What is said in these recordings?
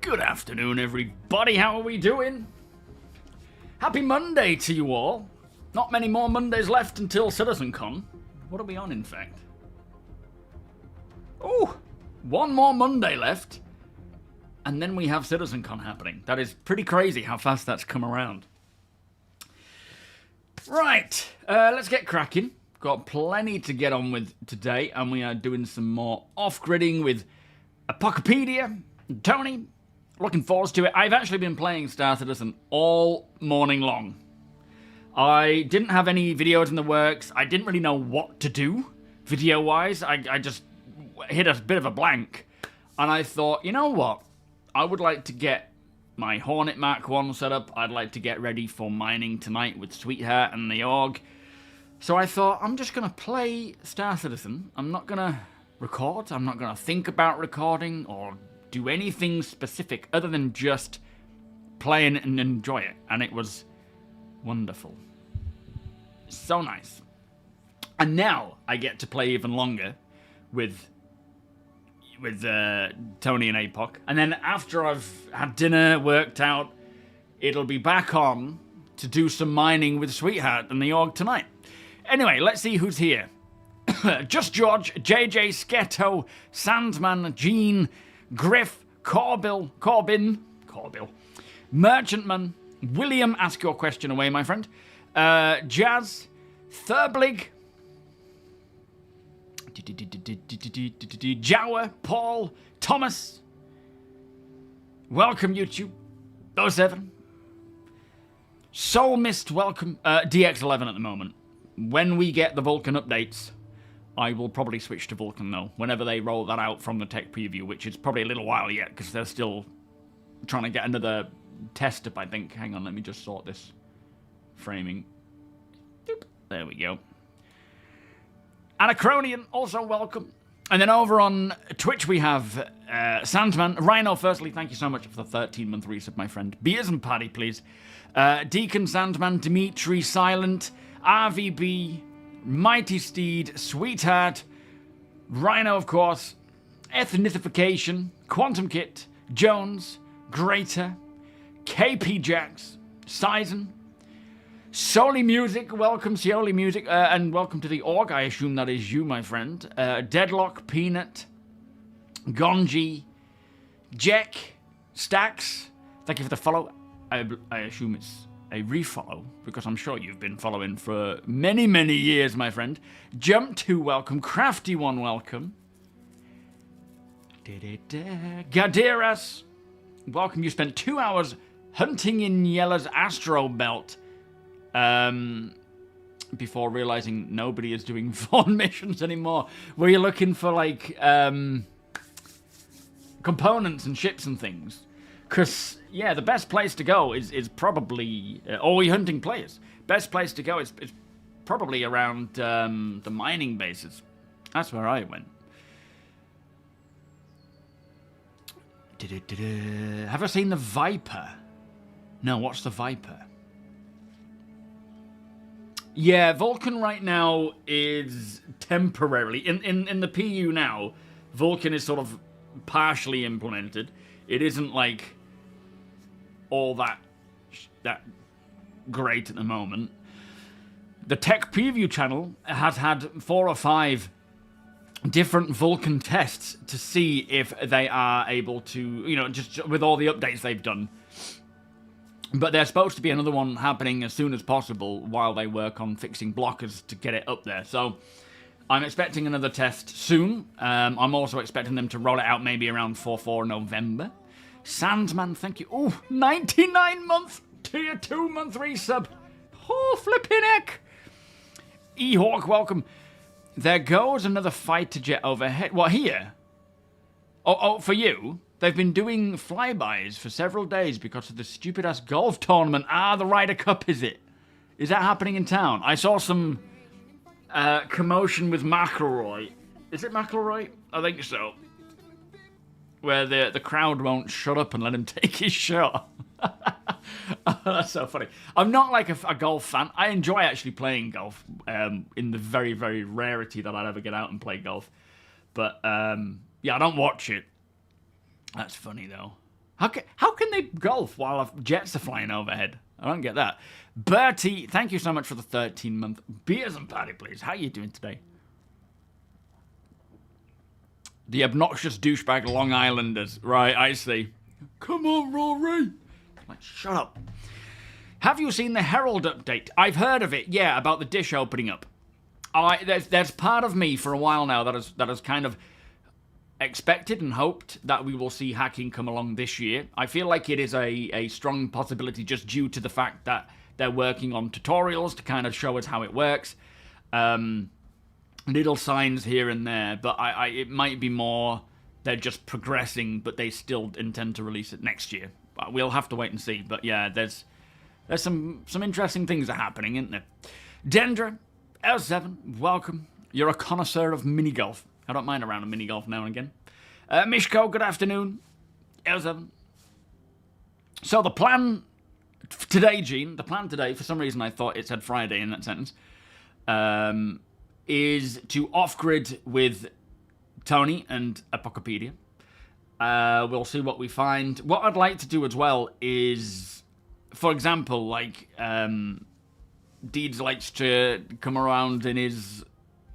Good afternoon, everybody. How are we doing? Happy Monday to you all. Not many more Mondays left until CitizenCon. What are we on, in fact? Oh, one more Monday left. And then we have CitizenCon happening. That is pretty crazy how fast that's come around. Right, let's get cracking. Got plenty to get on with today, and we are doing some more off-gridding with Apocopedia and Tony. Looking forward to it. I've actually been playing StarCitizen all morning long. I didn't have any videos in the works. I didn't really know what to do video-wise. I just hit a bit of a blank. And I thought, you know what? I would like to get my Hornet Mark 1 set up. I'd like to get ready for mining tonight with Sweetheart and the Org. So I thought, I'm just going to play Star Citizen. I'm not going to record. I'm not going to think about recording or do anything specific other than just play and enjoy it. And it was wonderful. So nice. And now I get to play even longer with Tony and APOC. And then after I've had dinner, worked out, it'll be back on to do some mining with Sweetheart and the Org tonight. Anyway, let's see who's here. Just George, JJ, Sketto, Sandman, Gene, Griff, Corbin, Merchantman, William, ask your question away, my friend. Jazz, Thurblig, Jawa, Paul, Thomas. Welcome, YouTube. 07. Soul Mist, welcome. DX11 at the moment. When we get the Vulcan updates, I will probably switch to Vulcan, though, whenever they roll that out from the tech preview, which is probably a little while yet, because they're still trying to get another test up, I think. Hang on, let me just sort this framing. Doop. There we go. Anachronian, also welcome. And then over on Twitch, we have Sandman. Rhino, firstly, thank you so much for the 13-month resub, my friend. Beers and Paddy, please. Deacon, Sandman, Dimitri, Silent, RVB, Mighty Steed, Sweetheart, Rhino, of course, Ethnicification, Quantum Kit, Jones, Greater, KP Jax, Sizen, Soli Music, welcome Soli Music, and welcome to the Org, I assume that is you, my friend. Deadlock, Peanut, Gonji, Jack, Stacks, thank you for the follow. I assume it's a refollow, because I'm sure you've been following for many, many years, my friend. Jump 2, welcome. Crafty 1, welcome. Gaderas, welcome. You spent 2 hours hunting in Yella's Astro Belt before realizing nobody is doing Vaughn missions anymore. Were you looking for, like, components and ships and things? Because, yeah, the best place to go is probably... or you hunting players. Best place to go is probably around the mining bases. That's where I went. Have I seen the Viper? No, what's the Viper? Yeah, Vulcan right now is temporarily... In the PU now, Vulcan is sort of partially implemented. It isn't, like, all that great at the moment. The Tech Preview channel has had 4 or 5 different Vulcan tests to see if they are able to, you know, just with all the updates they've done. But there's supposed to be another one happening as soon as possible while they work on fixing blockers to get it up there. So I'm expecting another test soon. I'm also expecting them to roll it out maybe around 4 November. Sandman, thank you. Oh, 99-month tier 2-month resub. Oh, flipping heck. E-Hawk, welcome. There goes another fighter jet overhead. What, here? Oh, for you? They've been doing flybys for several days because of the stupid-ass golf tournament. The Ryder Cup, is it? Is that happening in town? I saw some commotion with McElroy. Is it McElroy? I think so. Where the crowd won't shut up and let him take his shot. Oh, that's so funny. I'm not like a golf fan. I enjoy actually playing golf in the very, very rarity that I'd ever get out and play golf. But, yeah, I don't watch it. That's funny, though. How can they golf while jets are flying overhead? I don't get that. Bertie, thank you so much for the 13-month. Beers and Paddy, please. How are you doing today? The obnoxious douchebag Long Islanders. Right, I see. Come on, Rory. Like, shut up. Have you seen the Herald update? I've heard of it, yeah, about the dish opening up. There's part of me for a while now that has kind of expected and hoped that we will see hacking come along this year. I feel like it is a strong possibility just due to the fact that they're working on tutorials to kind of show us how it works. little signs here and there, but it might be more they're just progressing, but they still intend to release it next year. We'll have to wait and see. But yeah, there's some interesting things are happening, isn't there? Dendra, L7, welcome. You're a connoisseur of mini golf. I don't mind a round of mini golf now and again. Mishko, good afternoon. L7. So the plan today, Gene, the plan today, for some reason I thought it said Friday in that sentence, is to off-grid with Tony and Apocopedia. We'll see what we find. What I'd like to do as well is, for example, like, Deeds likes to come around in his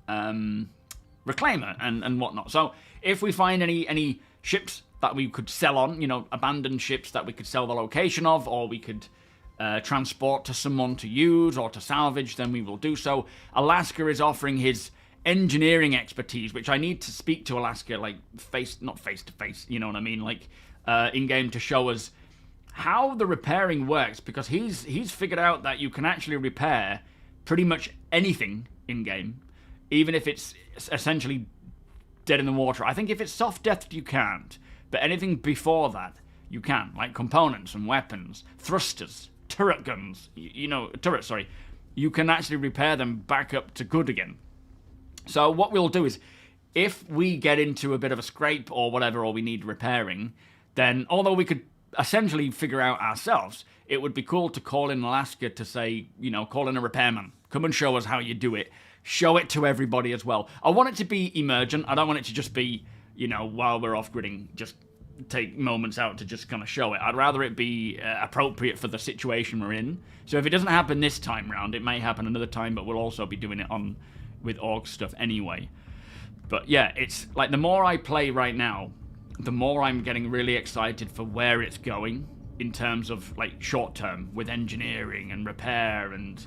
reclaimer and whatnot. So if we find any ships that we could sell on, you know, abandoned ships that we could sell the location of, or we could transport to someone to use or to salvage, then we will do so. Alaska is offering his engineering expertise, which I need to speak to Alaska, like, not face to face, you know what I mean, like, in-game, to show us how the repairing works, because he's figured out that you can actually repair pretty much anything in-game, even if it's essentially dead in the water. I think if it's soft death, you can't, but anything before that, you can, like components and weapons, thrusters, turret guns, turrets, sorry, you can actually repair them back up to good again. So what we'll do is, if we get into a bit of a scrape or whatever, or we need repairing, then although we could essentially figure out ourselves, it would be cool to call in Alaska to say, call in a repairman. Come and show us how you do it. Show it to everybody as well. I want it to be emergent. I don't want it to just be, while we're off-gridding, just take moments out to just kind of show it. I'd rather it be appropriate for the situation we're in. So if it doesn't happen this time round, it may happen another time, but we'll also be doing it with org stuff anyway. But yeah, it's like the more I play right now, the more I'm getting really excited for where it's going in terms of like short term with engineering and repair and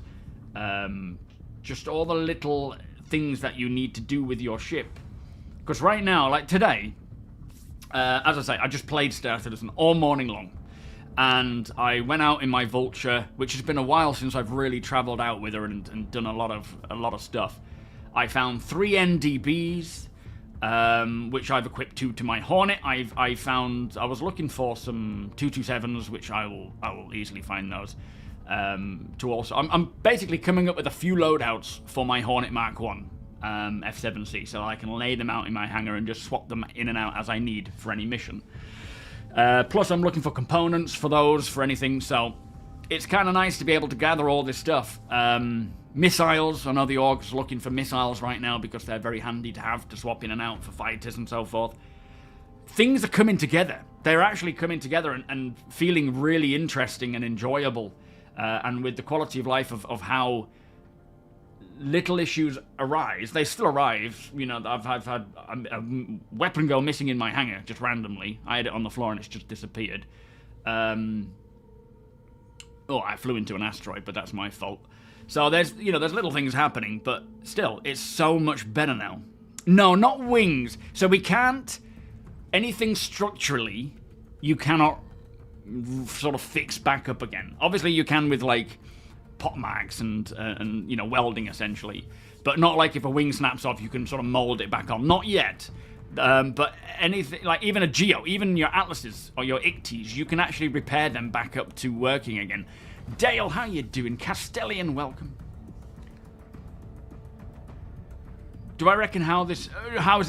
just all the little things that you need to do with your ship. Because right now, like today, as I say, I just played StarCitizen all morning long. And I went out in my Vulture, which has been a while since I've really travelled out with her and done a lot of stuff. I found 3 NDBs, which I've equipped to my Hornet. I was looking for some 227s, which I will easily find those. To also, I'm basically coming up with a few loadouts for my Hornet Mark 1 F7C, so I can lay them out in my hangar and just swap them in and out as I need for any mission. Plus, I'm looking for components for those, for anything, so it's kind of nice to be able to gather all this stuff. Missiles, I know the Org's looking for missiles right now because they're very handy to have to swap in and out for fighters and so forth. Things are coming together. They're actually coming together and feeling really interesting and enjoyable. And with the quality of life of how little issues arise, they still arise. I've had a weapon go missing in my hangar just randomly. I had it on the floor and it's just disappeared. I flew into an asteroid, but that's my fault. So there's little things happening, but still, it's so much better now. No, not wings. So we can't, anything structurally, you cannot sort of fix back up again. Obviously you can with like pot mags and welding essentially, but not like if a wing snaps off you can sort of mold it back on. Not yet. But anything like even a Geo, even your Atlases or your Icties, you can actually repair them back up to working again. Dale, how you doing? Castellian, welcome. Do I reckon how is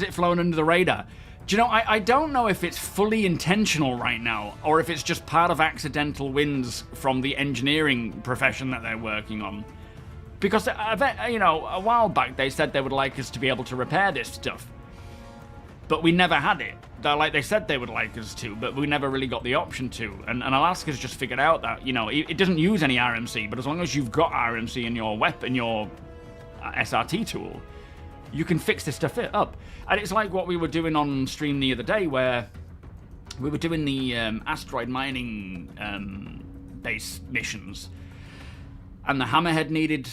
it flown under the radar? Do you know, I don't know if it's fully intentional right now, or if it's just part of accidental wins from the engineering profession that they're working on. Because, a while back they said they would like us to be able to repair this stuff. But we never had it. They said they would like us to, but we never really got the option to. And Alaska's just figured out that, it doesn't use any RMC, but as long as you've got RMC in your weapon, your SRT tool, you can fix this stuff up. And it's like what we were doing on stream the other day, where we were doing the asteroid mining base missions. And the Hammerhead needed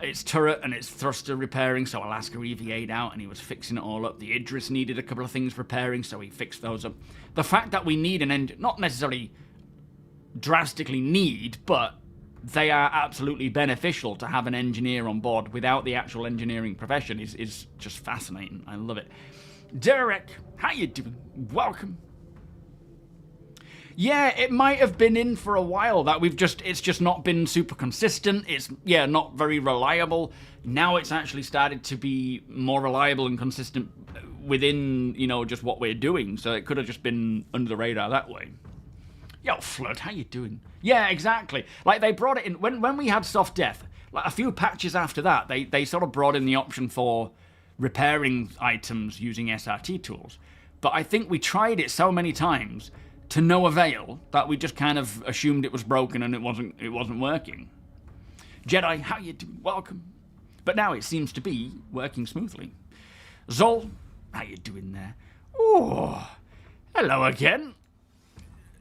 its turret and its thruster repairing, so Alaska EVA'd out and he was fixing it all up. The Idris needed a couple of things repairing, so he fixed those up. The fact that we need an engine, not necessarily drastically need, but they are absolutely beneficial to have an engineer on board without the actual engineering profession is just fascinating. I love it. Derek, how you doing? Welcome. Yeah, it might have been in for a while that it's just not been super consistent. It's, yeah, not very reliable. Now it's actually started to be more reliable and consistent within, you know, just what we're doing. So it could have just been under the radar that way. Yo, Flood, how you doing? Yeah, exactly. Like, they brought it in, when we had soft death, like a few patches after that, they sort of brought in the option for repairing items using SRT tools. But I think we tried it so many times to no avail that we just kind of assumed it was broken and it wasn't working. Jedi, how you doing? Welcome. But now it seems to be working smoothly. Zol, how you doing there? Oh, hello again.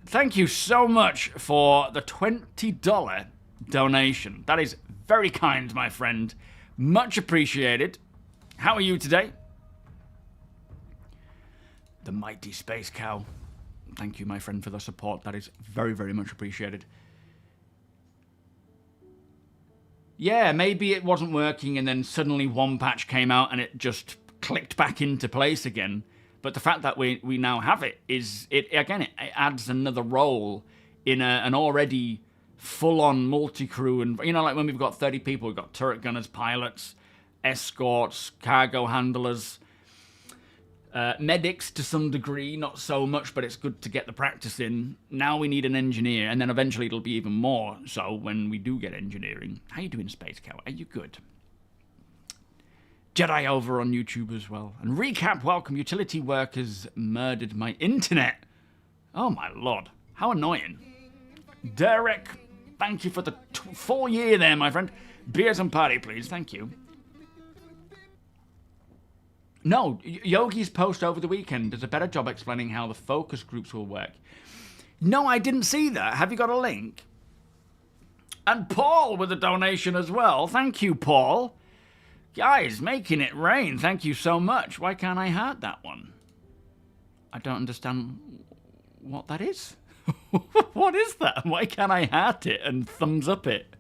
Thank you so much for the $20 donation. That is very kind, my friend. Much appreciated. How are you today? The mighty space cow. Thank you, my friend, for the support. That is very, very much appreciated. Yeah, maybe it wasn't working and then suddenly one patch came out and it just clicked back into place again. But the fact that we now have it it adds another role in an already full-on multi-crew. And, you know, like when we've got 30 people, we've got turret gunners, pilots, escorts, cargo handlers, medics to some degree, not so much, but it's good to get the practice in. Now we need an engineer, and then eventually it'll be even more so when we do get engineering. How you doing, Space Cow? Are you good? Jedi over on YouTube as well. And Recap, welcome. Utility workers murdered my internet. Oh my lord. How annoying. Derek, thank you for the full year there, my friend. Beers and party, please. Thank you. No, Yogi's post over the weekend does a better job explaining how the focus groups will work. No, I didn't see that. Have you got a link? And Paul with a donation as well. Thank you, Paul. Guys, making it rain. Thank you so much. Why can't I heart that one? I don't understand what that is. What is that? Why can't I heart it and thumbs up it?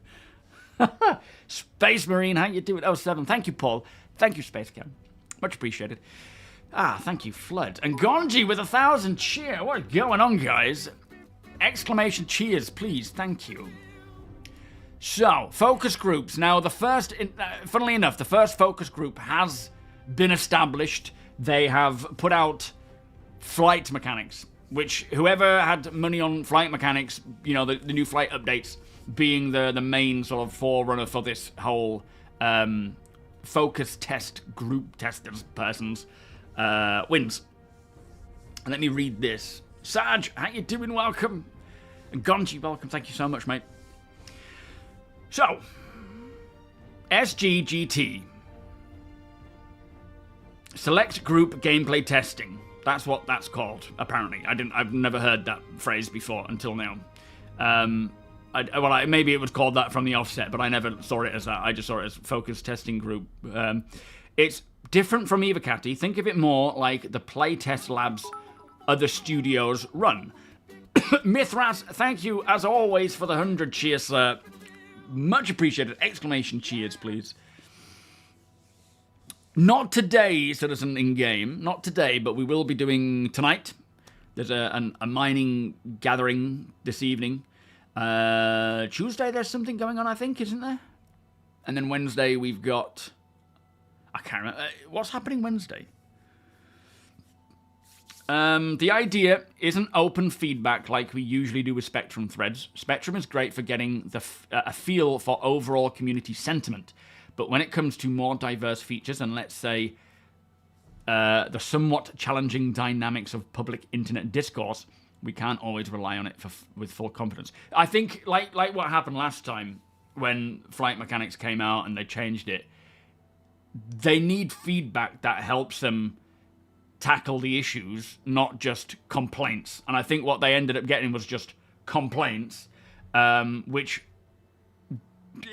Space Marine, how you doing? 07. Thank you, Paul. Thank you, Space Cam. Much appreciated. Ah, thank you, Flood. And Gonji with 1,000 cheer. What is going on, guys? Exclamation cheers, please. Thank you. So, focus groups. Now, the first, funnily enough, the first focus group has been established. They have put out flight mechanics, which whoever had money on flight mechanics, you know, the new flight updates being the main sort of forerunner for this whole focus test group testers persons wins. And let me read this. Sarge, how you doing? Welcome. And Gonji, welcome. Thank you so much, mate. So, SGGT. Select group gameplay testing. That's what that's called, apparently. I've never heard that phrase before until now. Maybe it was called that from the offset, but I never saw it as that. I just saw it as focus testing group. It's different from Evocati. Think of it more like the playtest labs other studios run. Mithras, thank you as always for the 100 cheers, sir. Much appreciated. Exclamation cheers, please. Not today, Citizen in-game. Not today, but we will be doing tonight. There's a mining gathering this evening. Tuesday there's something going on, I think, isn't there? And then Wednesday we've got... I can't remember. What's happening Wednesday? The idea isn't open feedback like we usually do with Spectrum threads. Spectrum is great for getting a feel for overall community sentiment. But when it comes to more diverse features and, let's say, the somewhat challenging dynamics of public internet discourse, we can't always rely on it with full confidence. I think, like what happened last time when flight mechanics came out and they changed it, they need feedback that helps them tackle the issues, not just complaints. And I think what they ended up getting was just complaints, which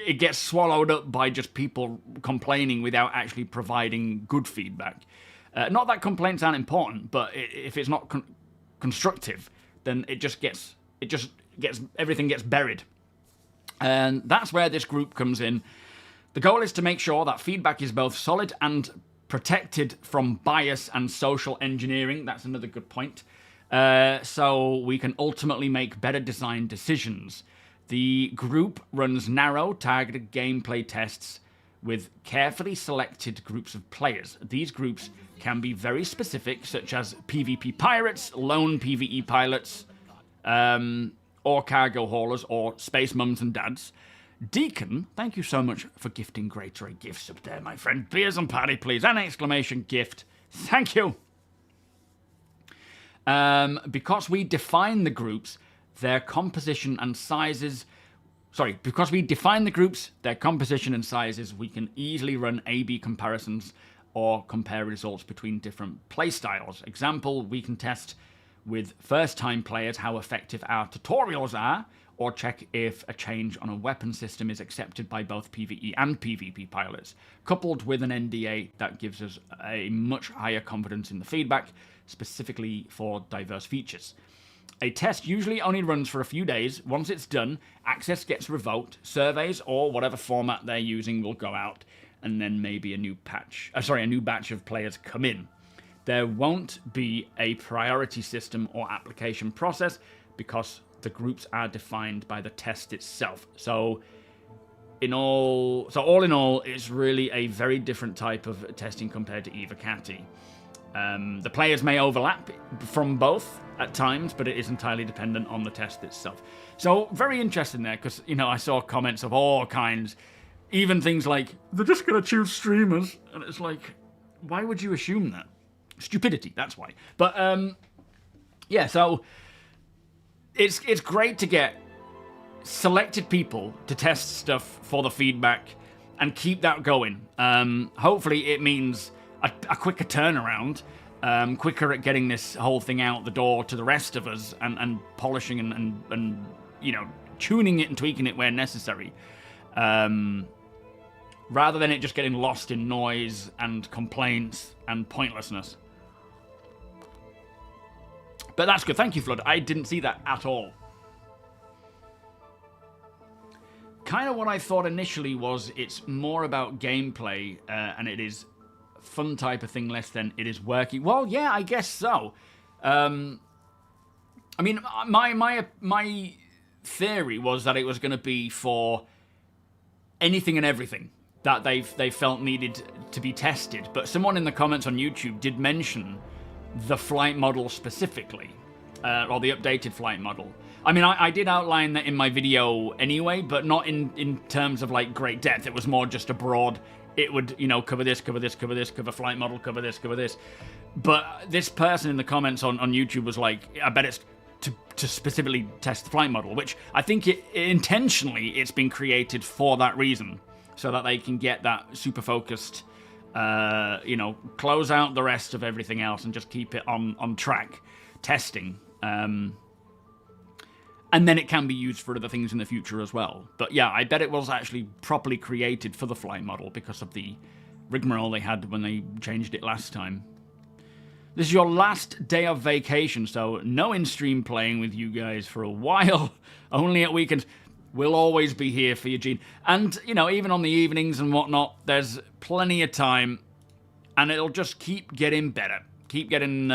it gets swallowed up by just people complaining without actually providing good feedback. Not that complaints aren't important, but if it's not constructive, then everything gets buried. And that's where this group comes in. The goal is to make sure that feedback is both solid and protected from bias and social engineering. That's another good point. So we can ultimately make better design decisions. The group runs narrow, targeted gameplay tests with carefully selected groups of players. These groups can be very specific, such as PvP pirates, lone PvE pilots, or cargo haulers, or space mums and dads. Deacon, thank you so much for gifting great gifts up there, my friend. Beers and party, please. An exclamation gift. Thank you. Because we define the groups, their composition and sizes... Sorry, because we define the groups, their composition and sizes, we can easily run A-B comparisons or compare results between different playstyles. Example, we can test with first-time players how effective our tutorials are, or check if a change on a weapon system is accepted by both PvE and PvP pilots. Coupled with an NDA, that gives us a much higher confidence in the feedback, specifically for diverse features. A test usually only runs for a few days. Once it's done, access gets revoked, surveys or whatever format they're using will go out, and then maybe a new batch of players come in. There won't be a priority system or application process because the groups are defined by the test itself. So all in all, it's really a very different type of testing compared to Eva Catty. The players may overlap from both at times, but it is entirely dependent on the test itself. So very interesting there, because I saw comments of all kinds, even things like they're just going to choose streamers, and it's like, why would you assume that? Stupidity, that's why. But yeah, so it's great to get selected people to test stuff for the feedback and keep that going. Hopefully it means a quicker turnaround, quicker at getting this whole thing out the door to the rest of us, and polishing and tuning it and tweaking it where necessary, rather than it just getting lost in noise and complaints and pointlessness. But that's good. Thank you, Flood. I didn't see that at all. Kind of what I thought initially was it's more about gameplay, and it is fun type of thing less than it is working. Well, yeah, I guess so. I mean, my theory was that it was going to be for anything and everything that they felt needed to be tested. But someone in the comments on YouTube did mention the flight model specifically, or the updated flight model. I mean, I did outline that in my video anyway, but not in terms of like great depth. It was more just a broad. It would, cover this, cover this, cover this, cover flight model, cover this, cover this. But this person in the comments on YouTube was like, I bet it's to specifically test the flight model, which I think intentionally it's been created for that reason, so that they can get that super focused, close out the rest of everything else and just keep it on track testing. And then it can be used for other things in the future as well. But yeah, I bet it was actually properly created for the flight model because of the rigmarole they had when they changed it last time. This is your last day of vacation, so no in-stream playing with you guys for a while. Only at weekends. We'll always be here for you, Gene. And, even on the evenings and whatnot, there's plenty of time. And it'll just keep getting better. Keep getting,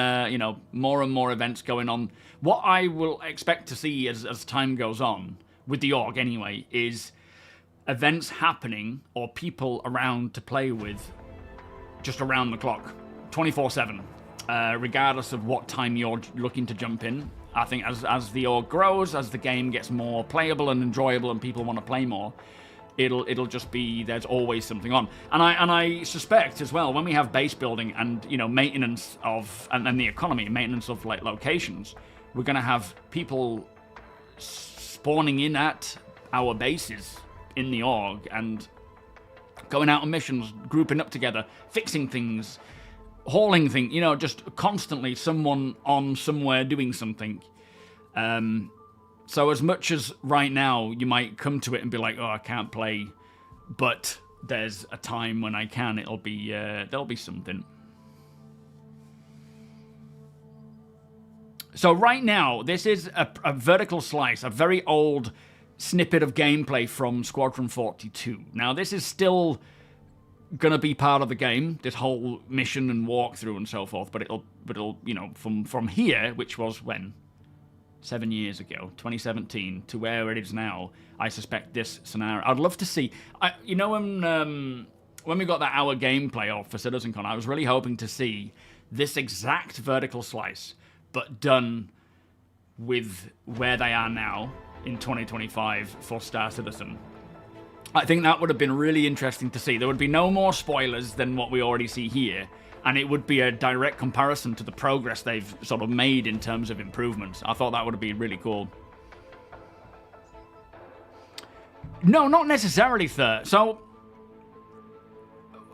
more and more events going on. What I will expect to see as time goes on, with the org anyway, is events happening or people around to play with just around the clock, 24/7, regardless of what time you're looking to jump in. I think as the org grows, as the game gets more playable and enjoyable and people want to play more, it'll just be there's always something on. And I suspect as well, when we have base building and maintenance of and the economy, maintenance of like locations, we're going to have people spawning in at our bases in the org and going out on missions, grouping up together, fixing things, hauling things, just constantly someone on somewhere doing something. So as much as right now you might come to it and be like, oh, I can't play, but there's a time when I can, there'll be something. So right now, this is a vertical slice, a very old snippet of gameplay from Squadron 42. Now, this is still going to be part of the game, this whole mission and walkthrough and so forth, but it'll you know, from here, which was when? 7 years ago, 2017, to where it is now, I suspect this scenario. I'd love to see, you know, when we got that hour gameplay off for CitizenCon, I was really hoping to see this exact vertical slice, but done with where they are now in 2025 for Star Citizen. I think that would have been really interesting to see. There would be no more spoilers than what we already see here, and it would be a direct comparison to the progress they've sort of made in terms of improvements. I thought that would have been really cool. No, not necessarily, Thur. So,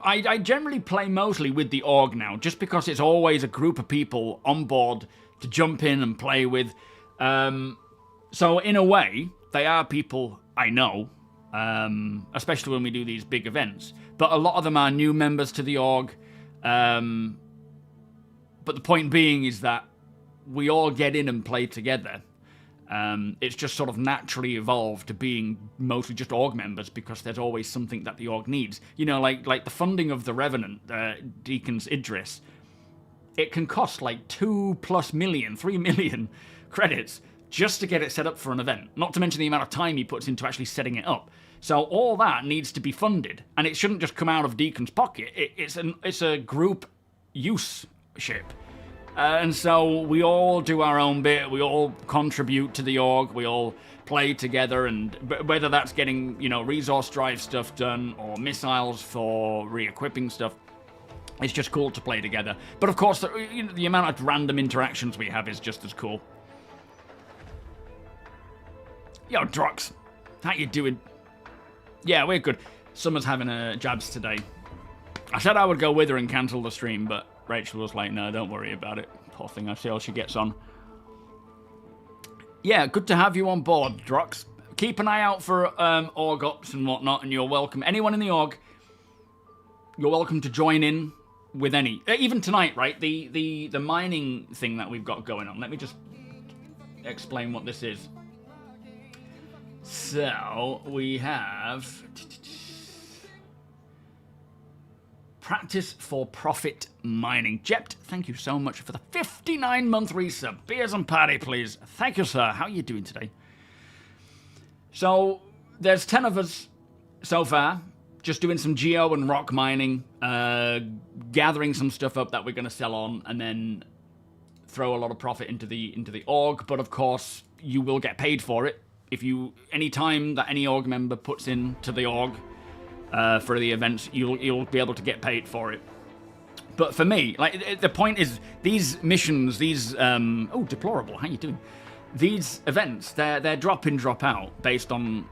I generally play mostly with the org now, just because it's always a group of people on board to jump in and play with. So, in a way, they are people I know. Especially when we do these big events. But a lot of them are new members to the org. But the point being is that we all get in and play together. It's just sort of naturally evolved to being mostly just org members because there's always something that the org needs. You know, like the funding of the Revenant, Deacon's Idris, it can cost like 2+ million, 3 million credits just to get it set up for an event. Not to mention the amount of time he puts into actually setting it up. So all that needs to be funded, and it shouldn't just come out of Deacon's pocket. It's a group use ship. And so we all do our own bit, we all contribute to the org, we all play together, and whether that's getting, you know, resource drive stuff done, or missiles for re-equipping stuff, it's just cool to play together. But of course, the amount of random interactions we have is just as cool. Yo, Drox, how you doing? Yeah, we're good. Summer's having jabs today. I said I would go with her and cancel the stream, but Rachel was like, no, don't worry about it. Poor thing, I see how she gets on. Yeah, good to have you on board, Drox. Keep an eye out for org ops and whatnot, and you're welcome. Anyone in the org, you're welcome to join in with any. Even tonight, right? The mining thing that we've got going on. Let me just explain what this is. So, we have Practice for Profit Mining. Jept, thank you so much for the 59-month resub. Beers and party, please. Thank you, sir. How are you doing today? So, there's 10 of us so far, just doing some geo and rock mining, gathering some stuff up that we're going to sell on, and then throw a lot of profit into the org. But of course, you will get paid for it. If any time that any org member puts into the org for the events, you'll be able to get paid for it. But for me, like, the point is, these missions, these oh, deplorable, how you doing? These events, they're drop in, drop out based on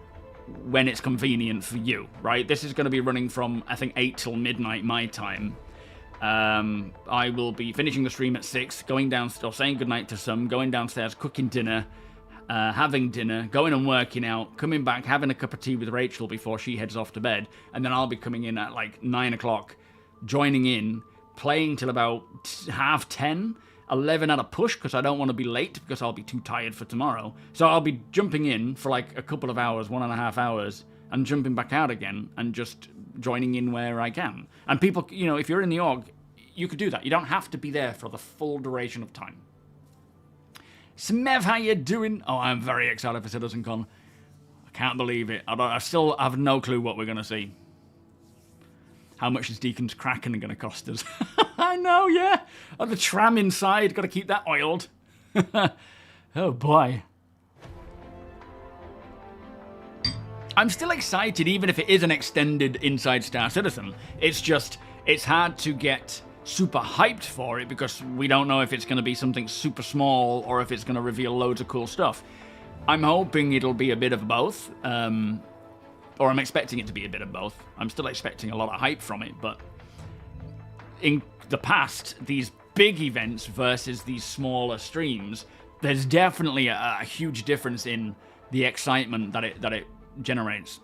when it's convenient for you, right? This is going to be running from, I think, 8 till midnight my time. I will be finishing the stream at 6, going downstairs, saying goodnight to some, going downstairs, cooking dinner, having dinner, going and working out, coming back, having a cup of tea with Rachel before she heads off to bed, and then I'll be coming in at like 9 o'clock, joining in, playing till about 10:30, 11 at a push, because I don't want to be late, because I'll be too tired for tomorrow. So I'll be jumping in for like a couple of hours, 1.5 hours, and jumping back out again, and just joining in where I can. And people, you know, if you're in the org, you could do that. You don't have to be there for the full duration of time. Smev, how you doing? Oh, I'm very excited for CitizenCon. I can't believe it. I still have no clue what we're going to see. How much is Deacon's Kraken going to cost us? I know, yeah. Oh, the tram inside. Got to keep that oiled. Oh, boy. I'm still excited, even if it is an extended Inside Star Citizen. It's just, it's hard to get super hyped for it because we don't know if it's going to be something super small or if it's going to reveal loads of cool stuff. I'm hoping it'll be a bit of both, or I'm expecting it to be a bit of both. I'm still expecting a lot of hype from it, but in the past, these big events versus these smaller streams, there's definitely a huge difference in the excitement that it generates.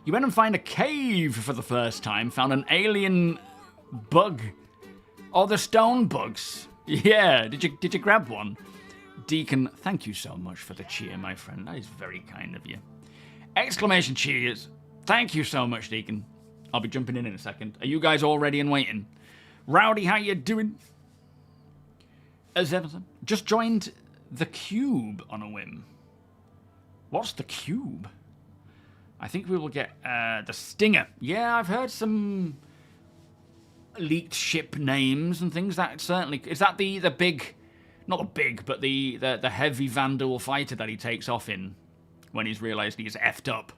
You went and find a cave for the first time, found an alien bug. Oh, the stone bugs. Yeah, did you grab one? Deacon, thank you so much for the cheer, my friend. That is very kind of you. Exclamation cheers. Thank you so much, Deacon. I'll be jumping in a second. Are you guys all ready and waiting? Rowdy, how you doing? As ever, just joined the Cube on a whim. What's the Cube? I think we will get the Stinger. Yeah, I've heard some leaked ship names and things. That certainly is that the big, not the big, but the heavy Vanduul fighter that he takes off in when he's realised he's effed up.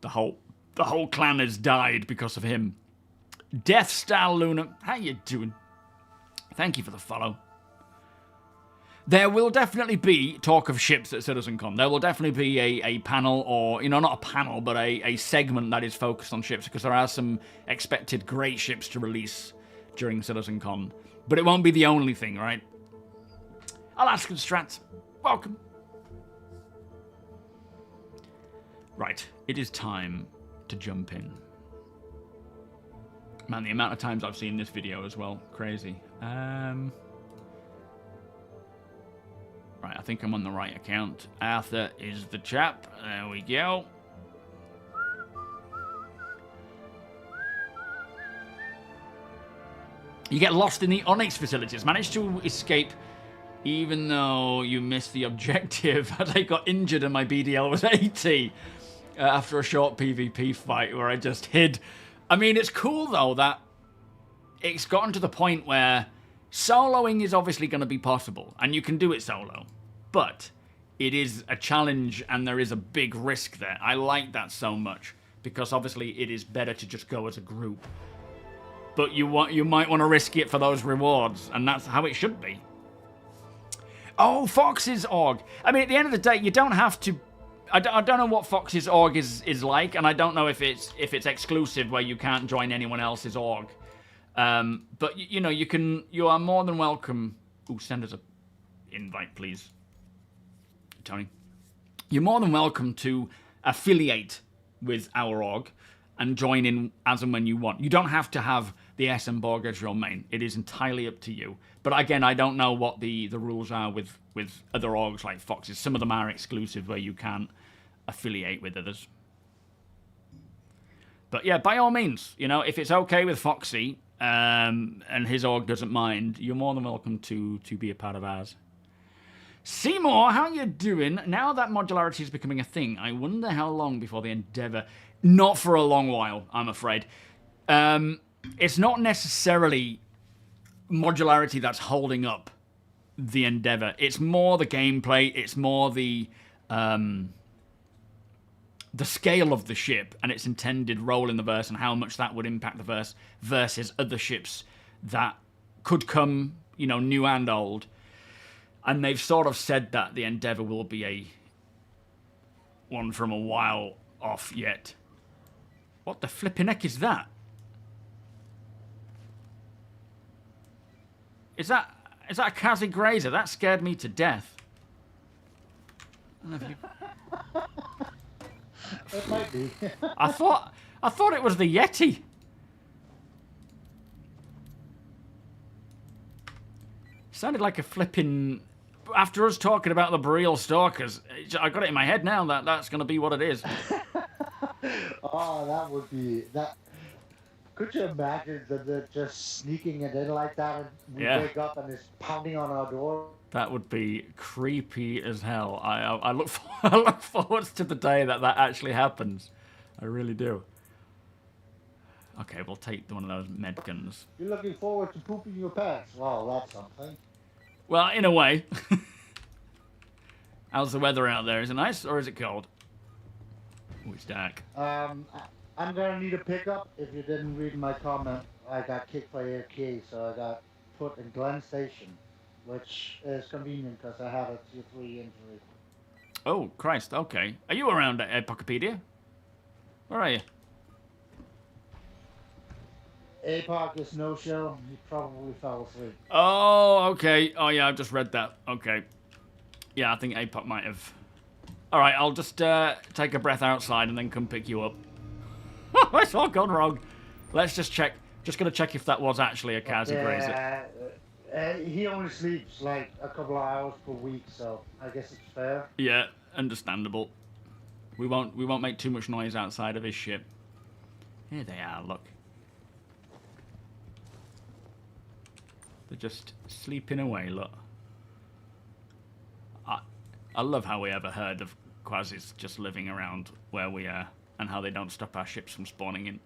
The whole clan has died because of him. Death Star Luna, how you doing? Thank you for the follow. There will definitely be talk of ships at CitizenCon. There will definitely be a panel, or, you know, not a panel, but a segment that is focused on ships, because there are some expected great ships to release during CitizenCon. But it won't be the only thing, right? Alaskan Strat, welcome. Right, it is time to jump in. Man, the amount of times I've seen this video as well, crazy. Right, I think I'm on the right account. Arthur is the chap. There we go. You get lost in the Onyx facilities. Manage to escape even though you missed the objective. I got injured and my BDL was 80 after a short PvP fight where I just hid. I mean, it's cool though that it's gotten to the point where soloing is obviously going to be possible, and you can do it solo, but it is a challenge and there is a big risk there. I like that so much, because obviously it is better to just go as a group. But you might want to risk it for those rewards, and that's how it should be. Oh, Fox's org. I mean, at the end of the day, you don't have to... I don't know what Fox's org is like, and I don't know if it's exclusive where you can't join anyone else's org. But you know, you are more than welcome. Ooh, send us a invite, please, Tony. You're more than welcome to affiliate with our org and join in as and when you want. You don't have to have the SM Borg as your main. It is entirely up to you. But again, I don't know what the rules are with other orgs like Fox's. Some of them are exclusive where you can't affiliate with others. But yeah, by all means, you know, if it's okay with Foxy and his org doesn't mind, you're more than welcome to be a part of ours. Seymour, how you doing? Now that modularity is becoming a thing, I wonder how long before the Endeavour... Not for a long while, I'm afraid. It's not necessarily modularity that's holding up the Endeavour. It's more the gameplay. It's more the scale of the ship and its intended role in the verse and how much that would impact the verse versus other ships that could come, you know, new and old. And they've sort of said that the Endeavour will be a one from a while off yet. What the flipping heck is that? Is that a Kazi Grazer? That scared me to death. It might be. I thought it was the Yeti. Sounded like a flipping... After us talking about the Boreal Stalkers, I got it in my head now that that's going to be what it is. Oh, that would be... that. Could you imagine that they're just sneaking it in like that and we wake up and it's pounding on our door? That would be creepy as hell. I look forward to the day that actually happens. I really do. Okay, we'll take one of those med guns. You're looking forward to pooping your pants. Well, that's something. Well, in a way. How's the weather out there? Is it nice or is it cold? Oh, it's dark. I'm gonna need a pickup. If you didn't read my comment, I got kicked by Air Key, so I got put in Glen Station, which is convenient because I have a tier 3 injury. Oh, Christ, okay. Are you around at Wikipedia? Where are you? APOC is no-show. He probably fell asleep. Oh, okay. Oh, yeah, I've just read that. Okay. Yeah, I think APOC might have... Alright, I'll just take a breath outside and then come pick you up. It's all gone wrong. Let's just check. Just going to check if that was actually a Kazi Grazer. He only sleeps like a couple of hours per week, so I guess it's fair. Yeah, understandable. We won't make too much noise outside of his ship. Here they are, look. They're just sleeping away, look. I love how we ever heard of Quasis just living around where we are and how they don't stop our ships from spawning in.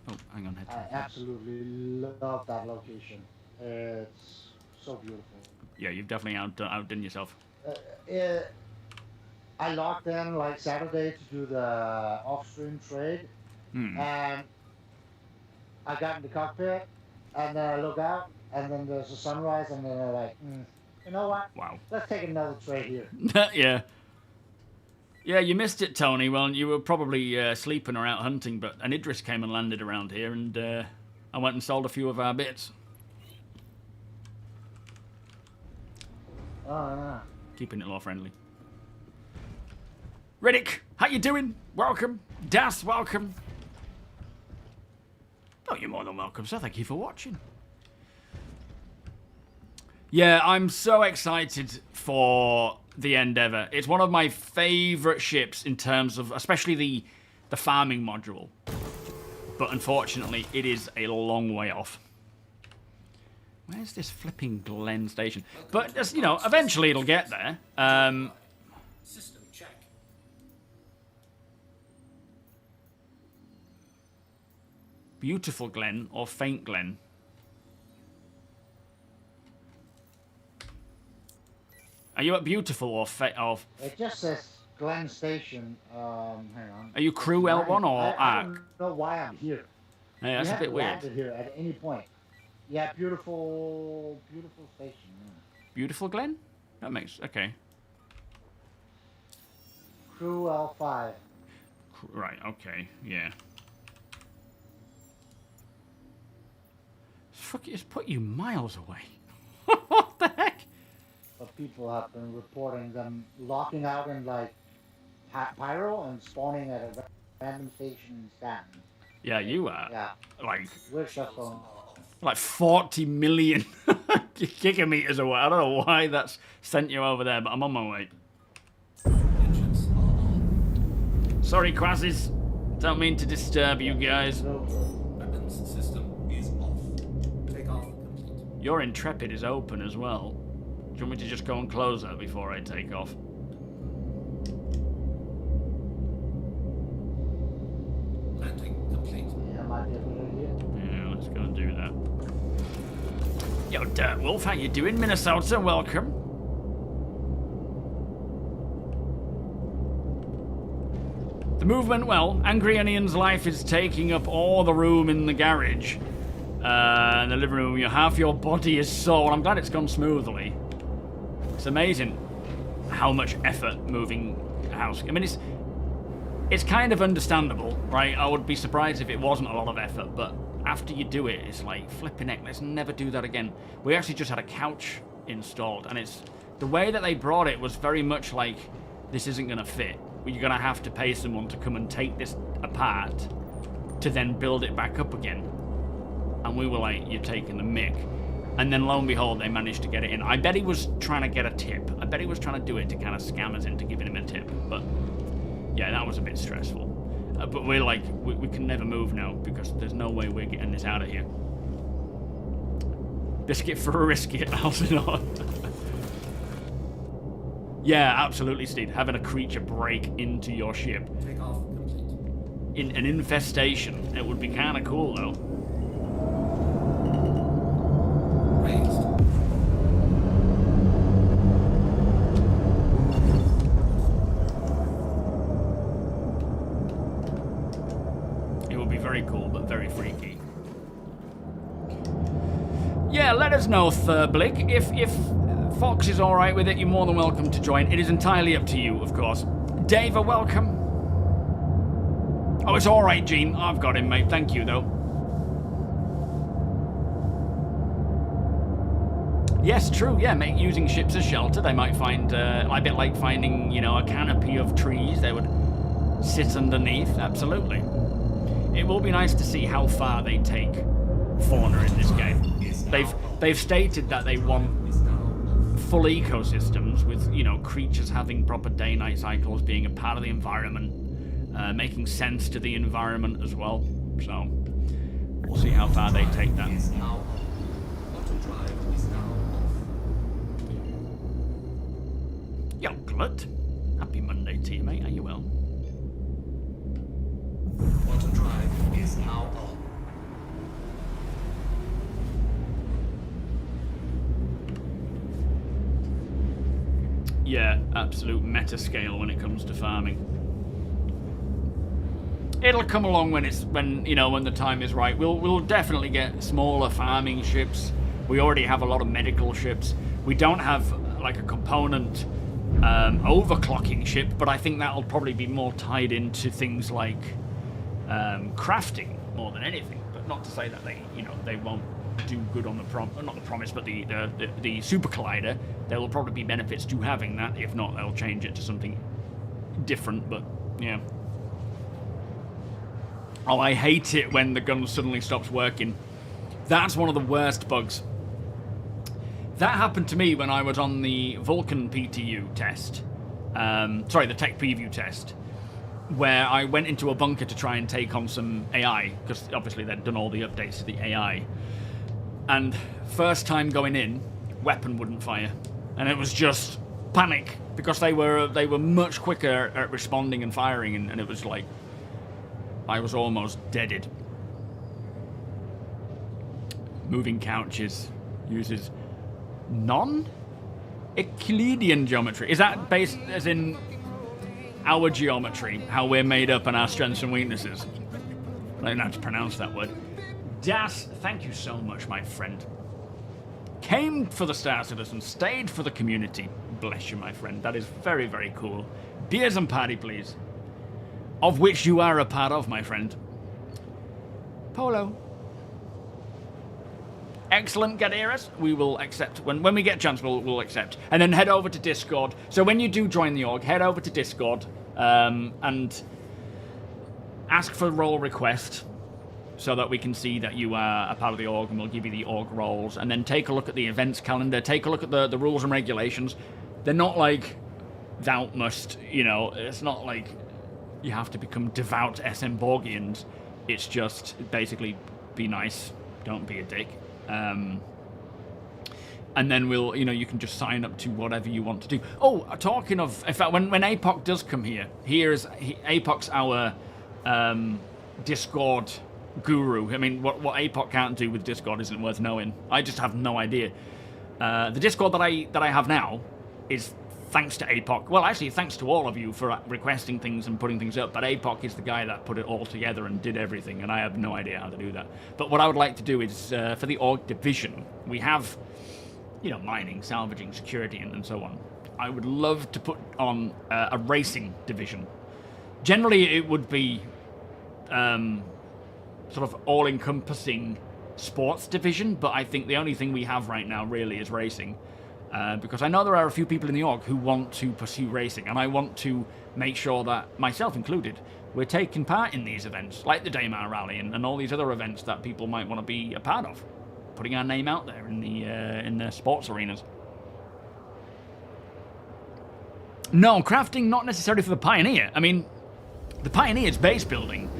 Oh, hang on, head. I absolutely love that location. It's so beautiful. Yeah, you've definitely outdone yourself. I logged in like Saturday to do the off-stream trade, and I got in the cockpit, and then I look out, and then there's a sunrise, and then I'm like, you know what? Wow. Let's take another trade here. Yeah. Yeah, you missed it, Tony. Well, you were probably sleeping or out hunting, but an Idris came and landed around here, and I went and sold a few of our bits. Oh, yeah. Keeping it law friendly. Riddick, how you doing? Welcome. Das, welcome. Oh, you're more than welcome, so thank you for watching. Yeah, I'm so excited for the Endeavour. It's one of my favourite ships in terms of, especially the farming module. But unfortunately, it is a long way off. Where's this flipping Glen station? But, just, you know, eventually it'll get there. System check. Beautiful Glen or faint Glen? Are you at beautiful or It just says Glen Station. Hang on. Are you crew L1 or I ARC? don't know why I'm here. Yeah, that's a bit weird. Landed here at any point. Yeah, beautiful station. Yeah. Beautiful Glen? That makes okay. Crew L5. Right. Okay. Yeah. Fuck! It's put you miles away. What the heck? But people have been reporting them locking out in like Pyro and spawning at a random station in Stanton. Yeah, you are. Yeah. Like We're just on. like 40 million gigameters away. I don't know why that's sent you over there, but I'm on my way. Engines are on. Sorry, Quasis. Don't mean to disturb you guys. Weapons system is off. Takeoff complete. Your Intrepid is open as well. Do you want me to just go and close that before I take off? Landing complete. Yeah, might be a good idea. Yeah, let's go and do that. Yo, Dirt Wolf, how you doing? Minnesota, welcome. The movement, well, Angry Onion's life is taking up all the room in the garage. In the living room, half your body is sore. I'm glad it's gone smoothly. It's amazing how much effort moving a house. I mean, it's kind of understandable, right? I would be surprised if it wasn't a lot of effort, but after you do it, it's like, flipping heck, let's never do that again. We actually just had a couch installed, and it's the way that they brought it was very much like, this isn't going to fit. You're going to have to pay someone to come and take this apart to then build it back up again. And we were like, you're taking the mick. And then lo and behold, they managed to get it in. I bet he was trying to get a tip. I bet he was trying to do it to kind of scam us into giving him a tip. But yeah, that was a bit stressful. But we're like, we can never move now because there's no way we're getting this out of here. Biscuit for a risket, how's it on? Yeah, absolutely, Steve. Having a creature break into your ship. Takeoff complete. In an infestation. It would be kind of cool, though. Raised. It would be very cool, but very freaky. Yeah, let us know, Thurblick. If Fox is alright with it, you're more than welcome to join. It is entirely up to you, of course. Dave, welcome. Oh, it's alright, Gene. I've got him, mate. Thank you, though. Yes, true, yeah, mate. Using ships as shelter, they might find, a bit like finding, you know, a canopy of trees they would sit underneath. Absolutely. It will be nice to see how far they take fauna in this game. They've stated that they want full ecosystems with, you know, creatures having proper day-night cycles, being a part of the environment, making sense to the environment as well. So we'll see how far they take that. Yo, Glut. Happy Monday to you, mate. Are you well? Auto drive is now on. Yeah, absolute meta scale when it comes to farming. It'll come along when the time is right. We'll definitely get smaller farming ships. We already have a lot of medical ships. We don't have like a component overclocking ship, but I think that'll probably be more tied into things like crafting more than anything. But not to say that they won't do good on the super collider. There will probably be benefits to having that. If not, they'll change it to something different. But yeah. Oh, I hate it when the gun suddenly stops working. That's one of the worst bugs. That happened to me when I was on the Vulcan PTU test. The tech preview test, where I went into a bunker to try and take on some AI, because obviously they'd done all the updates to the AI. And first time going in, weapon wouldn't fire. And it was just panic, because they were much quicker at responding and firing, and it was like, I was almost deaded. Moving couches uses non-Euclidean geometry. Is that based as in our geometry, how we're made up and our strengths and weaknesses? I don't know how to pronounce that word. Das, thank you so much, my friend. Came for the Star Citizen, stayed for the community. Bless you, my friend. That is very, very cool. Beers and party, please. Of which you are a part of, my friend. Polo. Excellent, Gaderas. We will accept. When we get a chance, we'll accept. And then head over to Discord. So when you do join the org, head over to Discord and ask for role request so that we can see that you are a part of the org, and we'll give you the org roles. And then take a look at the events calendar. Take a look at the rules and regulations. They're not like thou must, it's not like you have to become devout SM Borgians. It's just basically be nice, don't be a dick. And then you can just sign up to whatever you want to do. Oh, talking of, in fact, when APOC does come here, APOC's our Discord guru. I mean, what APOC can't do with Discord isn't worth knowing. I just have no idea. The Discord that I have now is thanks to APOC. Well, actually, thanks to all of you for requesting things and putting things up, but APOC is the guy that put it all together and did everything, and I have no idea how to do that. But what I would like to do is, for the org division, we have, mining, salvaging, security, and so on. I would love to put on a racing division. Generally, it would be sort of all-encompassing sports division, but I think the only thing we have right now really is racing. Because I know there are a few people in the org who want to pursue racing, and I want to make sure that, myself included, we're taking part in these events, like the Daymar Rally and all these other events that people might want to be a part of, putting our name out there in the sports arenas. No, crafting not necessarily for the Pioneer. I mean, the Pioneer's base building.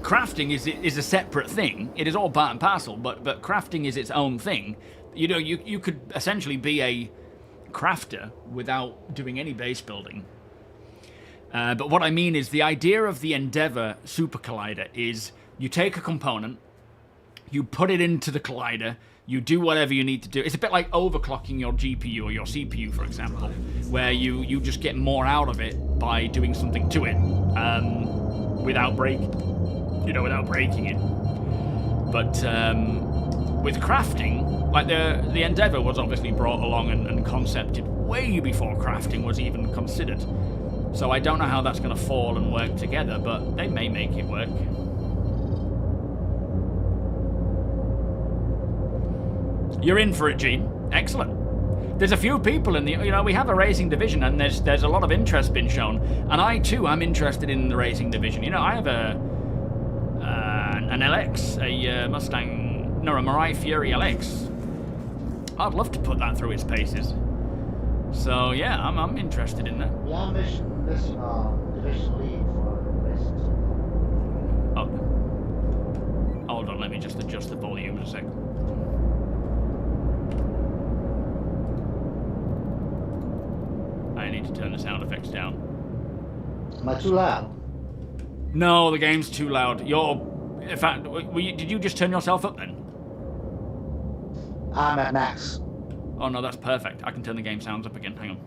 Crafting is a separate thing. It is all part and parcel, but crafting is its own thing. You could essentially be a crafter without doing any base building. But what I mean is the idea of the Endeavour Super Collider is you take a component, you put it into the collider, you do whatever you need to do. It's a bit like overclocking your GPU or your CPU, for example, where you just get more out of it by doing something to it without breaking it. But with crafting, like the Endeavour was obviously brought along and concepted way before crafting was even considered. So I don't know how that's going to fall and work together, but they may make it work. You're in for it, Gene. Excellent. There's a few people in the, we have a racing division, and there's a lot of interest been shown, and I too am interested in the racing division. I have an LX, a Mustang. partner a Mirai Fury LX. I'd love to put that through its paces. So yeah, I'm interested in that. We are missing division lead for the races. Oh, hold on, let me just adjust the volume a sec. I need to turn the sound effects down. Am I too loud? No, the game's too loud. In fact, did you just turn yourself up then? I'm at max. Oh no, that's perfect. I can turn the game sounds up again. Hang on.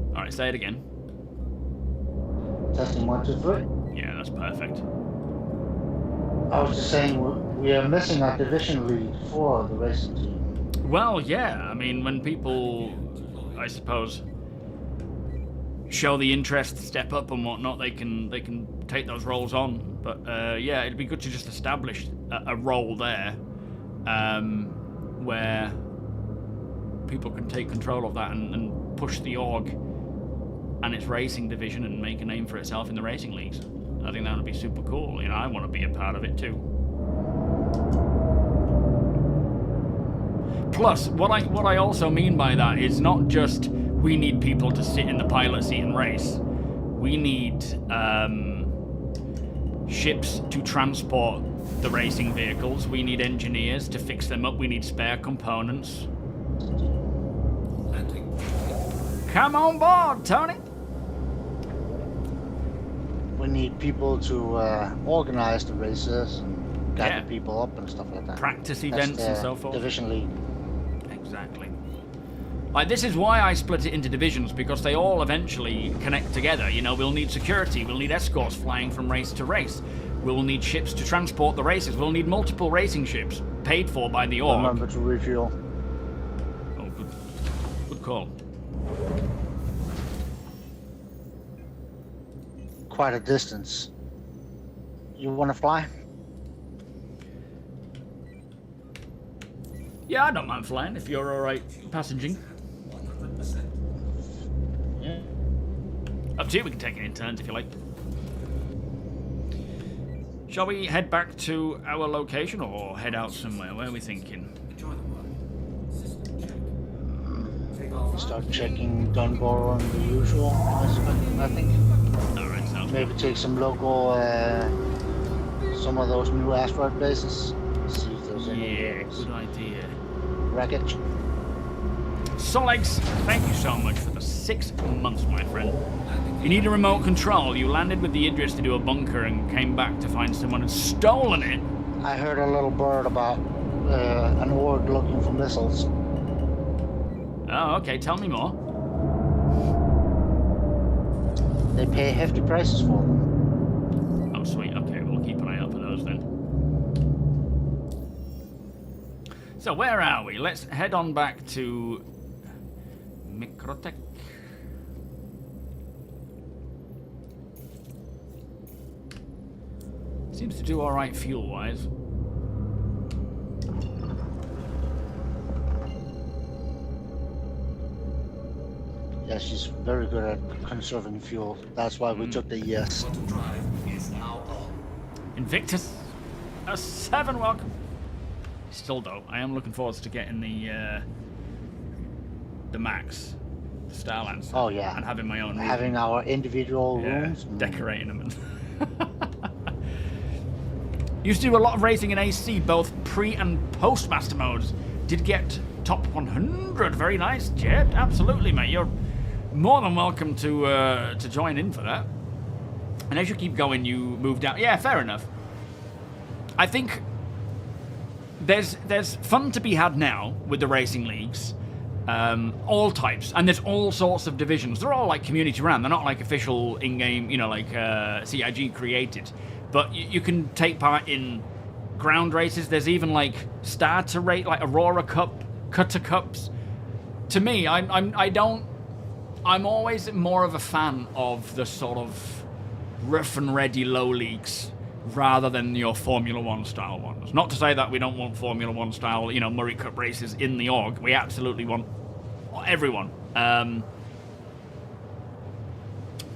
Alright, say it again. Testing 1, 2, 3. Yeah, that's perfect. I was just saying we are missing our division lead for the racing team. Well, yeah. I mean, when people, I suppose, show the interest, step up and whatnot, they can take those roles on. But yeah, it'd be good to just establish a role there, where people can take control of that and push the org and its racing division and make a name for itself in the racing leagues. I think that would be super cool. You know, I want to be a part of it too. Plus, what I also mean by that is not just we need people to sit in the pilot seat and race. We need ships to transport the racing vehicles. We need engineers to fix them up. We need spare components. Come on board, Tony. We need people to organize the races and gather people up and stuff like that. Practice events and so forth. Division lead. Exactly. Like, this is why I split it into divisions, because they all eventually connect together. You know, we'll need security, we'll need escorts flying from race to race. We'll need ships to transport the races. We'll need multiple racing ships paid for by the org. Remember to refuel. Oh, good call. Quite a distance. You want to fly? Yeah, I don't mind flying if you're alright passenging. 100%. Yeah. Up to you, we can take it in turns if you like. Shall we head back to our location or head out somewhere? Where are we thinking? Enjoy the work. System check. Take off. Start checking Dunbar and the usual, I think. Alright, sounds Maybe take some local, some of those new asteroid bases. See if there's any yeah, good idea. wreckage. Solex, thank you so much for the 6 months, my friend. You need a remote control. You landed with the Idris to do a bunker and came back to find someone had stolen it. I heard a little bird about an org looking for missiles. Oh, okay, tell me more. They pay hefty prices for them. Oh, sweet, okay, we'll keep an eye out for those then. So where are we? Let's head on back to MONSTERTECH. Seems to do alright fuel-wise. Yeah, she's very good at conserving fuel. That's why we took the ES. Auto drive is now on. Invictus, a 7, welcome. Still though, I am looking forward to getting the Max, the Starlancer. Oh yeah. And having my own room. Having our individual Yeah, rooms. decorating them. Used to do a lot of racing in AC, both pre and post master modes. Did get top 100. Very nice, Jed. Absolutely, mate. You're more than welcome to join in for that. And as you keep going, you move down. Yeah, fair enough. I think there's fun to be had now with the racing leagues, all types, and there's all sorts of divisions. They're all like community ran. They're not like official in-game, you know, like CIG created. But you can take part in ground races. There's even like starter rate, like Aurora Cup, Cutter Cups. To me, I'm always more of a fan of the sort of rough and ready low leagues rather than your Formula 1 style ones. Not to say that we don't want Formula 1 style, you know, Murray Cup races in the org. We absolutely want everyone.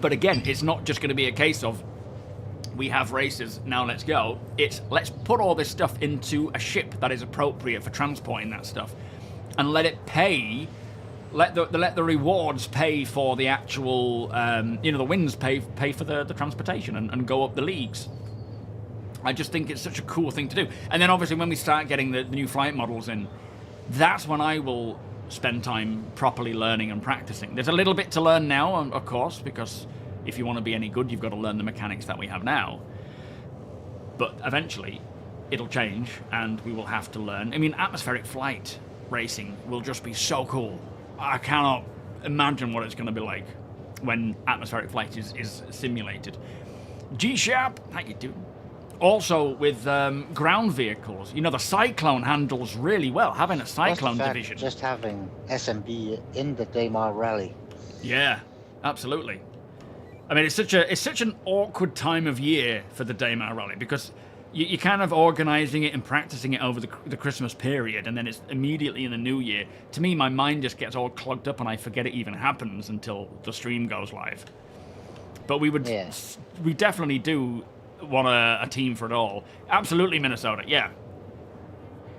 But again, it's not just going to be a case of we have races, now let's go. It's let's put all this stuff into a ship that is appropriate for transporting that stuff, and let it pay. Let the rewards pay for the actual, the wins pay for the transportation and go up the leagues. I just think it's such a cool thing to do. And then obviously when we start getting the new flight models in, that's when I will spend time properly learning and practicing. There's a little bit to learn now, of course, because if you want to be any good, you've got to learn the mechanics that we have now. But eventually, it'll change, and we will have to learn. I mean, atmospheric flight racing will just be so cool. I cannot imagine what it's going to be like when atmospheric flight is simulated. G-Sharp, how you doing? Also with ground vehicles, the Cyclone handles really well. Having a Cyclone division, just having SMB in the Daymar Rally. Yeah, absolutely. I mean, it's such an awkward time of year for the Daymar Rally because you're kind of organising it and practicing it over the Christmas period, and then it's immediately in the new year. To me, my mind just gets all clogged up, and I forget it even happens until the stream goes live. But we definitely do want a team for it all. Absolutely, Minnesota. Yeah.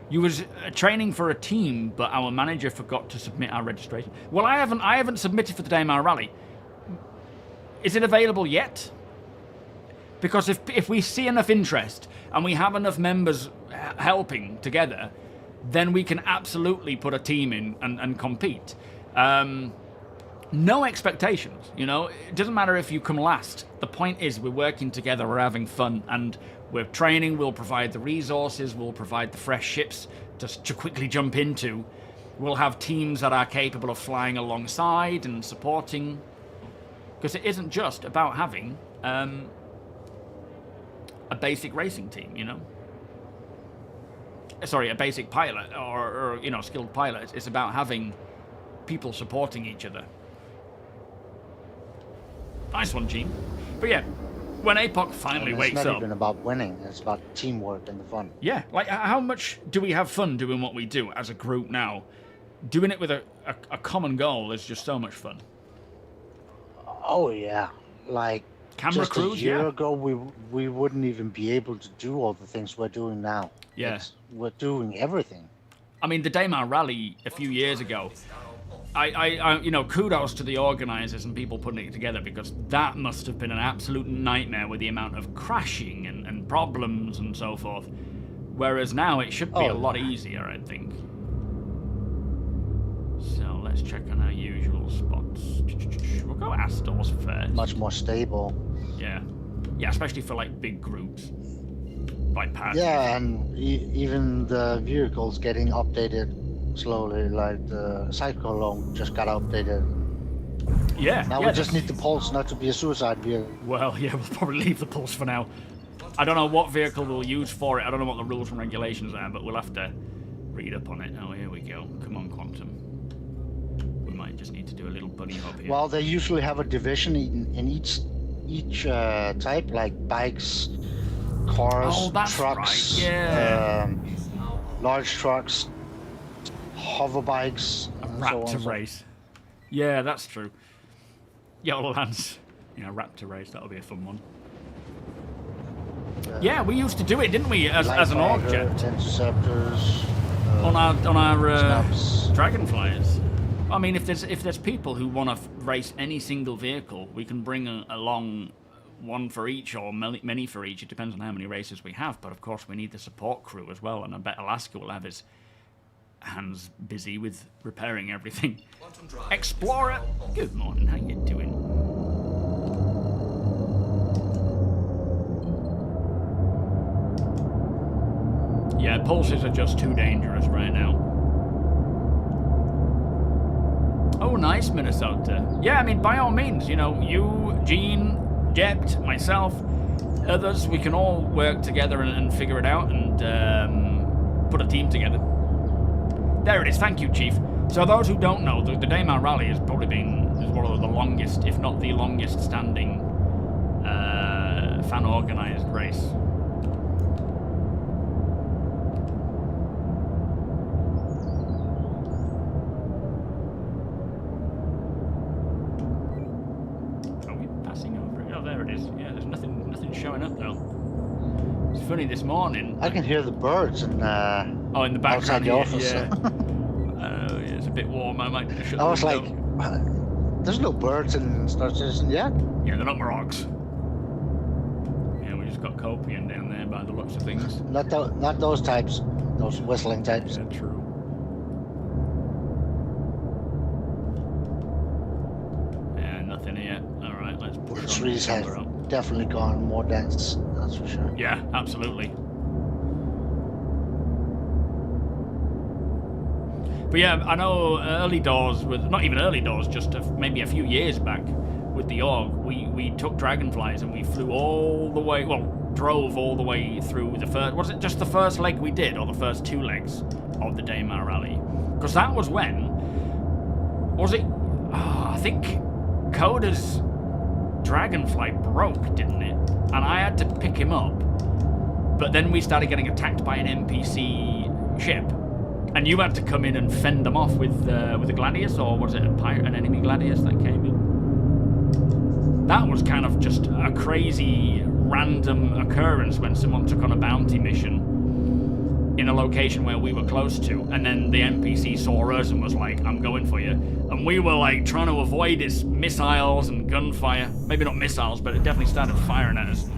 You was training for a team, but our manager forgot to submit our registration. Well, I haven't submitted for the Daymar Rally. Is it available yet? Because if we see enough interest and we have enough members helping together, then we can absolutely put a team in and compete. No expectations, It doesn't matter if you come last. The point is we're working together, we're having fun, and we're training, we'll provide the resources, we'll provide the fresh ships to quickly jump into. We'll have teams that are capable of flying alongside and supporting. Because it isn't just about having a basic racing team, Sorry, a basic pilot or skilled pilot. It's about having people supporting each other. Nice one, Gene. But yeah, when APOC finally wakes up... It's not even about winning, it's about teamwork and the fun. Yeah, like how much do we have fun doing what we do as a group now? Doing it with a common goal is just so much fun. Oh yeah, like camera just crews, a year ago we wouldn't even be able to do all the things we're doing now. Yeah. We're doing everything. I mean, the Daymar Rally a few years ago, I kudos to the organisers and people putting it together, because that must have been an absolute nightmare with the amount of crashing and problems and so forth. Whereas now it should be a lot easier, I think. So let's check on our usual spots. We'll go Astor's first. Much more stable. Yeah. Yeah, especially for like big groups. Like parties. Yeah, and even the vehicles getting updated slowly, like the Cyclone just got updated. Yeah. Now we just need the Pulse not to be a suicide vehicle. Well, yeah, we'll probably leave the Pulse for now. I don't know what vehicle we'll use for it. I don't know what the rules and regulations are, but we'll have to read up on it. Oh, here we go. Come on, Quantum. We might just need to do a little bunny hop here. Well, they usually have a division in each type, like bikes, cars, trucks, right. Yeah. Large trucks, hover bikes, Raptor race. Yeah, that's true. Yellow Lance. Raptor race. That'll be a fun one. Yeah, we used to do it, didn't we, as an object? Interceptors. On our Dragonflies. I mean, if there's people who want to race any single vehicle, we can bring along one for each or many for each. It depends on how many races we have. But of course, we need the support crew as well. And I bet Alaska will have his hands busy with repairing everything. Explorer, good morning. How you doing? Yeah, pulses are just too dangerous right now. Oh, nice, Minnesota. Yeah, I mean, by all means, you, Gene, Jept, myself, others, we can all work together and figure it out and put a team together. There it is. Thank you, Chief. So those who don't know, the Daymar Rally has probably been one of the longest, if not the longest standing fan-organised race. Are we passing over it? Oh, there it is. Yeah, there's nothing showing up though. It's funny, this morning... I can hear the birds in Oh, in the outside background the here, office. yeah. Yeah, it's a bit warm, I might just shut I the was like, window. there's no birds in StarCitizen yet. Yeah, they're not Morogs. Yeah, we just got Copian down there by the looks of things. Not those types. Those whistling types. Yeah, true. Yeah, nothing here. Alright, let's push The on. trees have definitely gone more dense, that's for sure. Yeah, absolutely. But yeah, I know early doors, with not even early doors, just maybe a few years back with the org, we took dragonflies and we flew all the way, well, drove all the way through the first, was it just the first leg we did, or the first 2 legs of the Daymar Rally? Because that was when, was it, I think Coda's dragonfly broke, didn't it? And I had to pick him up, but then we started getting attacked by an NPC ship. And you had to come in and fend them off with a Gladius, or was it an enemy Gladius that came in? That was kind of just a crazy random occurrence when someone took on a bounty mission in a location where we were close to, and then the NPC saw us and was like, I'm going for you. And we were like trying to avoid its missiles and gunfire. Maybe not missiles, but it definitely started firing at us.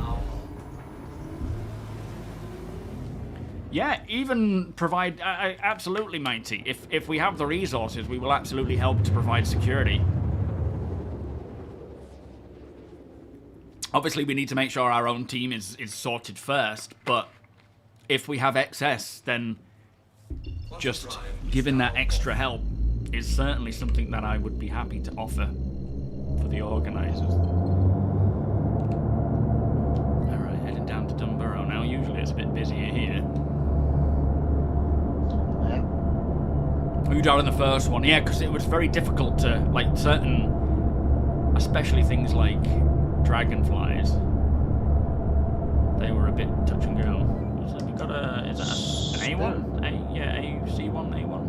Yeah, even provide... absolutely, matey. If we have the resources, we will absolutely help to provide security. Obviously, we need to make sure our own team is sorted first, but if we have excess, then just giving that extra help is certainly something that I would be happy to offer for the organisers. Alright, heading down to Dunborough now. Usually it's a bit busier here. You died in the first one, yeah, because it was very difficult to, like, certain, especially things like dragonflies, they were a bit touch and go. So we got a, is that an A1? Yeah, C1, A1.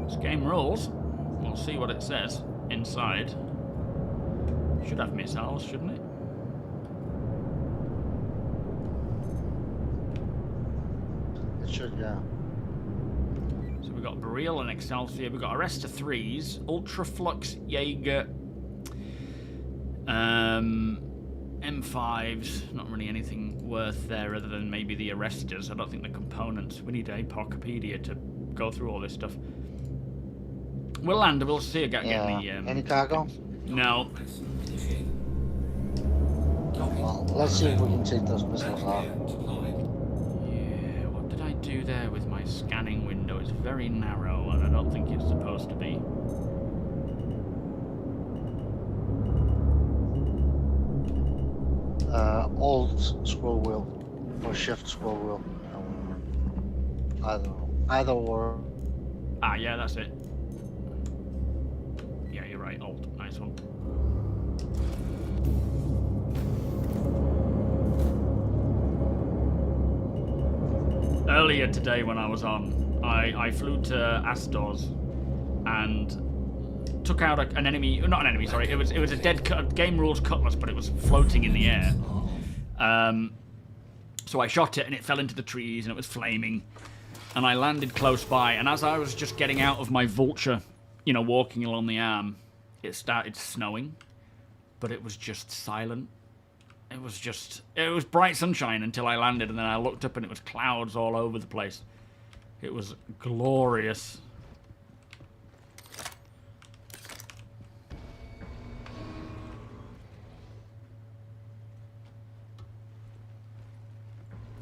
This game rules. We'll see what it says inside. Should have missiles, shouldn't it? It should, yeah. So we've got Beryl and Excelsior. We've got Arrester 3s, Ultraflux Jaeger, M5s. Not really anything worth there other than maybe the Arresters. I don't think the components. We need a Wikipedia to go through all this stuff. We'll land. We'll see about getting the. Any cargo? No. Well, let's see if we can take those missiles out. Yeah. What did I do there with my scanning window? It's very narrow, and I don't think it's supposed to be. Alt scroll wheel or shift scroll wheel. Either or. Ah, yeah, that's it. Yeah, you're right. Alt, nice one. Earlier today, when I was on, I flew to Astor's and took out an enemy. Not an enemy, sorry. It was a dead game rules cutlass, but it was floating in the air. So I shot it, and it fell into the trees, and it was flaming. And I landed close by, and as I was just getting out of my vulture, you know, walking along the arm, it started snowing, but it was just silent. It was bright sunshine until I landed, and then I looked up and it was clouds all over the place. It was glorious.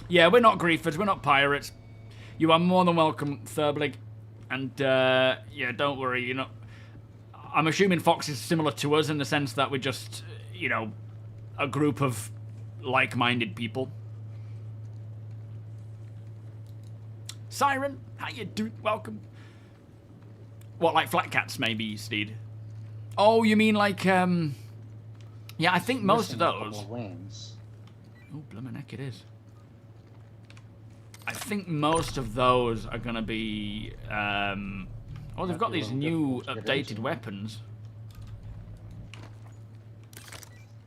Yeah, we're not griefers, we're not pirates. You are more than welcome, Thurblig. And, yeah, don't worry, you're not... I'm assuming Fox is similar to us in the sense that we're just, you know, a group of like-minded people. Siren, how you doing? Welcome. What, like Flat Cats, maybe, Steed? Oh, you mean like, yeah, I think most of those... Wings. Oh, bloomin' heck it is. I think most of those are going to be... oh, they've got these new updated weapons.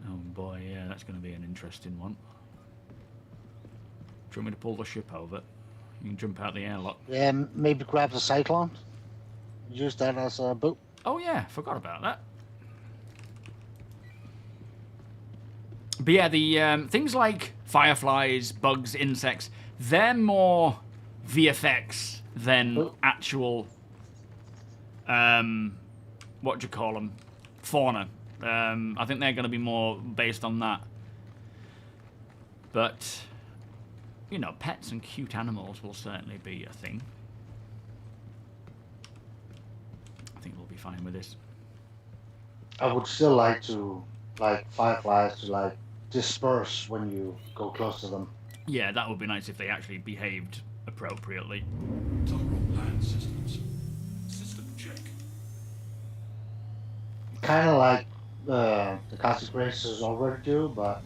Oh boy, yeah, that's going to be an interesting one. Do you want me to pull the ship over? You can jump out the airlock. Yeah, maybe grab the Cyclone. Use that as a boot. Oh yeah, forgot about that. But yeah, the things like fireflies, bugs, insects, they're more VFX than actual, what do you call them, fauna. I think they're going to be more based on that. But, you know, pets and cute animals will certainly be a thing. I think we'll be fine with this. I would still like to, like, fireflies to, like, disperse when you go close to them. Yeah, that would be nice if they actually behaved appropriately. Total land systems. System check. Kind of like the Cosmic Racers already do, but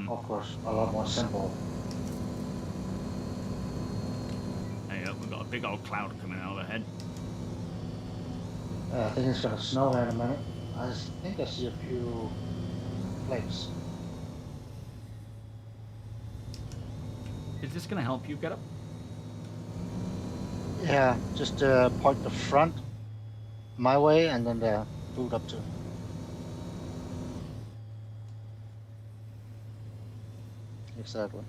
of course a lot more simple. Hey, we've got a big old cloud coming out overhead. I think it's gonna snow here in a minute. I think I see a few flakes. Is this going to help you get up? Yeah, just point the front my way and then the boot up to. Exactly.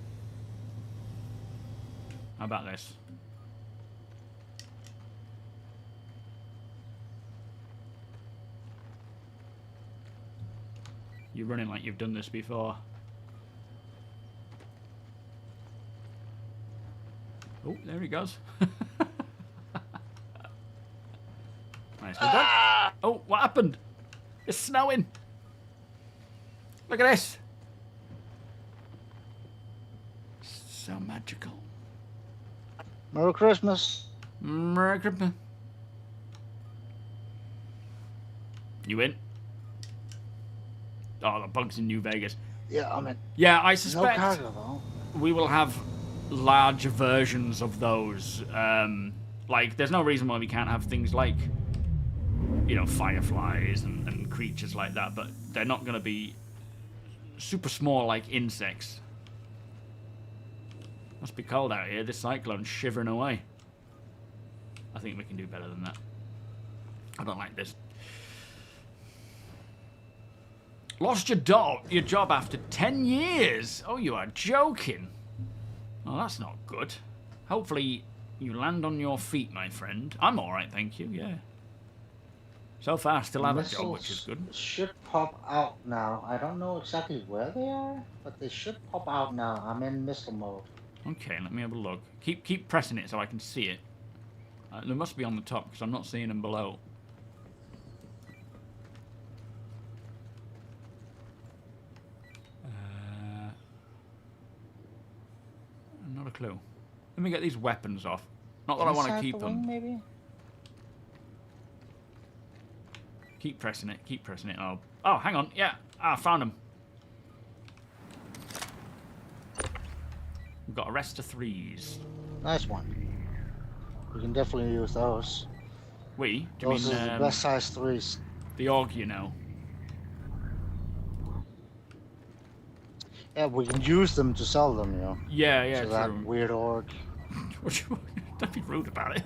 How about this? You're running like you've done this before. Oh, there he goes. Nicely done. Oh, what happened? It's snowing. Look at this. So magical. Merry Christmas. Merry Christmas. You in? Oh, the bugs in New Vegas. Yeah, I'm in. Yeah, I No suspect cargo though. we will have larger versions of those. Like, there's no reason why we can't have things like, you know, fireflies and creatures like that, but they're not going to be super small like insects. Must be cold out here. This cyclone's shivering away. I think we can do better than that. I don't like this. Lost your job after 10 years. Oh, you are joking. Oh, that's not good. Hopefully you land on your feet, my friend. I'm alright, thank you, yeah. So far, still have a job, which is good. Should pop out now. I don't know exactly where they are, but they should pop out now. I'm in missile mode. Okay, let me have a look. Keep pressing it so I can see it. They must be on the top, because I'm not seeing them below. Not a clue. Let me get these weapons off. Not that I want to keep them. Maybe? Keep pressing it. Keep pressing it. Oh, hang on. Yeah, I found them. We've got a rest of 3s. Nice one. We can definitely use those. We? Do you Those mean are the best size 3s. the AUG, you know? Yeah, we can use them to sell them, you know. Yeah, yeah, So that true. weird org. Don't be rude about it.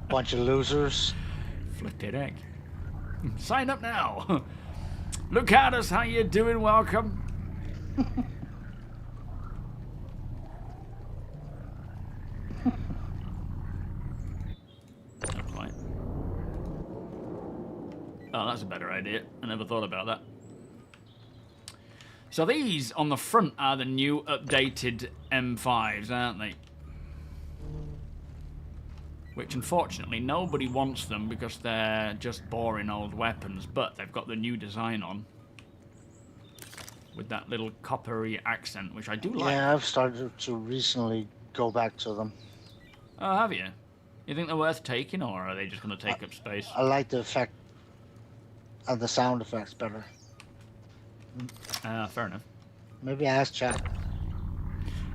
Bunch of losers. Flipped heck. Sign up now. Look at us, how you doing? Welcome. Not quite. Oh, that's a better idea. I never thought about that. So these on the front are the new updated M5s, aren't they? Which unfortunately nobody wants them because they're just boring old weapons, but they've got the new design on. With that little coppery accent, which I do like. Yeah, I've started to recently go back to them. Oh, have you? You think they're worth taking, or are they just going to take up space? I like the effect and the sound effects better. Fair enough. Maybe ask chat.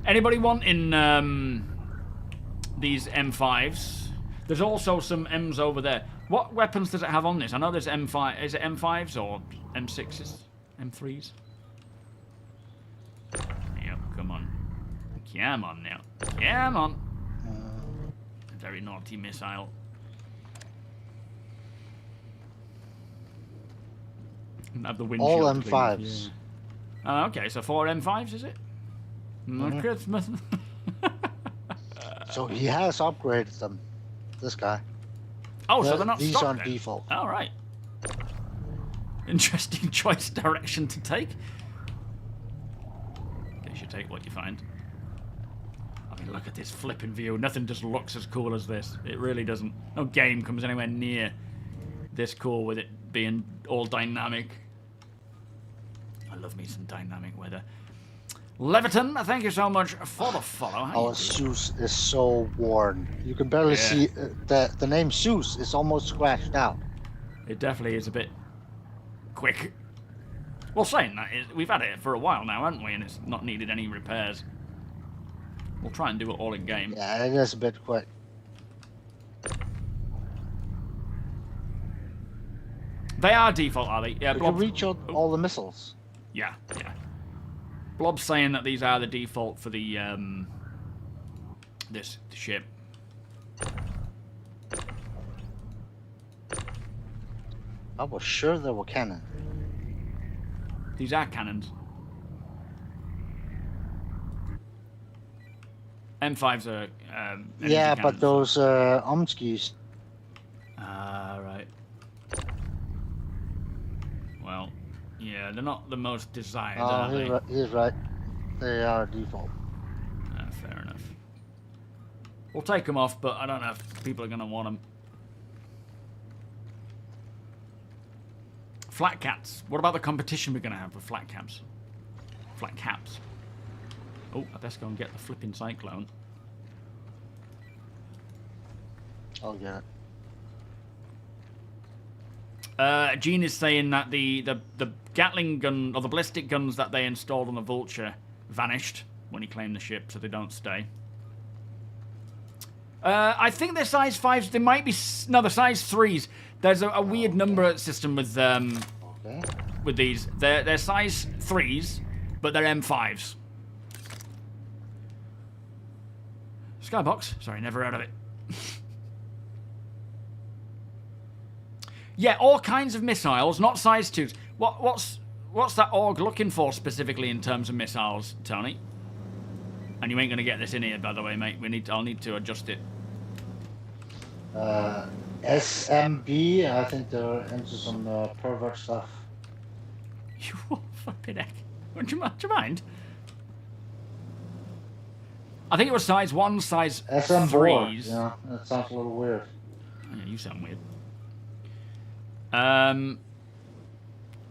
Anybody wanting these M5s? There's also some M's over there. What weapons does it have on this? I know there's M5. Is it M5s or M6s? M3s? Yep, come on. Come on now. Come on. Very naughty missile. Have the windshield, All M5s. please. Yeah. Okay, so 4 M5s, is it? Mhm. Christmas. So he has upgraded them. This guy. Oh, so they're not These stock aren't then? default. All right. Interesting choice direction to take. Guess you take what you find. I mean, look at this flipping view. Nothing just looks as cool as this. It really doesn't. No game comes anywhere near this cool with it being all dynamic. I love me some dynamic weather. Leviton, thank you so much for the follow. How Oh, you doing? Zeus is so worn. You can barely Yeah. see the name Zeus is almost scratched out. It definitely is a bit quick. Well, saying that, we've had it for a while now, haven't we? And it's not needed any repairs. We'll try and do it all in game. Yeah, it is a bit quick. They are default, are they? Yeah, You can Blob. reach out all the missiles. Yeah, yeah. Blob's saying that these are the default for the this ship. I was sure they were cannon. These are cannons. M5s are energy Yeah, cannons. but those Omskis. Ah, right. Well, yeah, they're not the most desired, are they? He's right. They are default. Ah, fair enough. We'll take them off, but I don't know if people are going to want them. Flat cats. What about the competition we're going to have with flat caps? Flat caps. Oh, I best go and get the flipping cyclone. I'll get it. Gene is saying that the Gatling gun, or the ballistic guns that they installed on the Vulture vanished when he claimed the ship, so they don't stay. I think they're size 5s. They might be... No, they're size 3s. There's a weird number system with Okay. with these. They're size 3s, but they're M5s. Skybox. Sorry, never heard of it. Yeah, all kinds of missiles, not size 2s. What's that org looking for specifically in terms of missiles, Tony? And you ain't gonna get this in here, by the way, mate. I'll need to adjust it. SMB, I think they're into some pervert stuff. You fucking heck. Do you mind? I think it was size 1, size SM4. 3s. Yeah, that sounds a little weird. Yeah, you sound weird.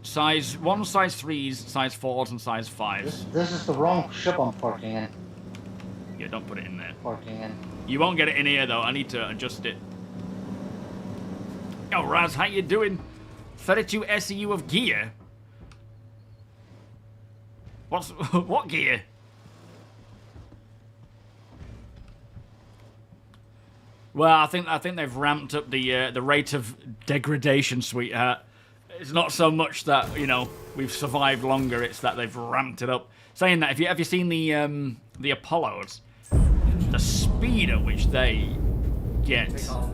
Size 1, size 3s, size 4s, and size 5s. This is the wrong ship I'm parking in. Yeah, don't put it in there. Parking in. You won't get it in here, though. I need to adjust it. Yo, Raz, how you doing? 32 SEU of gear? What gear? Well, I think they've ramped up the rate of degradation, sweetheart. It's not so much that, you know, we've survived longer, it's that they've ramped it up. Saying that, have you seen the Apollos? The speed at which they get all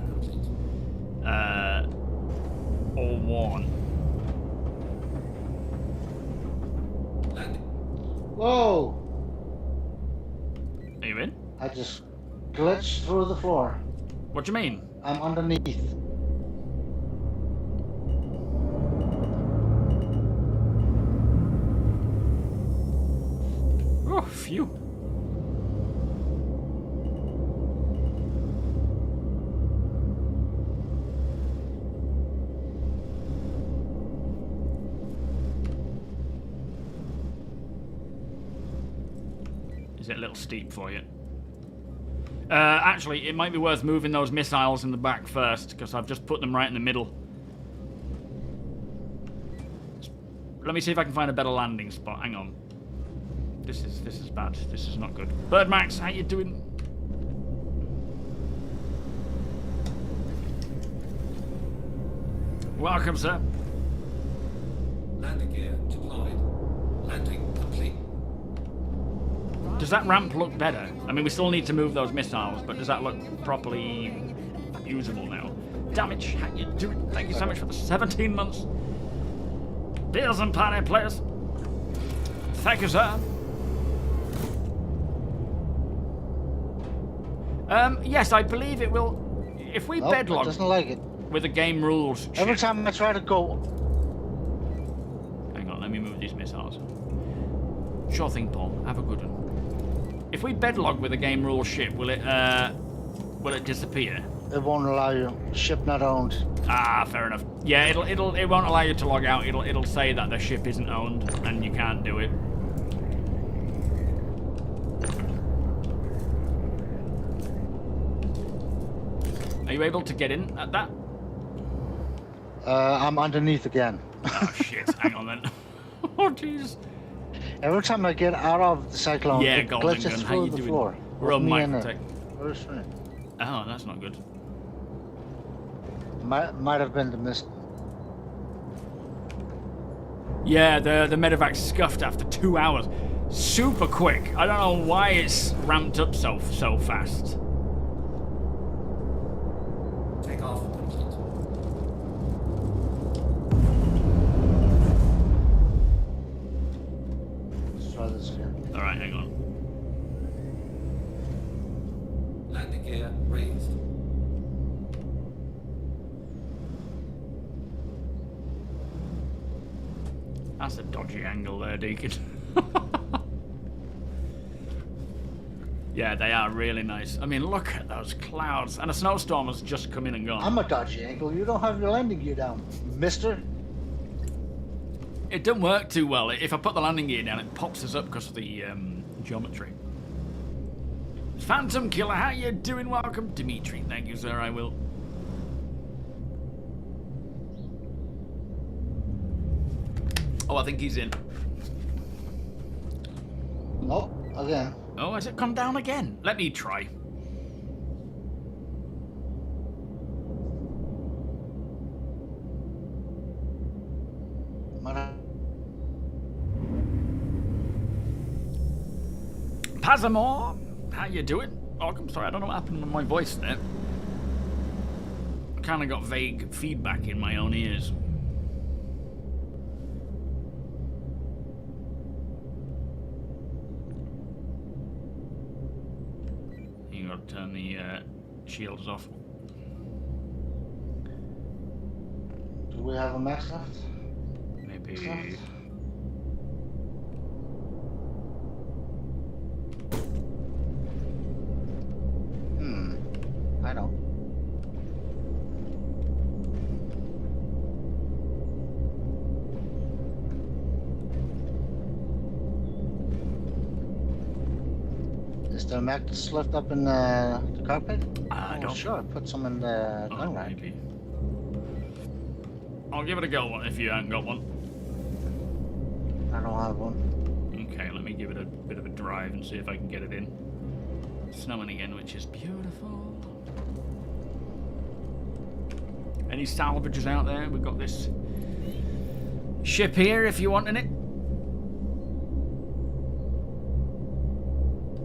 worn. Landing. Whoa! Are you in? I just glitched through the floor. What do you mean? I'm underneath. Oh, phew. Is it a little steep for you? Actually, it might be worth moving those missiles in the back first, because I've just put them right in the middle. Let me see if I can find a better landing spot. Hang on. This is bad. This is not good. Bird Max, how you doing? Welcome, sir. Landing gear deployed. Landing complete. Does that ramp look better? I mean, we still need to move those missiles, but does that look properly usable now? Damage, how you doing? Thank you so much for the 17 months. Beers and party players. Thank you, sir. Yes, I believe it will. If we Nope, it bedlog doesn't like it. with the game rules Every chip- time I try to go, Hang on, let me move these missiles. Sure thing, Paul. Have a good one. If we bedlog with the game rule ship, will it disappear? it won't allow you. Ship not owned. Ah, fair enough. Yeah, it won't allow you to log out. It'll say that the ship isn't owned and you can't do it. Are you able to get in at that? I'm underneath again. Oh shit! Hang on then. Oh jeez. Every time I get out of the cyclone, Yeah, it Golden glitches Gun. How through you the doing? floor. We're on with me in it. microtech. Very strange. Oh, that's not good. Might have been the mist. Yeah, the medevac scuffed after 2 hours. Super quick. I don't know why it's ramped up so fast. Take off complete. Let's try this again. All right, hang on. Landing gear raised. That's a dodgy angle there, Deacon. Yeah, they are really nice. I mean, look at those clouds. And a snowstorm has just come in and gone. I'm a dodgy angle. You don't have your landing gear down, mister. It doesn't work too well. If I put the landing gear down, it pops us up because of the geometry. Phantom Killer, how you doing? Welcome, Dimitri. Thank you, sir. I will. Oh, I think he's in. Nope. Again. Oh, has it gone down again? Let me try. Pazamore, how you doing? Welcome. Sorry, I don't know what happened with my voice there. Kind of got vague feedback in my own ears. You got to turn the shields off. Do we have a max left? Maybe. Left? I don't. Is there max left up in the cockpit? I don't. Sure, put some in the Oh, gun rack. maybe. I'll give it a go if you haven't got one. I don't have one. Okay, let me give it a bit of a drive and see if I can get it in. Snowing again, which is beautiful. Any salvages out there? We've got this ship here if you want in it.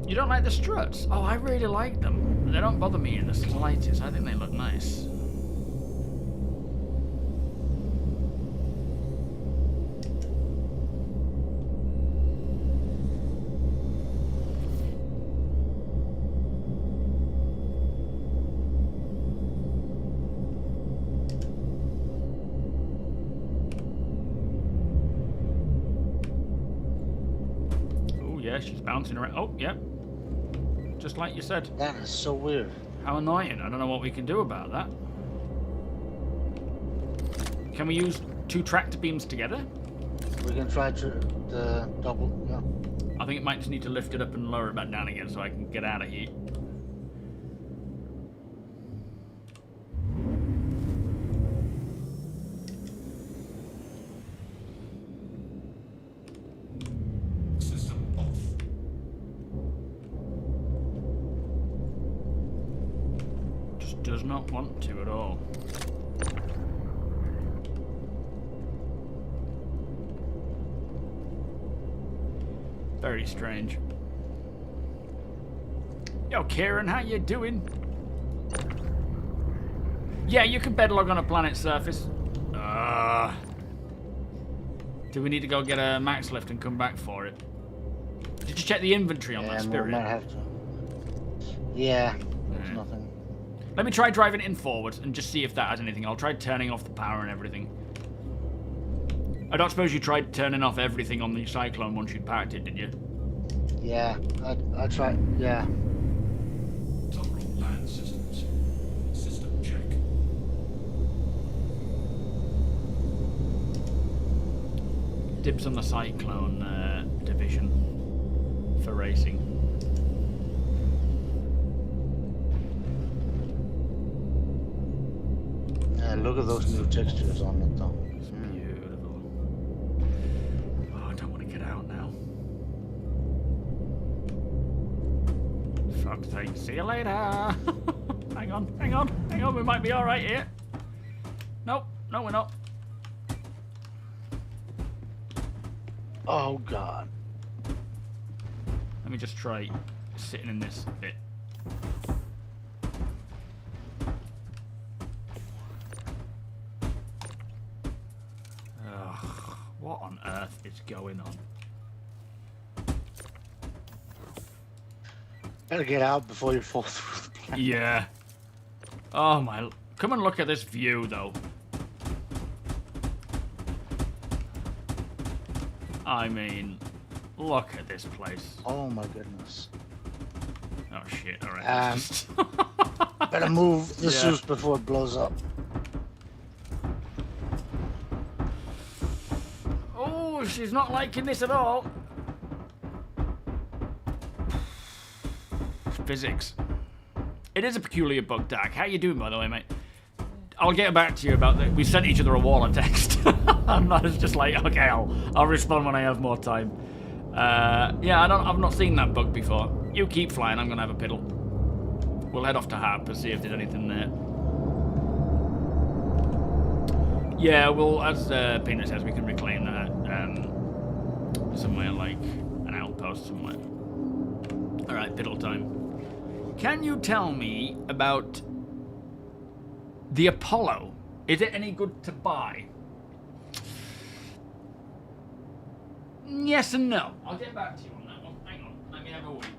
You don't like the struts? Oh, I really like them. They don't bother me in the slightest. I think they look nice. Oh, yeah, she's bouncing around. Oh, yeah. Just like you said. That is so weird. How annoying. I don't know what we can do about that. Can we use two tractor beams together? We can try to the double. Yeah. I think it might just need to lift it up and lower it back down again so I can get out of here. System off. does not want to at all. Very strange. Yo, Kieran, how you doing? Yeah, you can bedlog on a planet's surface. Do we need to go get a max lift and come back for it? Did you check the inventory on that Spirit? We might have to. Yeah, there's nothing. Let me try driving it in forward and just see if that has anything. I'll try turning off the power and everything. I don't suppose you tried turning off everything on the Cyclone once you'd packed it, did you? Yeah, I tried. Yeah. Total land systems. System check. Dibs on the Cyclone division for racing. Yeah, look at those new textures on it, though. It's beautiful. Oh, I don't want to get out now. Fuck's sake. See you later. Hang on. We might be all right here. Nope. No, we're not. Oh God. Let me just try sitting in this bit. Ugh, what on earth is going on? Better get out before you fall through the planet. Yeah. Oh my. Come and look at this view, though. I mean, look at this place. Oh my goodness. Oh shit, alright. Better move the Yeah. suit before it blows up. Oh, she's not liking this at all. Physics. It is a peculiar bug, Dak. How you doing, by the way, mate? I'll get back to you about that. We sent each other a wall of text. I'm not just like, okay, I'll respond when I have more time. Yeah, I've not seen that bug before. You keep flying. I'm gonna have a piddle. We'll head off to Harp and see if there's anything there. Yeah, well, as Peanut says, we can reclaim that somewhere like an outpost somewhere. All right, piddle time. Can you tell me about the Apollo? Is it any good to buy? Yes and no. I'll get back to you on that one. Hang on. Let me have a wait.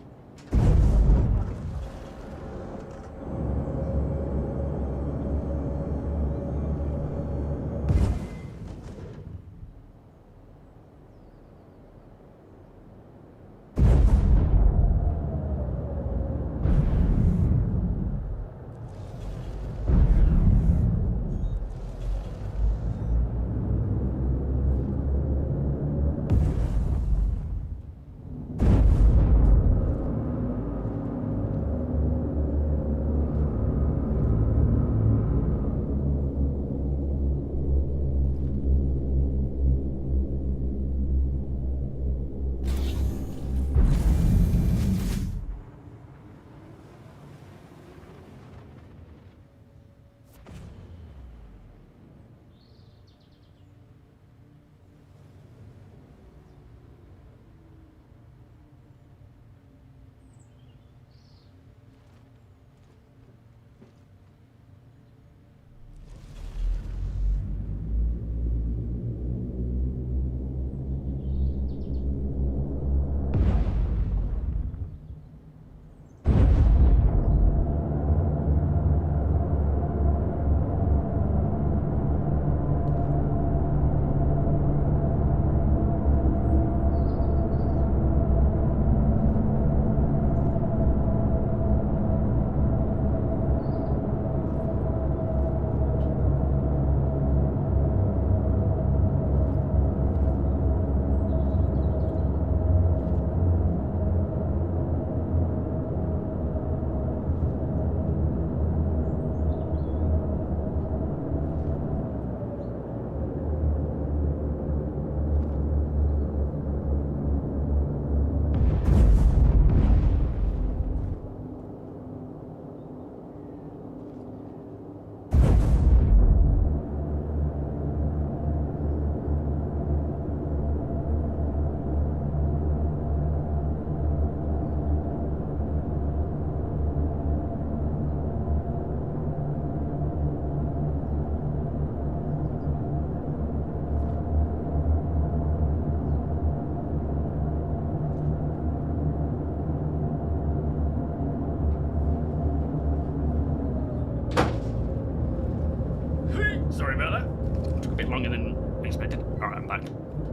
Sorry about that. Took a bit longer than expected. Alright, I'm back.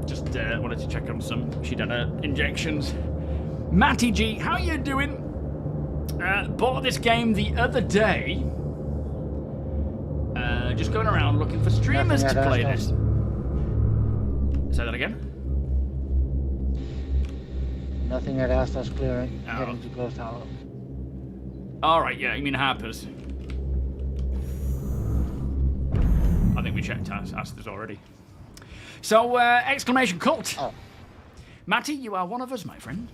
Just wanted to check on some Shidana injections. Matty G, how you doing? Bought this game the other day. Just going around looking for streamers to play this. Say that again? Nothing at Astos clearing. Heading to Ghost Hollow. Alright, yeah, you mean Harper's. I think we checked Astos already. So, exclamation cult. Oh. Matty, you are one of us, my friend.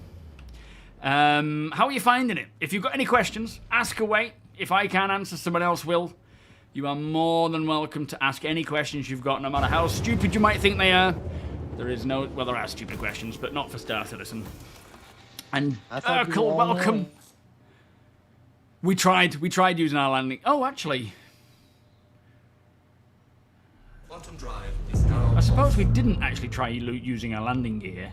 How are you finding it? If you've got any questions, ask away. If I can't answer, someone else will. You are more than welcome to ask any questions you've got, no matter how stupid you might think they are. There is no... Well, there are stupid questions, but not for Star Citizen. And Urkel, welcome. We tried using our landing... Oh, actually... Quantum drive is now. I suppose we didn't actually try using our landing gear.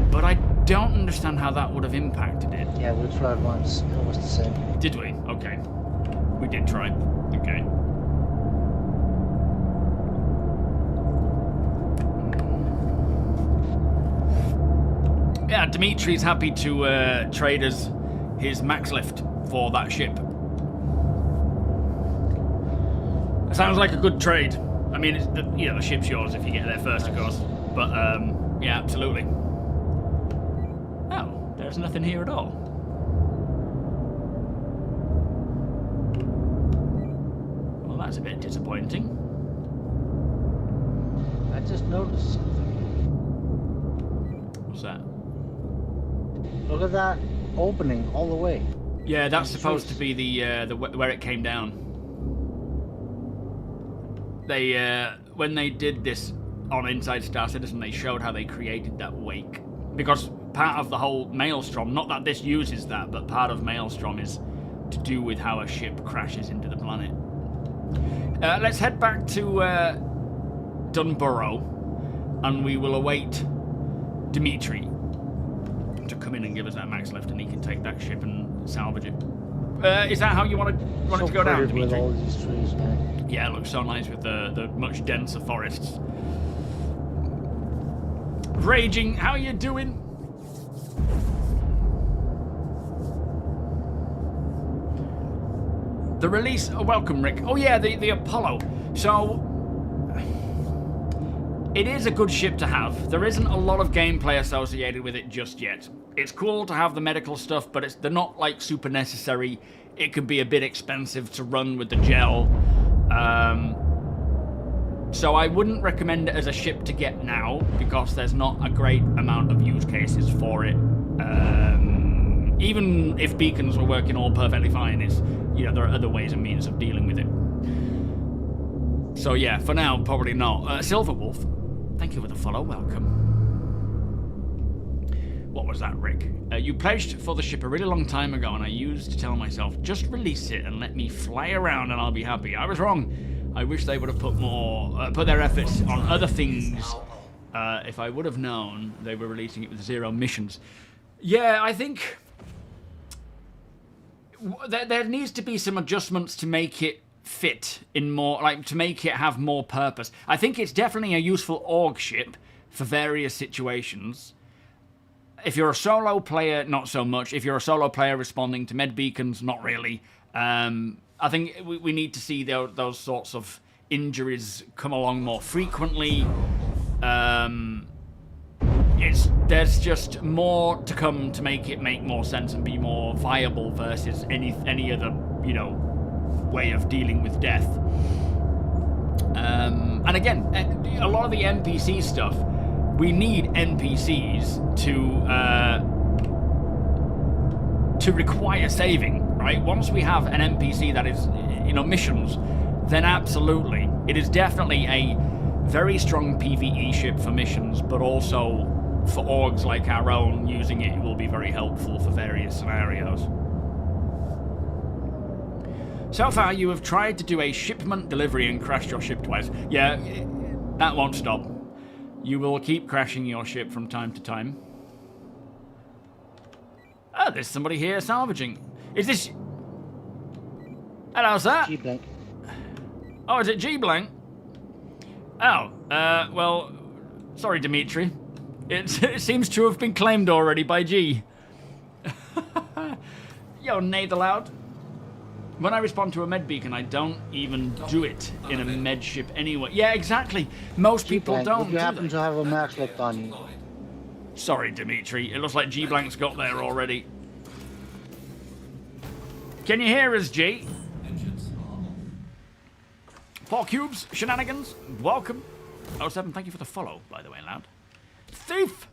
But I don't understand how that would have impacted it. Yeah, we tried once. It was the same. Did we? Okay. We did try. Okay. Yeah, Dimitri's happy to trade us his max lift for that ship. Sounds like a good trade. I mean, it's the ship's yours if you get there first, of course. But, yeah, absolutely. Oh, there's nothing here at all. Well, that's a bit disappointing. I just noticed something. What's that? Look at that opening all the way. Yeah, that's supposed to be the where it came down. They when they did this on Inside Star Citizen, they showed how they created that wake. Because part of the whole Maelstrom, not that this uses that, but part of Maelstrom is to do with how a ship crashes into the planet. Let's head back to Dunborough, and we will await Dimitri to come in and give us that max lift, and he can take that ship and salvage it. Is that how you want it to go down, Dimitri? With all these trees, man. Yeah, it looks so nice with the much denser forests. Raging, how you doing? The release, welcome Rick. Oh yeah, the Apollo. So, it is a good ship to have. There isn't a lot of gameplay associated with it just yet. It's cool to have the medical stuff, but they're not like super necessary. It could be a bit expensive to run with the gel. So I wouldn't recommend it as a ship to get now, because there's not a great amount of use cases for it. Even if beacons were working all perfectly fine, there are other ways and means of dealing with it. So yeah, for now, probably not. Silver Wolf, thank you for the follow, welcome. What was that, Rick? You pledged for the ship a really long time ago, and I used to tell myself, just release it and let me fly around and I'll be happy. I was wrong. I wish they would have put their efforts on other things. If I would have known they were releasing it with 0 missions. Yeah, I think there needs to be some adjustments to make it fit in more, like to make it have more purpose. I think it's definitely a useful org ship for various situations. If you're a solo player, not so much. If you're a solo player responding to med beacons, not really. I think we need to see those sorts of injuries come along more frequently. There's just more to come to make it make more sense and be more viable versus any other way of dealing with death. And again, a lot of the NPC stuff, we need NPCs to require saving, right? Once we have an NPC that is, missions, then absolutely. It is definitely a very strong PvE ship for missions, but also for orgs like our own, using it will be very helpful for various scenarios. So far, you have tried to do a shipment delivery and crashed your ship twice. Yeah, that won't stop. You will keep crashing your ship from time to time. Oh, there's somebody here salvaging. Is this... Hello, sir. G-Blink. Oh, is it G blank? Oh, well, sorry, Dimitri. It seems to have been claimed already by G. Yo, Nathan Loud. When I respond to a med beacon, I don't even do it in a med ship anyway. Yeah, exactly. Most people G-Blank, don't. If you do happen they? to have a max lift on you. Sorry, Dimitri. It looks like G blank's got there already. Can you hear us, G? Engines are off. 4 cubes, shenanigans, welcome. 07, thank you for the follow, by the way, Loud. Thief!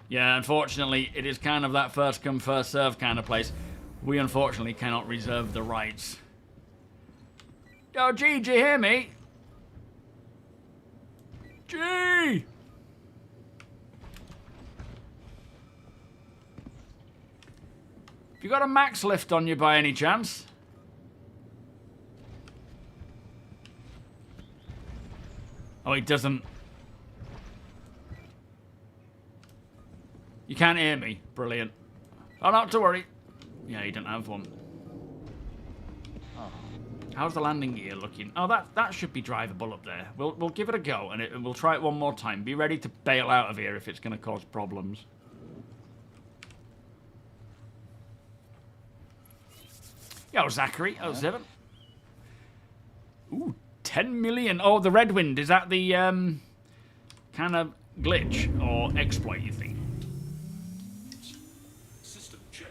Yeah, unfortunately, it is kind of that first come, first serve kind of place. We unfortunately cannot reserve the rights. Yo, G, do you hear me? G! Have you got a max lift on you by any chance? Oh, he doesn't. You can't hear me. Brilliant. Oh, not to worry. Yeah, you don't have one. Oh. How's the landing gear looking? Oh, that should be drivable up there. We'll give it a go, and we'll try it one more time. Be ready to bail out of here if it's going to cause problems. Yo, Zachary, 07. Ooh, 10 million. Oh, the Red Wind. Is that the kind of glitch or exploit, you think? System check.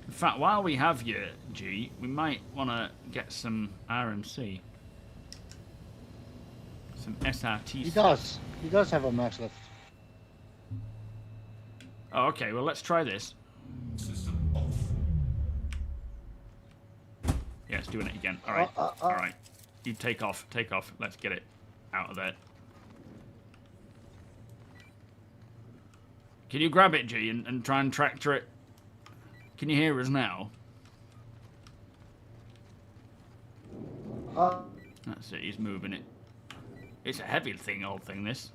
In fact, while we have you, G, we might want to get some RMC. Some SRT. He does. He does have a max lift. Oh, okay, well, let's try this. System off. Yeah, it's doing it again. All right, all right. You take off, take off. Let's get it out of there. Can you grab it, G, and try and tractor it? Can you hear us now? That's it, he's moving it. It's a heavy thing, old thing, this.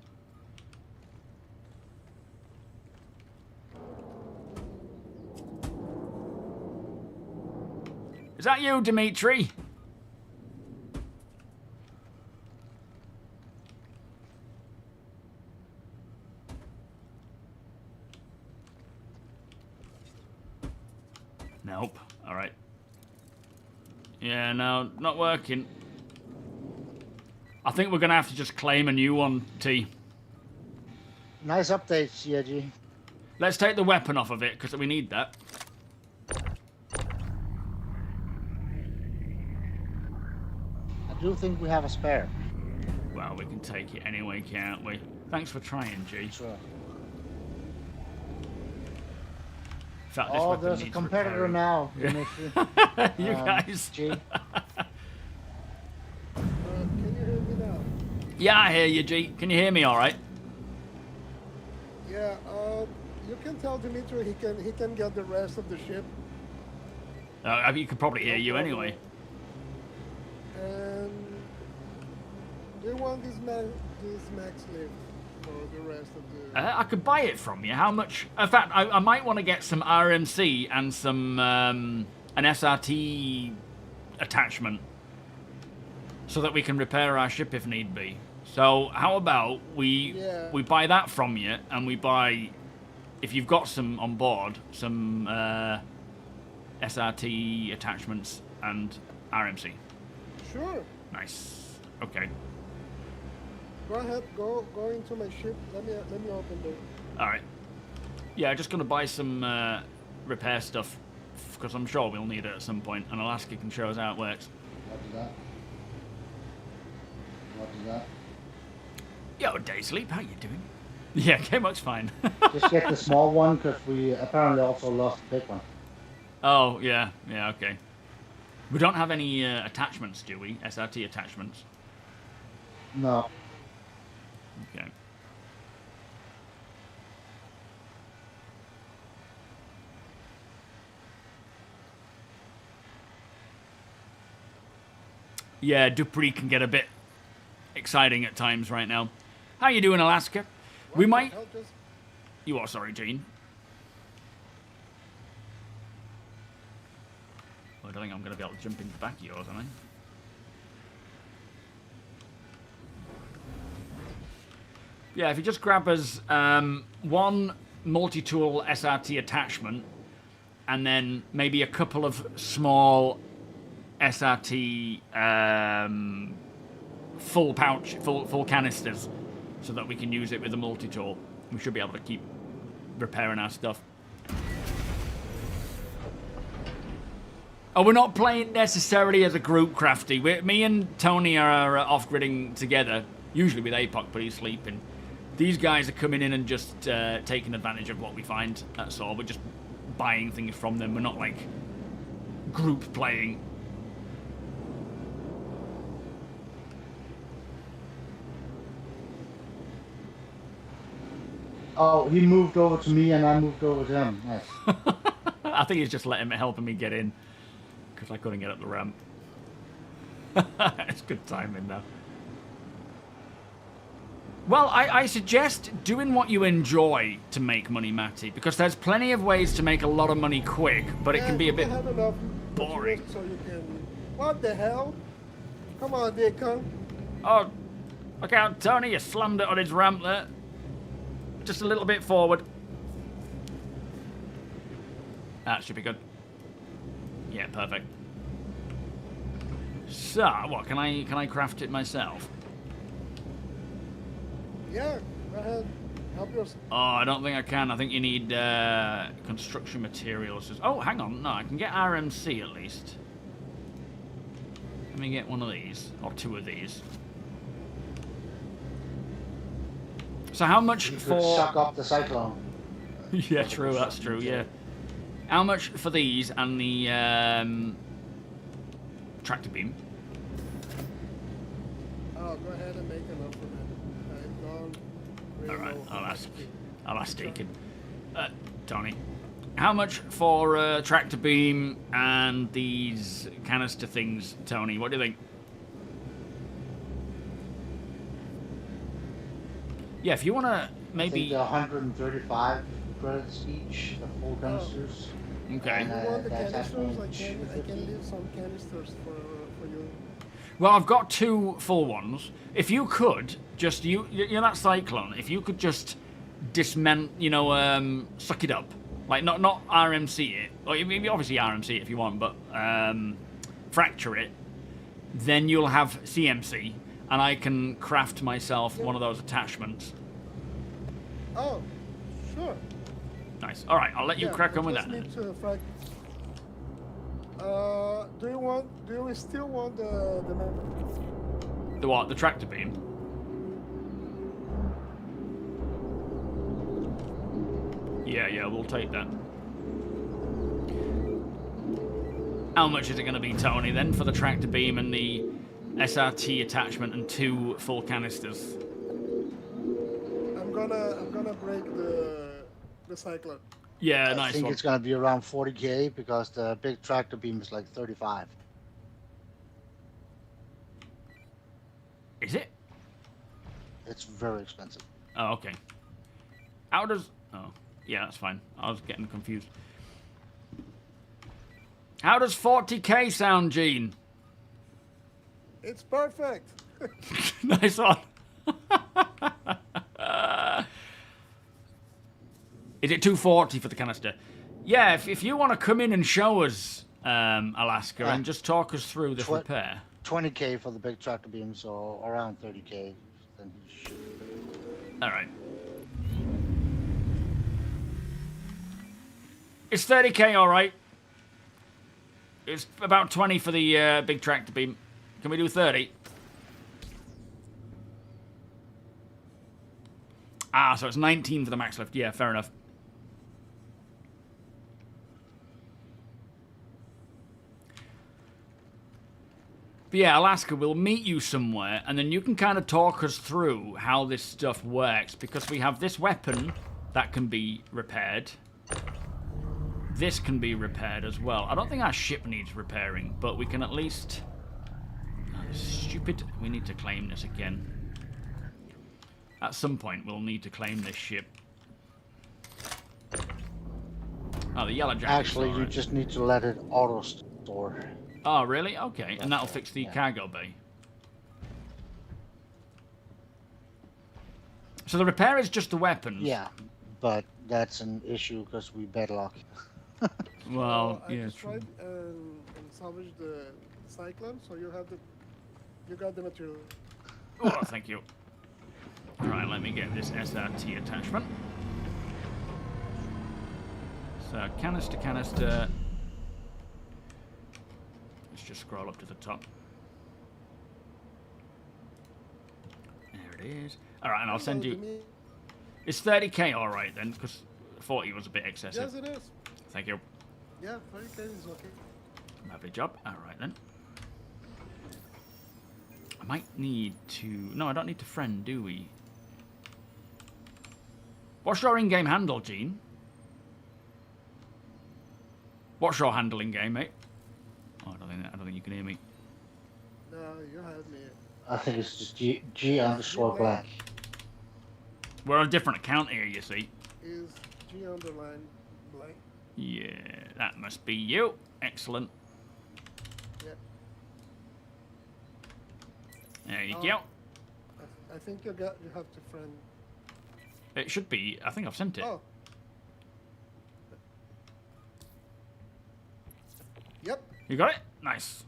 Is that you, Dimitri? Nope. All right. Yeah, no, not working. I think we're going to have to just claim a new one, T. Nice updates, CIG. Let's take the weapon off of it, because we need that. I do think we have a spare. Well, we can take it anyway, can't we? Thanks for trying, G. Sure. In fact, this Oh, weapon there's a needs competitor repairing. now, Dimitri. You guys. G. Can you hear me now? Yeah, I hear you, G. Can you hear me all right? Yeah, you can tell Dimitri he can get the rest of the ship. You could probably hear you anyway. And do you want this max lift for the rest of the? I could buy it from you. How much? In fact, I might want to get some RMC and some an SRT attachment so that we can repair our ship if need be. So how about we buy that from you, and we buy, if you've got some on board, some SRT attachments and RMC. Sure. Nice. Okay. Go ahead. Go into my ship. Let me open the. All right. Yeah, just gonna buy some repair stuff because I'm sure we'll need it at some point, and Alaska can show us how it works. What is that? What is that? Yo, Day Sleep, how you doing? Yeah, K-Muck's fine. Just get the small one because we apparently also lost the big one. Oh, yeah, okay. We don't have any attachments, do we? SRT attachments? No. Okay. Yeah, Dupree can get a bit exciting at times right now. How you doing, Alaska? We might... You are sorry, Gene. I don't think I'm going to be able to jump into the back of yours, am I? Yeah, if you just grab us one multi-tool SRT attachment, and then maybe a couple of small SRT full pouch, full canisters, so that we can use it with the multi-tool. We should be able to keep repairing our stuff. Oh, we're not playing necessarily as a group, Crafty. Me and Tony are off-gridding together, usually with APOC, but he's sleeping. These guys are coming in and just taking advantage of what we find, that's all. We're just buying things from them. We're not, like, group playing. Oh, he moved over to me and I moved over to him. Nice. I think he's just helping me get in, because I couldn't get up the ramp. It's good timing, though. Well, I suggest doing what you enjoy to make money, Matty, because there's plenty of ways to make a lot of money quick, but it can be a bit boring. So you can... What the hell? Come on, Deacon. Oh, look out, Tony, you slammed it on his ramp there. Just a little bit forward. That should be good. Yeah, perfect. So, what, can I craft it myself? Yeah, go ahead. Help yourself. Oh, I don't think I can. I think you need construction materials. Oh, hang on. No, I can get RMC at least. Let me get one of these, or two of these. So how much You for... could suck up the cyclone. Yeah, true, that's true, yeah. How much for these and the tractor beam? Oh, go ahead and make enough for that. I don't really Alright, know I'll how ask. much I'll ask Deacon. Tony, how much for tractor beam and these canister things, Tony? What do you think? Yeah, if you want to I maybe... think they're 135 credits each, the full canisters. Okay. You want the That's canisters? I happening. can leave some canisters for you. Well, I've got two full ones. If you could, just... You know that cyclone? If you could just suck it up. Like, not RMC it. Or obviously RMC it if you want, but fracture it. Then you'll have CMC. And I can craft myself one of those attachments. Oh, sure. Nice. All right, I'll let you crack on with that. Need to do you still want the The what? The tractor beam? Yeah, we'll take that. How much is it going to be, Tony, then, for the tractor beam and the SRT attachment and two full canisters? I'm gonna break the cyclone. Yeah, I nice think one. it's going to be around 40k because the big tractor beam is like 35. Is it? It's very expensive. Oh, okay. How does... Oh, yeah, that's fine. I was getting confused. How does 40k sound, Gene? It's perfect. Nice one. Is it 240 for the canister? Yeah, if you want to come in and show us, Alaska, and just talk us through this repair. 20k for the big tractor beam, so around 30k. Then you should. All right. It's 30k, all right. It's about 20 for the big tractor beam. Can we do 30? Ah, so it's 19 for the max lift. Yeah, fair enough. But yeah, Alaska, we'll meet you somewhere, and then you can kind of talk us through how this stuff works, because we have this weapon that can be repaired. This can be repaired as well. I don't think our ship needs repairing, but we can at least... Stupid. We need to claim this again. At some point, we'll need to claim this ship. Oh, the yellow jacket. Actually, you just need to let it auto store. Oh, really? Okay, and that'll That's fix the yeah. cargo bay. So the repair is just the weapons. Yeah, but that's an issue because we bedlock. Well, I yeah. just tried and salvaged the cyclone, so you got the material. Oh, thank you. Right, let me get this SRT attachment. So, canister. Let's just scroll up to the top. There it is. Alright, and I'll send you... It's 30k alright then, because 40 was a bit excessive. Yes, it is. Thank you. Yeah, 30k is okay. Lovely job. Alright then. I might need to... No, I don't need to friend, do we? What's your in-game handle, Gene? What's your handle in-game, mate? Oh, I don't think you can hear me. No, you had me. I think it's just G_black. We're on a different account here, you see. Is G_blank. Yeah, that must be you. Excellent. Yeah. There you go. I think you have to friend. It should be. I think I've sent it. Oh. Yep. You got it? Nice.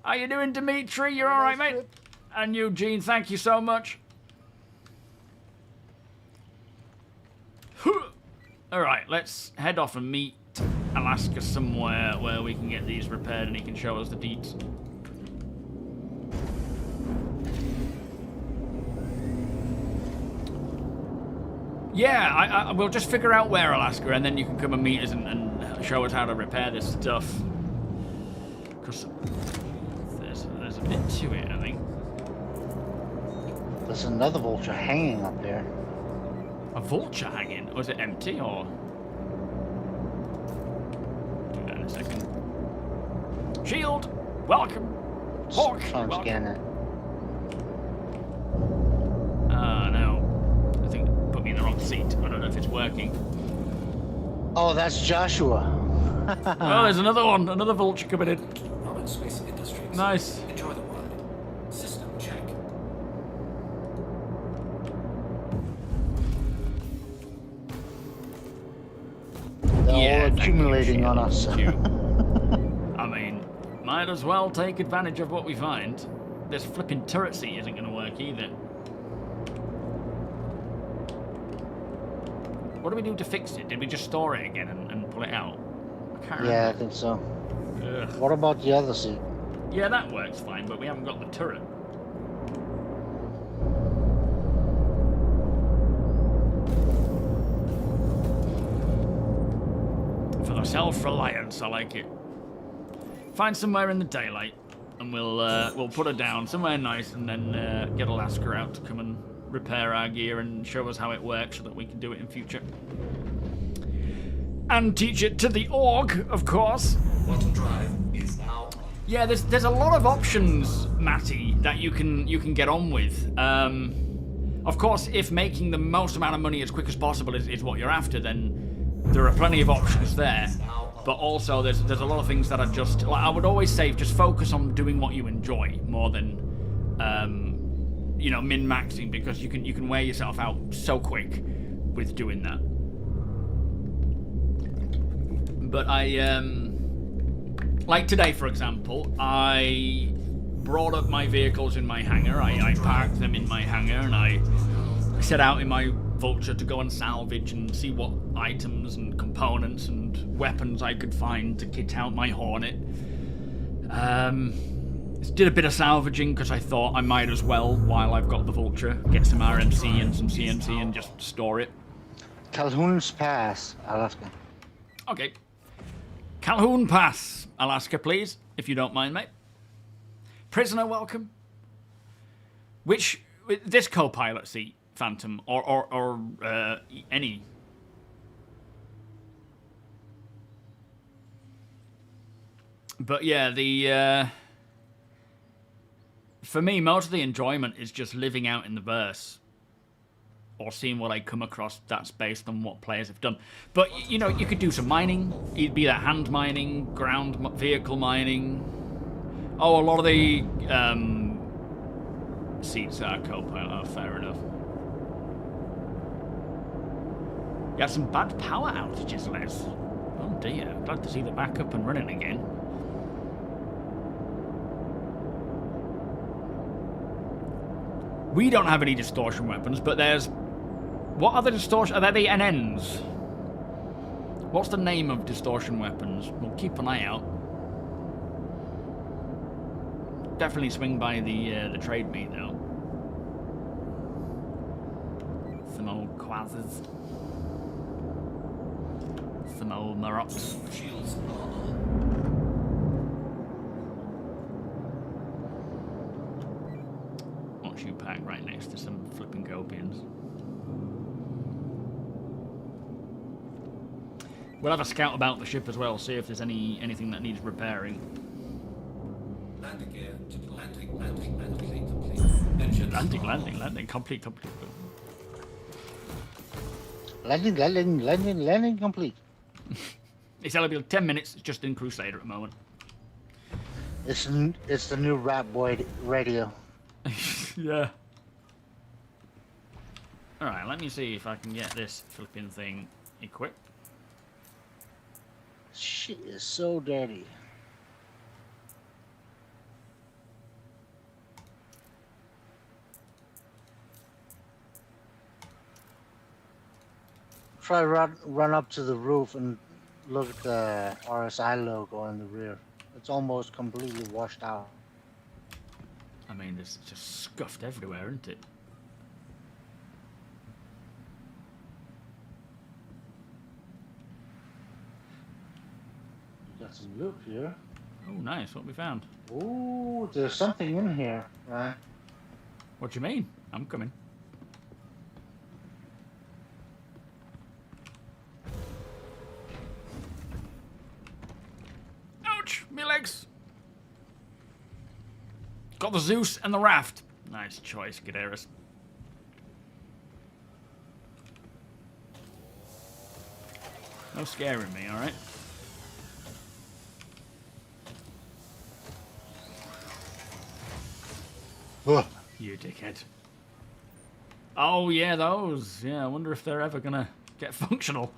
How you doing, Dimitri? You're all right, mate? Good. And Eugene, thank you so much. All right, let's head off and meet Alaska somewhere where we can get these repaired and he can show us the deets. Yeah, we'll just figure out where Alaska, and then you can come and meet us and show us how to repair this stuff. Because there's a bit to it, I think. There's another vulture hanging up there. A vulture hanging? Was it empty or? Do that in a second. Shield, welcome. Hawk, Trying to scan it. No. I think it put me in the wrong seat. I don't know if it's working. Oh, that's Joshua. Oh, there's another one. Another vulture coming in. Robin Space Industries. Nice. Enjoy the ride. System check. They're all thank you, accumulating on Shield. us. Thank you. I mean, might as well take advantage of what we find. This flipping turret seat isn't going to work either. What do we do to fix it? Did we just store it again and pull it out? I can't Yeah, I remember. think so. Ugh. What about the other seat? Yeah, that works fine, but we haven't got the turret. For the self-reliance, I like it. Find somewhere in the daylight, and we'll put her down somewhere nice, and then get Alaska out to come and repair our gear and show us how it works, so that we can do it in future. And teach it to the org, of course. Quantum drive is now on. Yeah, there's a lot of options, Matty, that you can get on with. Of course, if making the most amount of money as quick as possible is what you're after, then there are plenty of options there. But also, there's a lot of things that are just like I would always say, just focus on doing what you enjoy more than min-maxing, because you can wear yourself out so quick with doing that. But like today, for example, I brought up my vehicles in my hangar. I parked them in my hangar, and I set out in my Vulture to go and salvage and see what items and components and weapons I could find to kit out my Hornet. Did a bit of salvaging because I thought I might as well, while I've got the Vulture, get some RMC and some CNC and just store it. Calhoun's Pass, Alaska. Okay. Calhoun Pass, Alaska, please, if you don't mind, mate. Prisoner, welcome. This co-pilot seat, Phantom, or any? But yeah, for me, most of the enjoyment is just living out in the verse, or seeing what I come across that's based on what players have done. But, you know, you could do some mining. It'd be that hand mining, ground vehicle mining. Oh, a lot of the seats are co-pilot. Oh, fair enough. You had some bad power outages, Les. Oh dear, glad to see the back up and running again. We don't have any distortion weapons, but there's... What are the distortion... Are they the NNs? What's the name of distortion weapons? We'll keep an eye out. Definitely swing by the trade meet, though. Some old quazzes. Some old Marocs. Shields are on. Watch you pack right next to some flipping Copians. We'll have a scout about the ship as well, see if there's anything that needs repairing. Landing gear to landing complete. Engines Landing, complete. Landing complete. It's only been 10 minutes, it's just in Crusader at the moment. It's the new Rat Boy radio. Yeah. Alright, let me see if I can get this flipping thing equipped. Shit is so dirty. Try run up to the roof and look at the RSI logo on the rear. It's almost completely washed out. I mean, it's just scuffed everywhere, isn't it? You got some loot here. Oh, nice. What we found? Ooh, there's something in here, right? What do you mean? I'm coming. Ouch! Me legs! Got the Zeus and the raft. Nice choice, Gideris. No scaring me, alright? You dickhead. Oh, yeah, those. Yeah, I wonder if they're ever gonna get functional.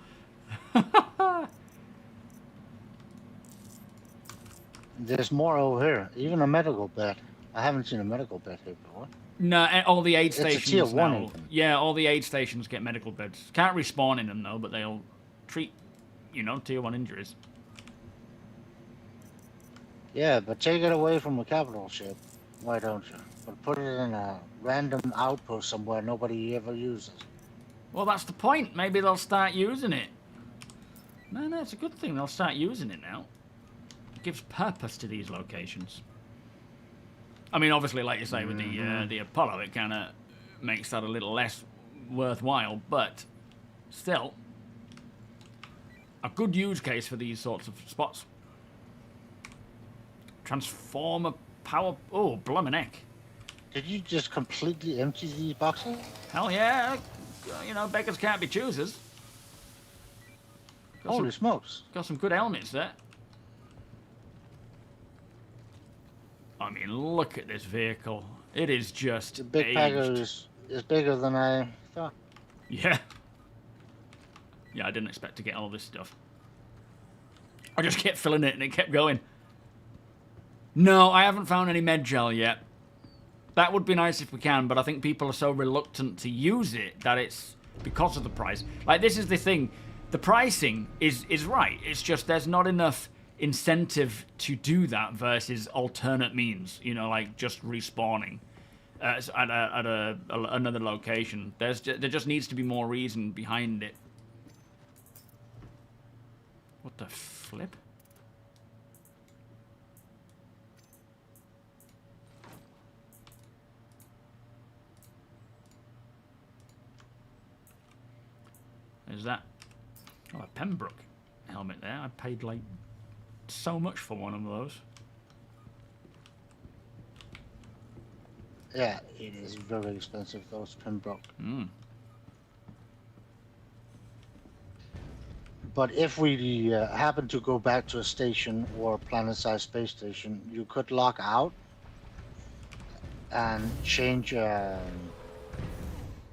There's more over here. Even a medical bed. I haven't seen a medical bed here before. No, all the aid It's a stations tier one now. even. Yeah, all the aid stations get medical beds. Can't respawn in them, though, but they'll treat, you know, tier 1 injuries. Yeah, but take it away from the capital ship. Why don't you? But put it in a random outpost somewhere nobody ever uses. Well, that's the point. Maybe they'll start using it. No, it's a good thing. They'll start using it now. It gives purpose to these locations. I mean, obviously, like you say, with the Apollo, it kind of makes that a little less worthwhile, but still, a good use case for these sorts of spots. Transformer power... Oh, blummin' heck. Did you just completely empty these boxes? Hell yeah. You know, beggars can't be choosers. Holy smokes. Got some good helmets there. I mean, look at this vehicle. It is just The big aged. packer is bigger than I thought. Yeah. Yeah, I didn't expect to get all this stuff. I just kept filling it and it kept going. No, I haven't found any med gel yet. That would be nice if we can, but I think people are so reluctant to use it that it's because of the price. Like, this is the thing. The pricing is right. It's just there's not enough incentive to do that versus alternate means. You know, like just respawning at another location. There just needs to be more reason behind it. What the flip? Is that... Oh, a Pembroke helmet there. I paid, like, so much for one of those. Yeah, it is very expensive, those Pembroke. But if we happen to go back to a station or planet-sized space station, you could log out and change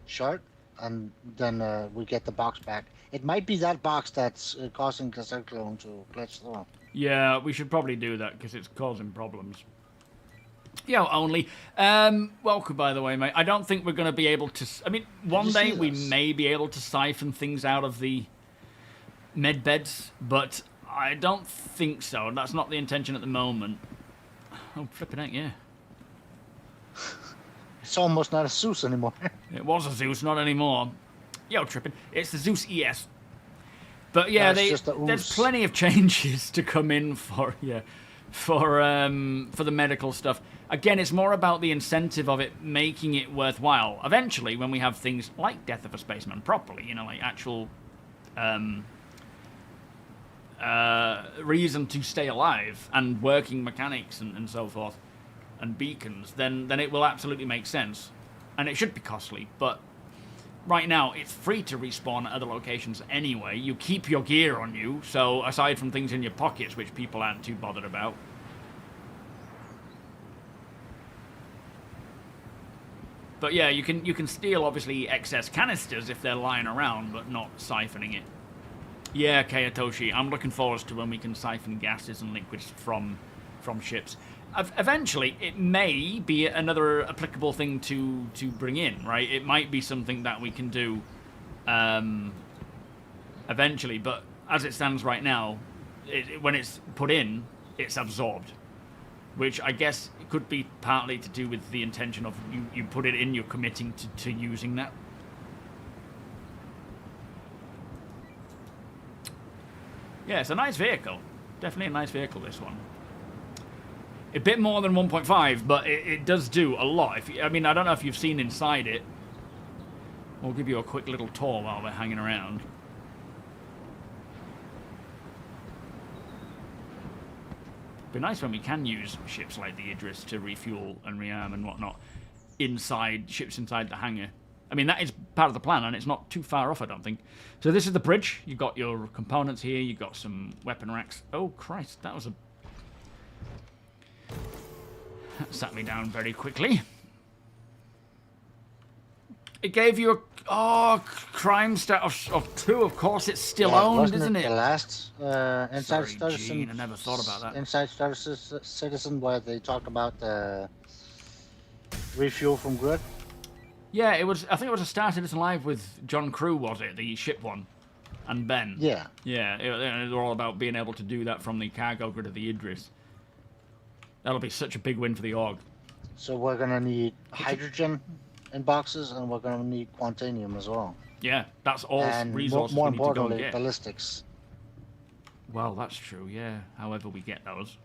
shard, and then we get the box back. It might be that box that's causing the cyclone to glitch through. Yeah, we should probably do that because it's causing problems. Yeah, only. Welcome, by the way, mate. I don't think we're going to be able to... I mean, one day we may be able to siphon things out of the med beds, but I don't think so. That's not the intention at the moment. Oh, flipping out, yeah. It's almost not a Zeus anymore. It was a Zeus, not anymore. Yo, tripping. It's the Zeus ES. But yeah, there's plenty of changes to come in for the medical stuff. Again, it's more about the incentive of it making it worthwhile. Eventually, when we have things like Death of a Spaceman properly, you know, like actual reason to stay alive and working mechanics and so forth, and beacons, then it will absolutely make sense. And it should be costly, but right now it's free to respawn at other locations anyway. You keep your gear on you, so aside from things in your pockets, which people aren't too bothered about. But yeah, you can steal, obviously, excess canisters if they're lying around, but not siphoning it. Yeah, Kayatoshi, I'm looking forward to when we can siphon gases and liquids from ships. Eventually, it may be another applicable thing to bring in, right? It might be something that we can do eventually, but as it stands right now, when it's put in, it's absorbed. Which I guess could be partly to do with the intention of you put it in, you're committing to using that. Yeah, it's a nice vehicle. Definitely a nice vehicle, this one. A bit more than 1.5, but it does do a lot. I mean, I don't know if you've seen inside it. We'll give you a quick little tour while we're hanging around. Be nice when we can use ships like the Idris to refuel and rearm and whatnot ships inside the hangar. I mean, that is part of the plan, and it's not too far off, I don't think. So this is the bridge. You've got your components here. You've got some weapon racks. Oh, Christ, that was a... That sat me down very quickly. It gave you a... Oh, crime stat of 2. Of course, it's still owned, isn't it? The last Inside Starcitizen. I never thought about that. Inside Starcitizen, where they talked about the refuel from grid. Yeah, it was. I think it was a Star Citizen Live with John Crew, was it? The ship one, and Ben. Yeah. Yeah, it was all about being able to do that from the cargo grid of the Idris. That'll be such a big win for the org. So we're gonna need hydrogen in boxes, and we're gonna need quantanium as well. Yeah, that's all and resources more we need to go importantly, get. ballistics. Well, that's true. Yeah. However we get those.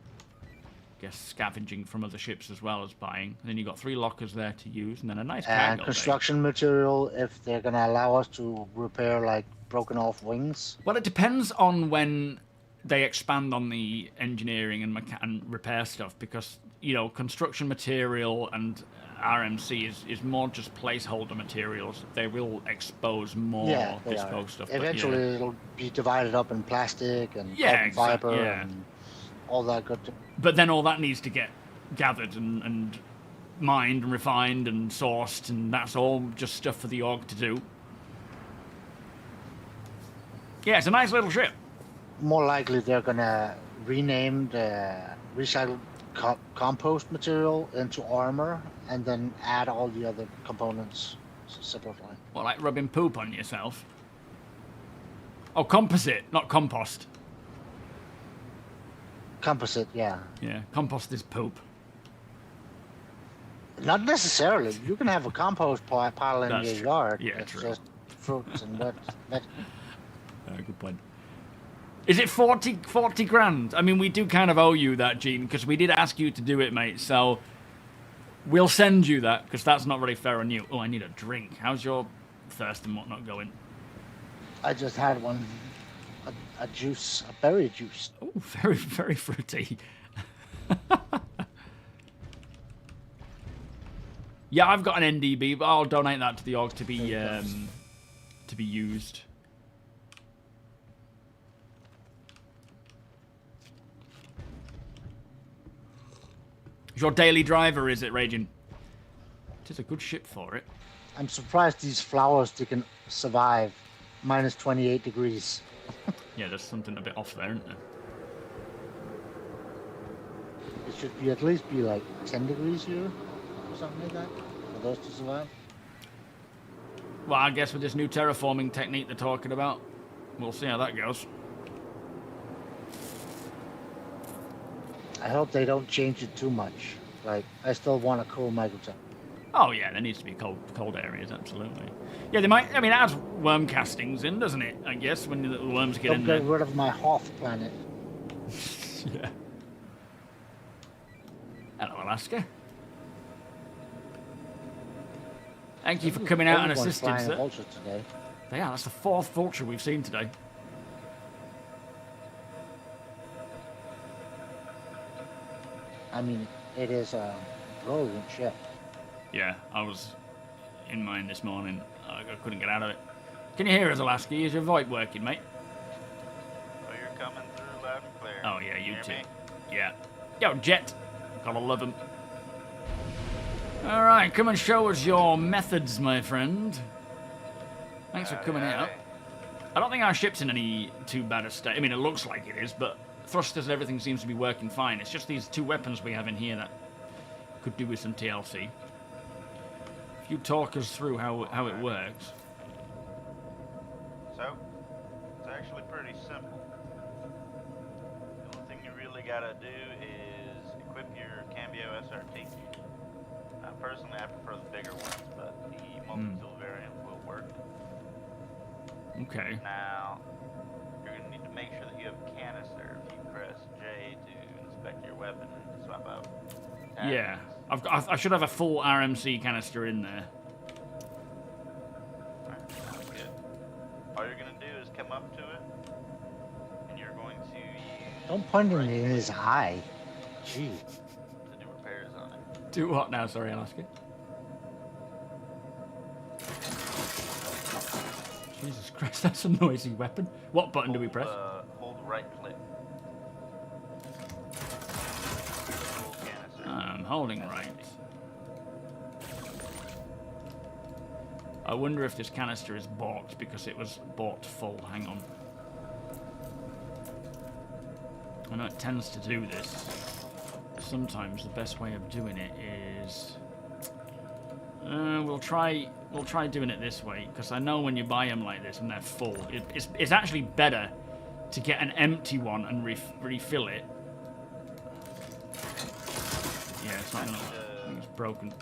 Guess scavenging from other ships as well as buying. And then you've got 3 lockers there to use, and then a nice cargo And construction material, if they're gonna allow us to repair like broken off wings. Well, it depends on when they expand on the engineering and repair stuff, because, you know, construction material and RMC is more just placeholder materials. They will expose more bespoke stuff. Eventually, it'll be divided up in plastic and carbon fiber and all that good. But then all that needs to get gathered and mined and refined and sourced, and that's all just stuff for the org to do. Yeah, it's a nice little ship. More likely, they're gonna rename the recycled compost material into armor, and then add all the other components separately. What, like rubbing poop on yourself? Oh, composite, not compost. Composite, yeah. Yeah, compost is poop. Not necessarily. You can have a compost pile in your yard. Yeah, it's true. just fruits and vegetables. Good point. Is it 40 grand? I mean, we do kind of owe you that, Gene, because we did ask you to do it, mate. So we'll send you that, because that's not really fair on you. Oh, I need a drink. How's your thirst and whatnot going? I just had one. A juice, a berry juice. Oh, very, very fruity. Yeah, I've got an NDB, but I'll donate that to the org to be used. It's your daily driver, is it, Raging? It is a good ship for it. I'm surprised these flowers they can survive minus 28 degrees. Yeah, there's something a bit off there, isn't there? It should be at least be like 10 degrees here or something like that for those to survive. Well, I guess with this new terraforming technique they're talking about, we'll see how that goes. I hope they don't change it too much. Like, I still want a cool microtech. Oh yeah, there needs to be cold areas, absolutely. Yeah, they might. I mean, it adds worm castings in, doesn't it? I guess when the little worms get Don't in get there. rid of my Hoth planet. Yeah. Hello, Alaska. Thank you for coming out and Everyone's assisting, flying a sir. vulture today. Yeah, that's the 4th vulture we've seen today. I mean, it is a brilliant ship. Yeah, I was in mine this morning. I couldn't get out of it. Can you hear us, Alaska? Is your VoIP working, mate? Oh, you're coming through loud and clear. Oh, yeah, you Hear too. me? Yeah. Yo, Jet. Gotta love him. Alright, come and show us your methods, my friend. Thanks for coming out. I don't think our ship's in any too bad a state. I mean, it looks like it is, but thrusters and everything seems to be working fine. It's just these 2 weapons we have in here that could do with some TLC. If you talk us through how it works. So, it's actually pretty simple. The only thing you really gotta do is equip your Cambio SRT. Personally, I prefer the bigger ones, but the multi-tool variant will work. Okay. Now, you're gonna need to make sure that you have a canister if you press J to inspect your weapon and swap out. Yeah. I should have a full RMC canister in there. Alright, sounds good. All you're gonna do is come up to it, and you're going to use Don't point it in his eye. Gee. to do repairs on it. Do what now? Sorry, Alaska. Jesus Christ, that's a noisy weapon. What button do we press? Hold right click. Full canister. I'm holding right. I wonder if this canister is bought because it was bought full. Hang on. I know it tends to do this. Sometimes the best way of doing it is we'll try doing it this way, because I know when you buy them like this and they're full, it's actually better to get an empty one and refill it. Yeah, it's not gonna. I think it's broken.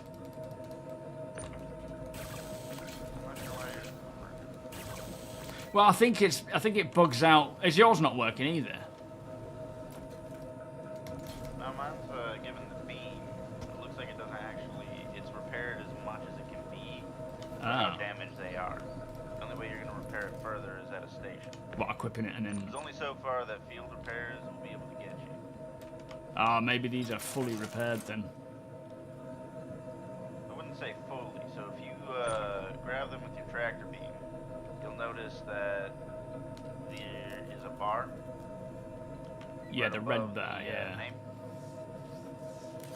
Well, I think it bugs out. Is yours not working either? No, mine's given the beam. It looks like it doesn't actually. It's repaired as much as it can be. For how damaged they are. The only way you're going to repair it further is at a station. What, equipping it and then? There's only so far that field repairs will be able to get you. Ah, maybe these are fully repaired then. I wouldn't say fully. So if you grab them with your tractor beam, you'll notice that there is a bar. Yeah, right the above red bar, the, yeah. name.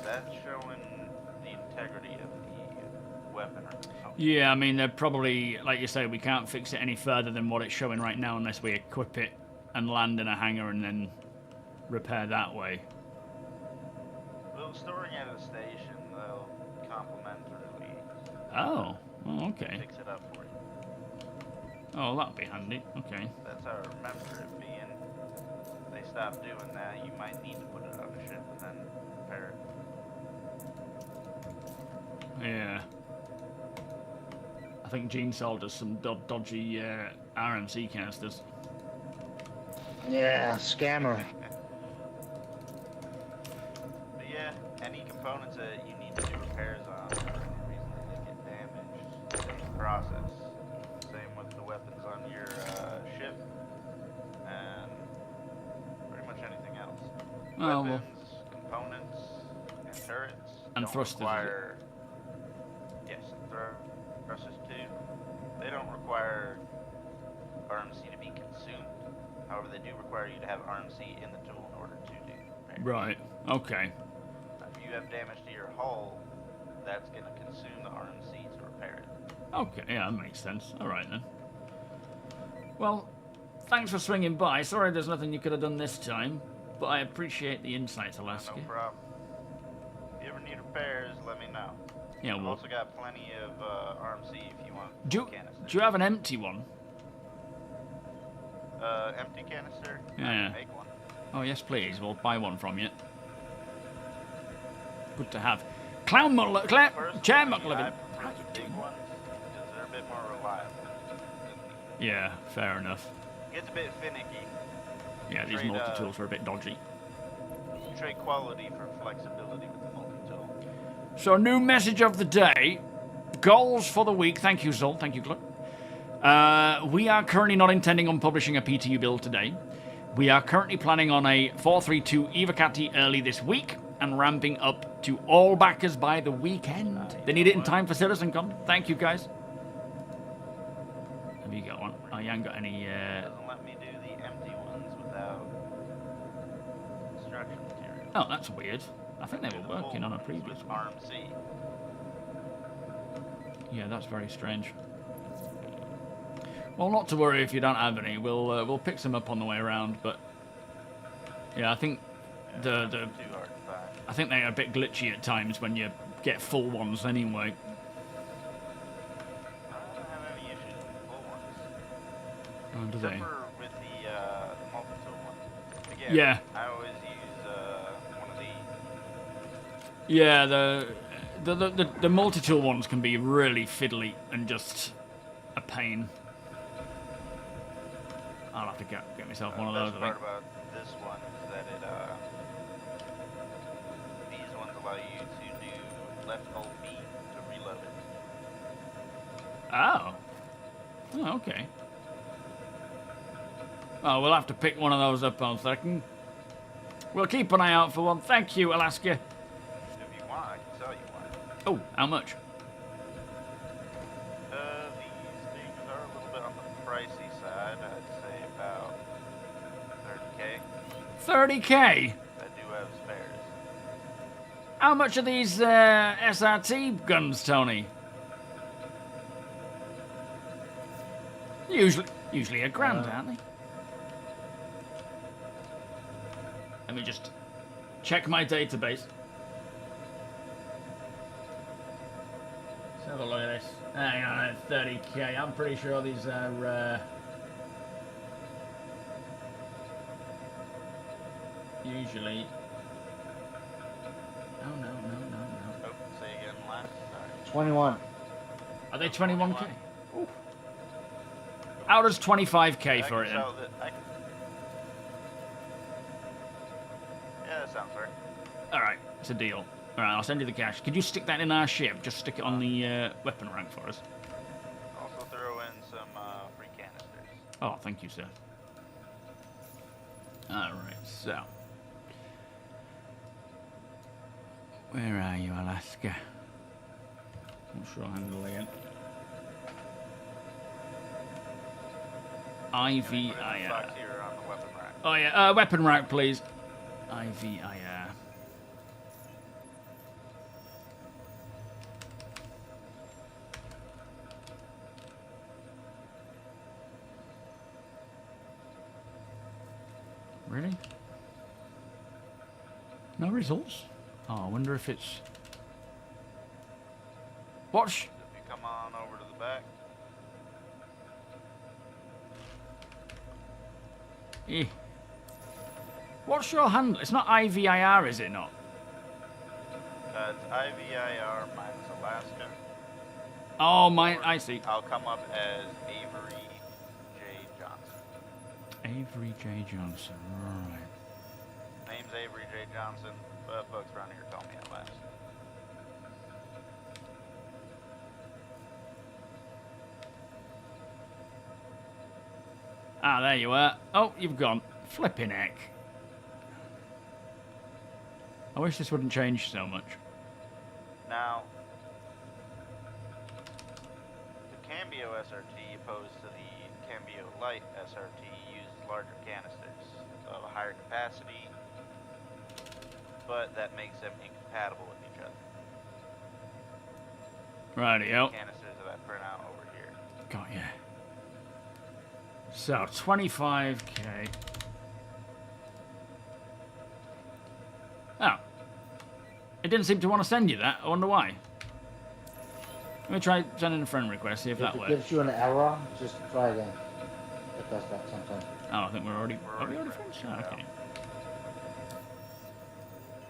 That's showing the integrity of the weapon or component. Yeah, I mean, they're probably, like you say, we can't fix it any further than what it's showing right now unless we equip it and land in a hangar and then repair that way. Well, storing at a station, they'll complimentarily Oh, okay. fix it up for you. Oh, that'll be handy. Okay. That's how I remember it being. If they stop doing that, you might need to put it on a ship and then repair it. Yeah. I think Gene sold us some dodgy RMC canisters. Yeah, scammer. But yeah, any components that you need to do repairs on, or any reason that they get damaged in the process. Same with the weapons on your ship, and pretty much anything else. Oh, well. Weapons, components, and turrets And don't thrusters, is it? require. Yes, thrusters too. They don't require RMC to be consumed. However, they do require you to have RMC in the tool in order to do repairs. Right. Okay. If you you have damage to your hull, that's going to consume the RMC to repair it. Okay, yeah, that makes sense. Alright then. Well, thanks for swinging by. Sorry there's nothing you could have done this time, but I appreciate the insights, Alaska. No problem. If you ever need repairs, let me know. Yeah, I've well, also got plenty of RMC if you want do canister. you have an empty one? Empty canister? I Yeah. can make one. Oh, yes, please. We'll buy one from you. Good to have. Chair McLevin. How you Big doing? ones, because they're a bit more reliable. Yeah, fair enough. Gets a bit finicky. Yeah, these Trade, multi-tools are a bit dodgy. You trade quality for flexibility with the multi-tool. So, new message of the day. Goals for the week. Thank you, Zol. Thank you, Gluck. We are currently not intending on publishing a PTU build today. We are currently planning on a 432 Evocati early this week and ramping up to all backers by the weekend. They need it in time for CitizenCon. Thank you, guys. Have you got one? Oh, you haven't got any... Doesn't let me do the empty ones without construction material. Oh, that's weird. I think they were working on a previous one. RMC. Yeah, that's very strange. Well, not to worry if you don't have any. We'll pick some up on the way around, but yeah, I think Too hard to find. I think they're a bit glitchy at times when you get full ones anyway. I don't have any issues with full ones. Oh, do Except they? for with the multi-tool ones. Again, Yeah. I always use one of these. Yeah, the multi-tool ones can be really fiddly and just a pain. I'll have to get myself one of The those, best I part think. about this one is that these ones allow you to do left hold B to reload it. Oh. Oh, okay. Oh, we'll have to pick one of those up on second. We'll keep an eye out for one. Thank you, Alaska. If you want, I can sell you one. Oh, how much? These things are a little bit on the pricey side. I'd say about 30K. 30k? I do have spares. How much are these SRT guns, Tony? Usually a grand, aren't they? Let me just check my database. Let's have a look at this. Hang on, 30k. I'm pretty sure these are usually. Oh no. Oh, say again last. Sorry. 21. Are they 21k? How does 25k for it? Then? Yeah, that sounds fair. All right, it's a deal. All right, I'll send you the cash. Could you stick that in our ship? Just stick it on the weapon rank for us. Also throw in some free canisters. Oh, thank you, sir. All right, so where are you, Alaska? What's your handle again? IVIR. Box here on the weapon rack. Oh yeah, weapon rack, please. IVIR. Really? No results? Oh, I wonder if it's... Watch. If you come on over to the back, Eh. What's your handle? It's not IVIR, is it not? it's IVIR minus Alaska. Oh, I see. I'll come up as Avery J. Johnson. Avery J. Johnson, right. Name's Avery J. Johnson, but folks around here call me Alaska. Ah, there you are. Oh, you've gone. Flipping heck. I wish this wouldn't change so much. Now, the Cambio SRT opposed to the Cambio Light SRT uses larger canisters, so have a higher capacity, but that makes them incompatible with each other. Rightio. Canisters that I print out over here. Got ya. So, 25k. Oh. It didn't seem to want to send you that. I wonder why. Let me try sending a friend request, see if that If it works. gives you an error, just try again. It does that sometimes. Oh, I think we're already... We're Are we already already friends? friends, Oh, okay.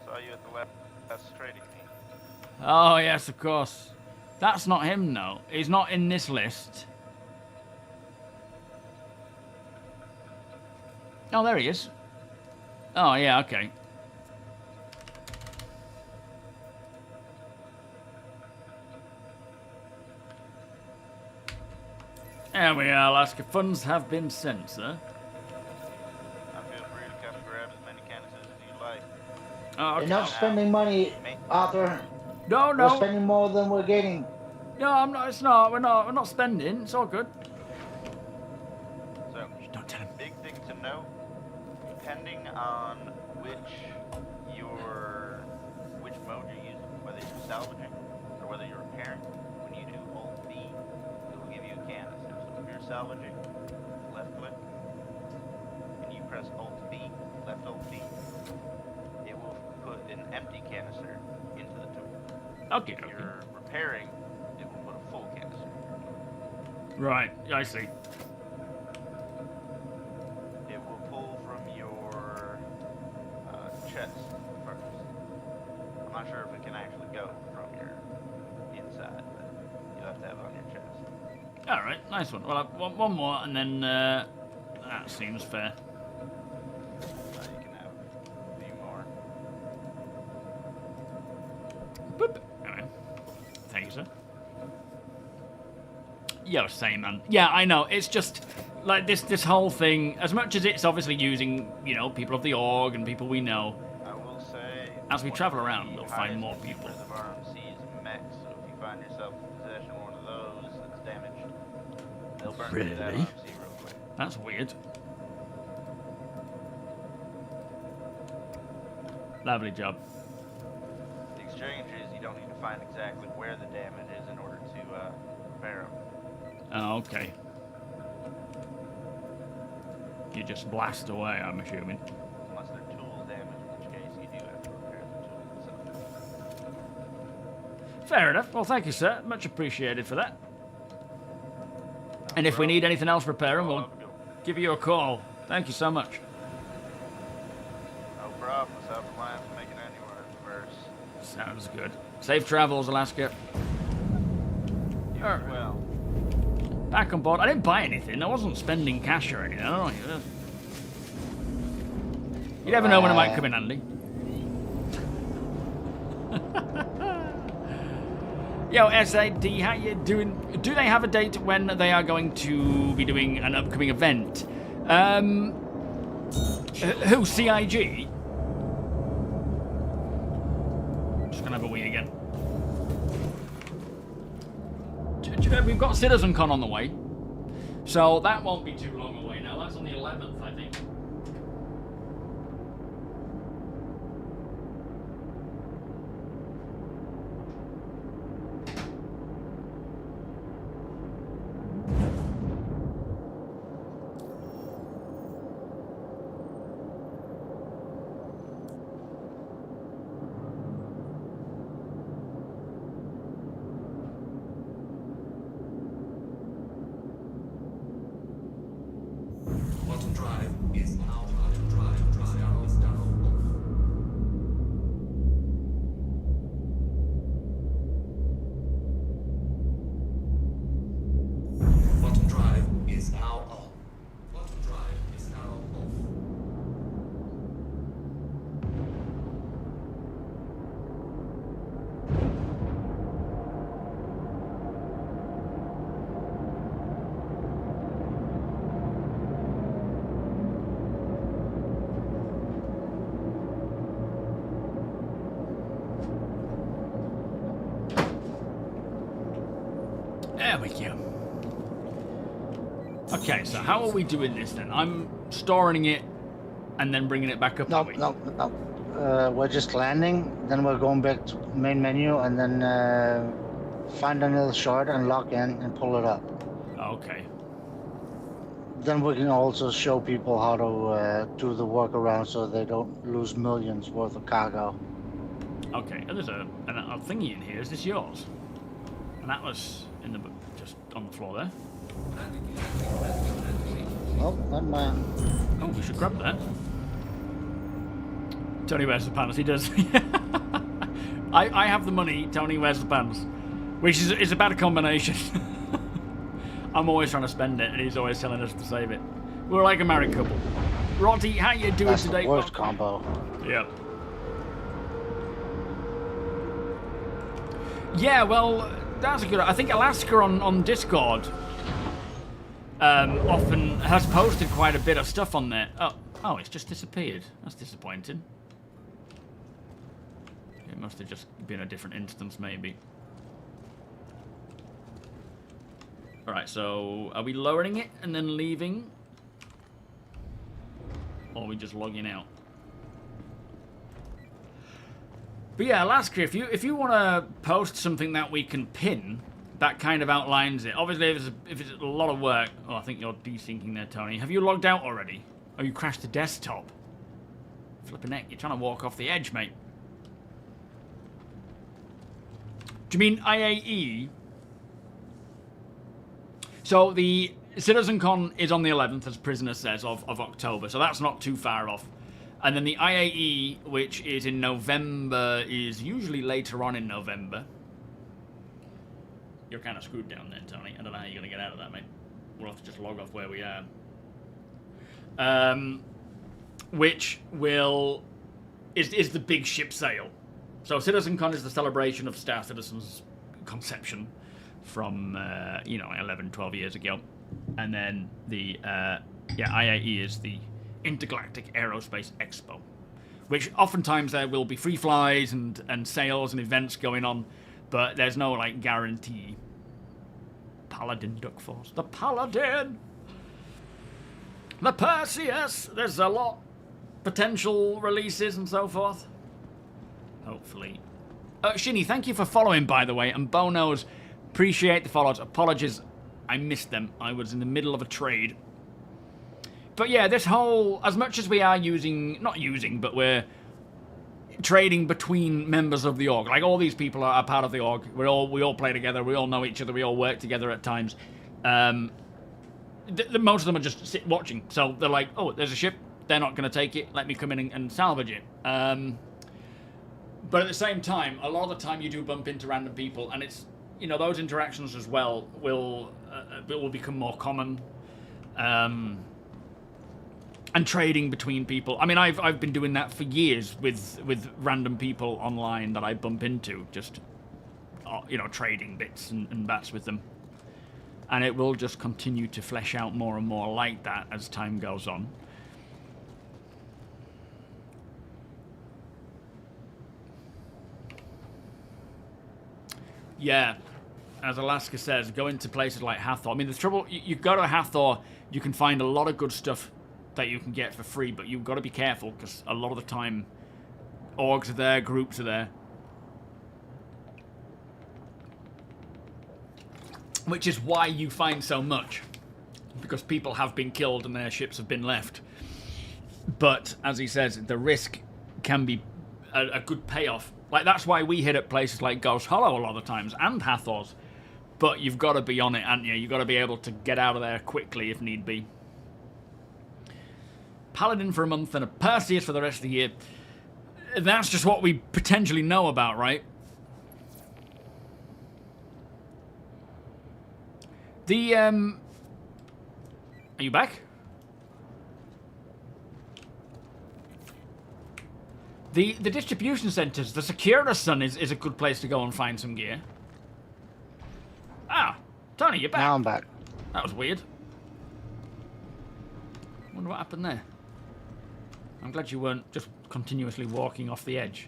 Saw you at the last trading meet. Oh, yes, of course. That's not him, though. He's not in this list. Oh, there he is. Oh, yeah, okay. There we are, Alaska. Funds have been sent, sir. I feel free to come grab as many canisters as you like. Oh, okay. You're not spending money, Arthur. No, We're no. spending more than we're getting. No, I'm not. It's not. We're not spending. It's all good. So, Don't tell him. big thing to note, depending on which mode you're using, whether you're salvaging or whether you're repairing, when you do Alt B, it will give you a canister. So if you're salvaging, left click, and you press Alt B, left Alt B, it will put an empty canister into the tool. Okay, If okay. you're repairing, it will put a full canister. Right. I see. It will pull from your chest first. I'm not sure if it can actually go from your inside, but you'll have to have it on your chest. All right. Nice one. Well, I want one more, and then that seems fair. You can have a few more. Boop. Anyway. Thank you, sir. Yo, same man. Yeah, I know. It's just like this whole thing. As much as it's obviously using, you know, people of the org and people we know. I will say, As we one travel of around, the we'll find highest more people. achievers of RMC is mech, so if you find yourself in possession of one of those that's damaged, they'll burn through that Really? RMC real quick. That's weird. Lovely job. The exchange is you don't need to find exactly where the damage is in order to repair them. Oh, okay. You just blast away, I'm assuming. Unless they're tool damage, in which case you do have to repair the tool itself. Fair enough. Well, thank you, sir. Much appreciated for that. And if we need anything else repairing, we'll give you a call. Thank you so much. No problem. Let's have a plan for making anywhere reverse. Sounds good. Safe travels, Alaska. You Alright. as well. Back on board. I didn't buy anything. I wasn't spending cash or anything. I don't know. You never know when it might come in handy. Yo, SAD, how you doing? Do they have a date when they are going to be doing an upcoming event? Who, CIG? Just gonna have a wee again. We've got CitizenCon on the way, so that won't be too long away now. That's on the 11th, I think. Quantum drive is now quantum drive is down. Quantum drive is now on. Quantum drive is now off. There we go. Okay, so how are we doing this then? I'm storing it and then bringing it back up. No, are we? no, no. we're just landing. Then we're going back to main menu and then find another shard and lock in and pull it up. Okay. Then we can also show people how to do the workaround so they don't lose millions worth of cargo. Okay. And there's a thingy in here. Is this yours? An atlas in the just on the floor there. Oh, that man. Oh, we should grab that. Tony wears the pants. He does. I have the money. Tony wears the pants, which is a bad combination. I'm always trying to spend it, and he's always telling us to save it. We're like a married couple. Roddy, how you doing That's today? the worst combo. Yep. Yeah, well, that's a good. I think Alaska on Discord often has posted quite a bit of stuff on there. Oh, it's just disappeared. That's disappointing. It must have just been a different instance, maybe. Alright, so are we lowering it and then leaving? Or are we just logging out? But yeah, Alaska, if you want to post something that we can pin, that kind of outlines it. Obviously, if it's a lot of work... Oh, I think you're desyncing there, Tony. Have you logged out already? Oh, you crashed the desktop. Flipping heck, you're trying to walk off the edge, mate. Do you mean IAE? So the CitizenCon is on the 11th, as Prisoner says, of October. So that's not too far off. And then the IAE, which is in November, is usually later on in November. You're kind of screwed down there, Tony. I don't know how you're going to get out of that, mate. We'll have to just log off where we are. Which is the big ship sale. So CitizenCon is the celebration of Star Citizen's conception from 11, 12 years ago, and then the IAE is the Intergalactic Aerospace Expo, which oftentimes there will be free flies and sales and events going on, but there's no like guarantee. Paladin Duck Force, the Paladin, the Perseus. There's a lot potential releases and so forth. Hopefully. Shinny, thank you for following, by the way, and Bonos. Appreciate the follows. Apologies, I missed them. I was in the middle of a trade. But yeah, this whole, as much as we are but we're trading between members of the org. Like all these people are part of the org. We all play together. We all know each other. We all work together at times. Most of them are just watching. So they're like, oh, there's a ship. They're not going to take it. Let me come in and salvage it. But at the same time, a lot of the time you do bump into random people, and it's, those interactions as well will become more common, and trading between people. I mean, I've been doing that for years with random people online that I bump into, just trading bits and bats with them, and it will just continue to flesh out more and more like that as time goes on. Yeah, as Alaska says, go into places like Hathor. I mean, the trouble, you go to Hathor, you can find a lot of good stuff that you can get for free, but you've got to be careful, because a lot of the time, orgs are there, groups are there. Which is why you find so much, because people have been killed and their ships have been left. But, as he says, the risk can be a good payoff. Like, that's why we hit at places like Ghost Hollow a lot of the times, and Hathor's. But you've got to be on it, haven't you? You've got to be able to get out of there quickly if need be. Paladin for a month and a Perseus for the rest of the year. That's just what we potentially know about, right? Are you back? The distribution centers, the Secura Sun is a good place to go and find some gear. Ah, Tony, you're back. Now I'm back. That was weird. Wonder what happened there. I'm glad you weren't just continuously walking off the edge.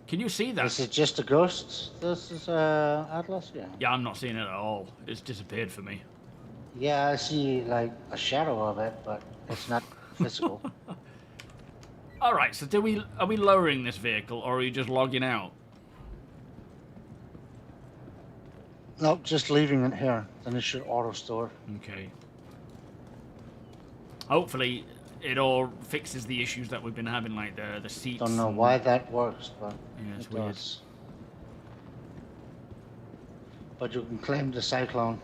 Can you see that? This is just a ghost. This is Atlas, yeah. Yeah, I'm not seeing it at all. It's disappeared for me. Yeah, I see like a shadow of it, but it's not physical. All right. So are we lowering this vehicle, or are you just logging out? Nope, just leaving it here. Then it should auto store. Okay. Hopefully, it all fixes the issues that we've been having, like the seats. Don't know and... why that works, but Yeah, it's it weird. does. But you can claim the Cyclone.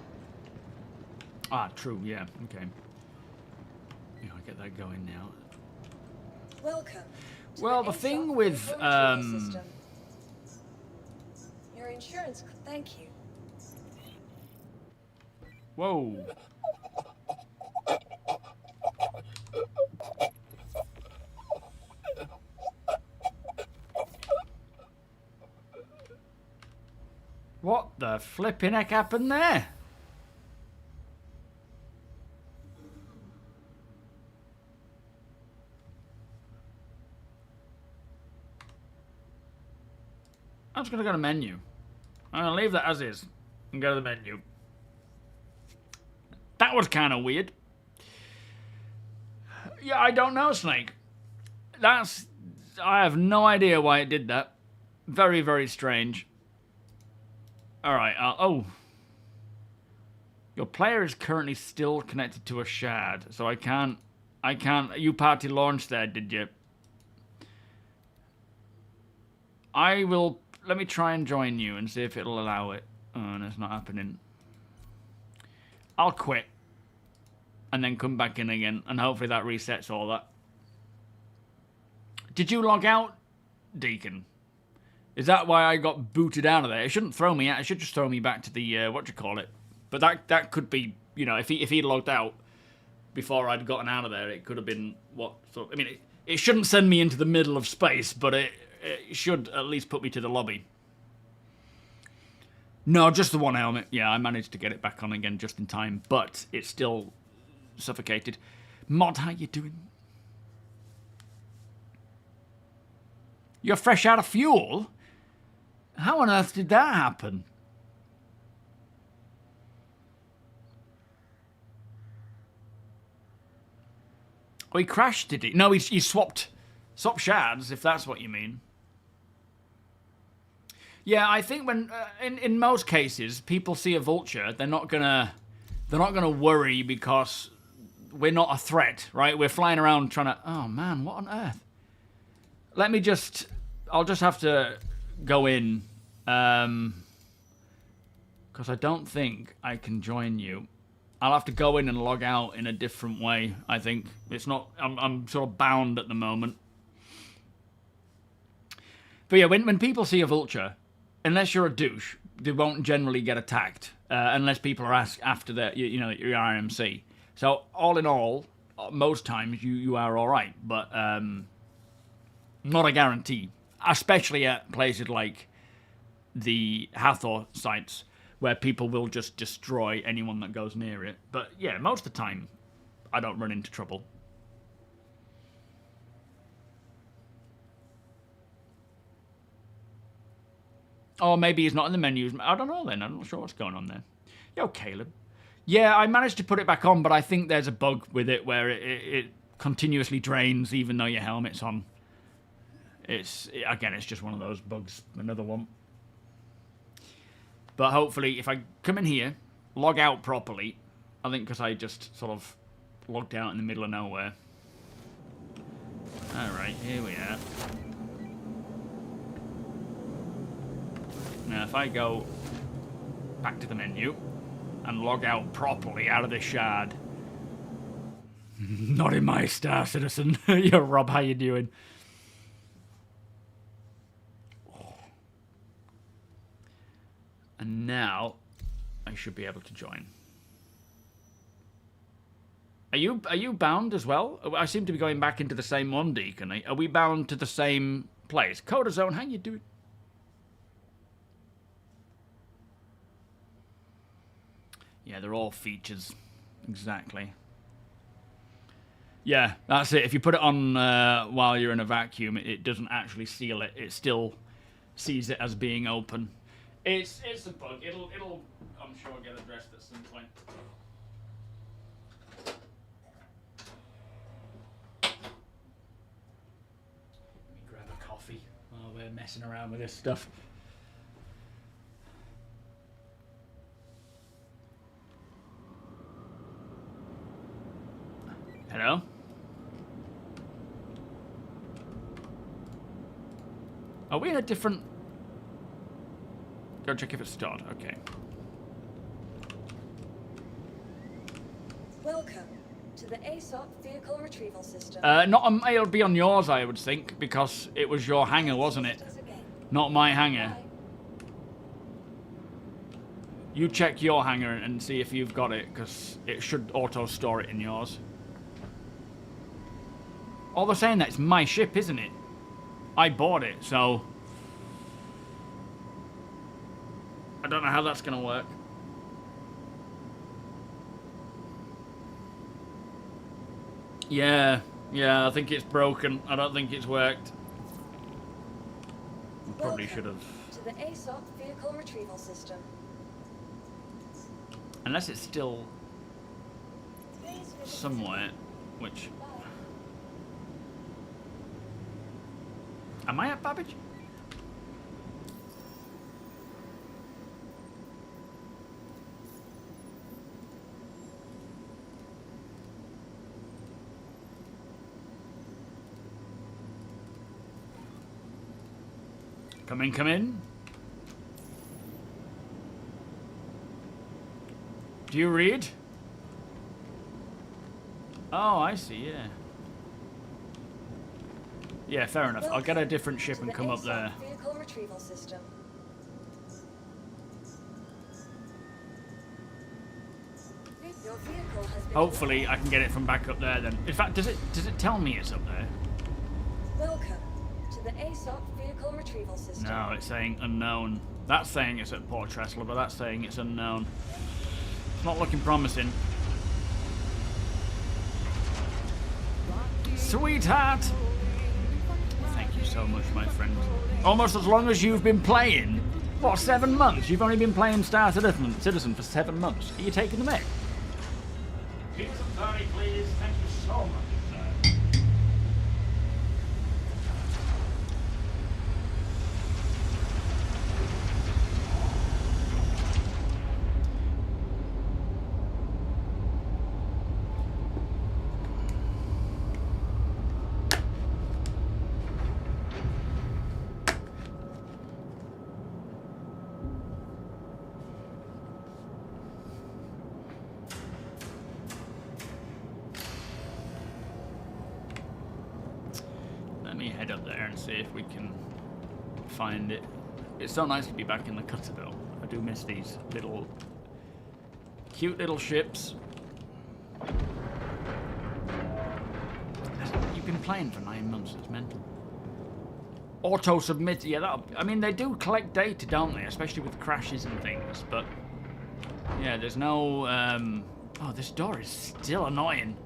Ah, true. Yeah. Okay. Yeah, I'll get that going now. Welcome. to Well, the ASOS thing with laboratory system. Your insurance. Thank you. Whoa. What the flipping heck happened there? I'm just going to go to menu. I'm going to leave that as is and go to the menu. That was kind of weird. Yeah, I don't know, Snake. I have no idea why it did that. Very, very strange. Alright, oh. Your player is currently still connected to a shard, so I can't, you party launched there, did you? Let me try and join you and see if it'll allow it. Oh, and it's not happening. I'll quit. And then come back in again, and hopefully that resets all that. Did you log out, Deacon? Is that why I got booted out of there? It shouldn't throw me out. It should just throw me back to the, But that could be, you know, if he'd logged out before I'd gotten out of there, it could have been what sort. I mean, it shouldn't send me into the middle of space, but it should at least put me to the lobby. No, just the one helmet. Yeah, I managed to get it back on again just in time, but it's still suffocated. Mod, how you doing? You're fresh out of fuel? How on earth did that happen? Oh, he crashed, did he? No, he swapped shards, if that's what you mean. Yeah, I think when in most cases people see a vulture, they're not gonna worry because we're not a threat, right? We're flying around trying to. Oh man, what on earth? I'll just have to go in, because I don't think I can join you. I'll have to go in and log out in a different way, I think. It's not, I'm sort of bound at the moment. But yeah, when people see a vulture, unless you're a douche, they won't generally get attacked, unless people are asked after your RMC. So all in all, most times you are all right, but not a guarantee, especially at places like the Hathor sites, where people will just destroy anyone that goes near it. But yeah, most of the time, I don't run into trouble. Or maybe he's not in the menus. I don't know then. I'm not sure what's going on there. Yo, Caleb. Yeah, I managed to put it back on, but I think there's a bug with it where it continuously drains even though your helmet's on. It's just one of those bugs. Another one. But hopefully, if I come in here, log out properly, I think because I just sort of logged out in the middle of nowhere. Alright, here we are. Now, if I go back to the menu and log out properly out of this shard. Not in my Star Citizen. Yo, Rob, how you doing? And now, I should be able to join. Are you bound as well? I seem to be going back into the same one, Deacon. Are we bound to the same place? Coda Zone, how you doing? Yeah, they're all features. Exactly. Yeah, that's it. If you put it on while you're in a vacuum, it doesn't actually seal it. It still sees it as being open. It's a bug. It'll I'm sure get addressed at some point. messing around with this stuff. Hello? Are we in a different... Go check if it's stored. Okay. Welcome to the ASOP vehicle retrieval system. It'll be on yours, I would think, because it was your hangar, wasn't it? Not my hangar. You check your hangar and see if you've got it, because it should auto-store it in yours. All they're saying that it's my ship, isn't it? I bought it, so... I don't know how that's going to work. Yeah, I think it's broken. I don't think it's worked. I probably should have. To the ASOP vehicle retrieval system. Unless it's still somewhere, which... Am I at Babbage? Come in, come in. Do you read? Oh, I see, yeah. Yeah, fair enough. I'll get a different ship and come up there. Vehicle retrieval system. Your vehicle has been Hopefully I can get it from back up there then. In fact, does it tell me it's up there? Welcome to the ASOP vehicle retrieval system. No, it's saying unknown. That's saying it's at Port Tressler, but that's saying it's unknown. It's not looking promising. Sweetheart! Thank you so much, my friend. Almost as long as you've been playing. What, 7 months? You've only been playing Star Citizen for 7 months. Are you taking the mic? Pizza party, please. Thank you so much. Head up there and see if we can find it. It's so nice to be back in the cutter though. I do miss these little cute little ships. You've been playing for 9 months, it's mental. Auto submit, yeah, I mean they do collect data, don't they? Especially with crashes and things, but yeah, there's no oh, this door is still annoying.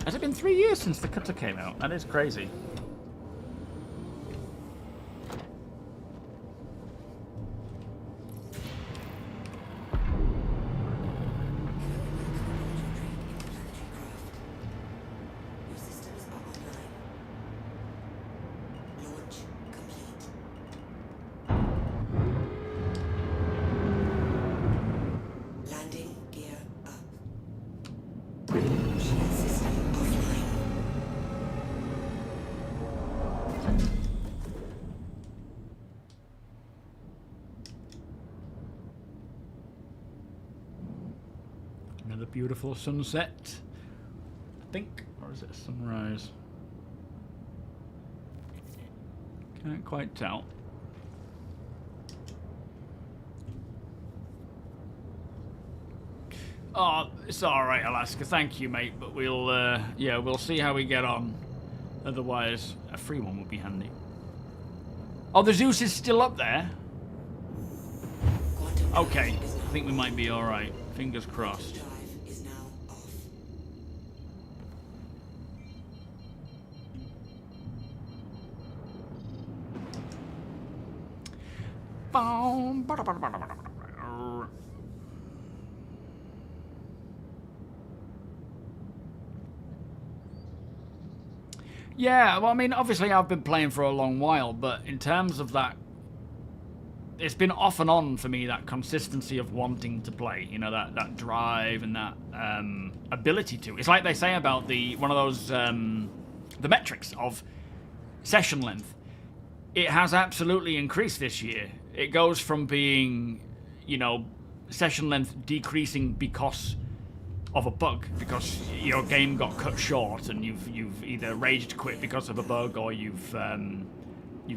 Has it been 3 years since the cutter came out? That is crazy. Beautiful sunset, I think, or is it a sunrise? Can't quite tell. Oh, it's all right, Alaska. Thank you, mate. But we'll, yeah, we'll see how we get on. Otherwise, a free one would be handy. Oh, the Zeus is still up there. Okay, I think we might be all right. Fingers crossed. Yeah, well, I mean, obviously I've been playing for a long while, but in terms of that, it's been off and on for me, that consistency of wanting to play, you know, that drive and that ability to. It's like they say about one of those, the metrics of session length. It has absolutely increased this year. It goes from being, you know, session length decreasing because of a bug, because your game got cut short and you've either raged quit because of a bug or you've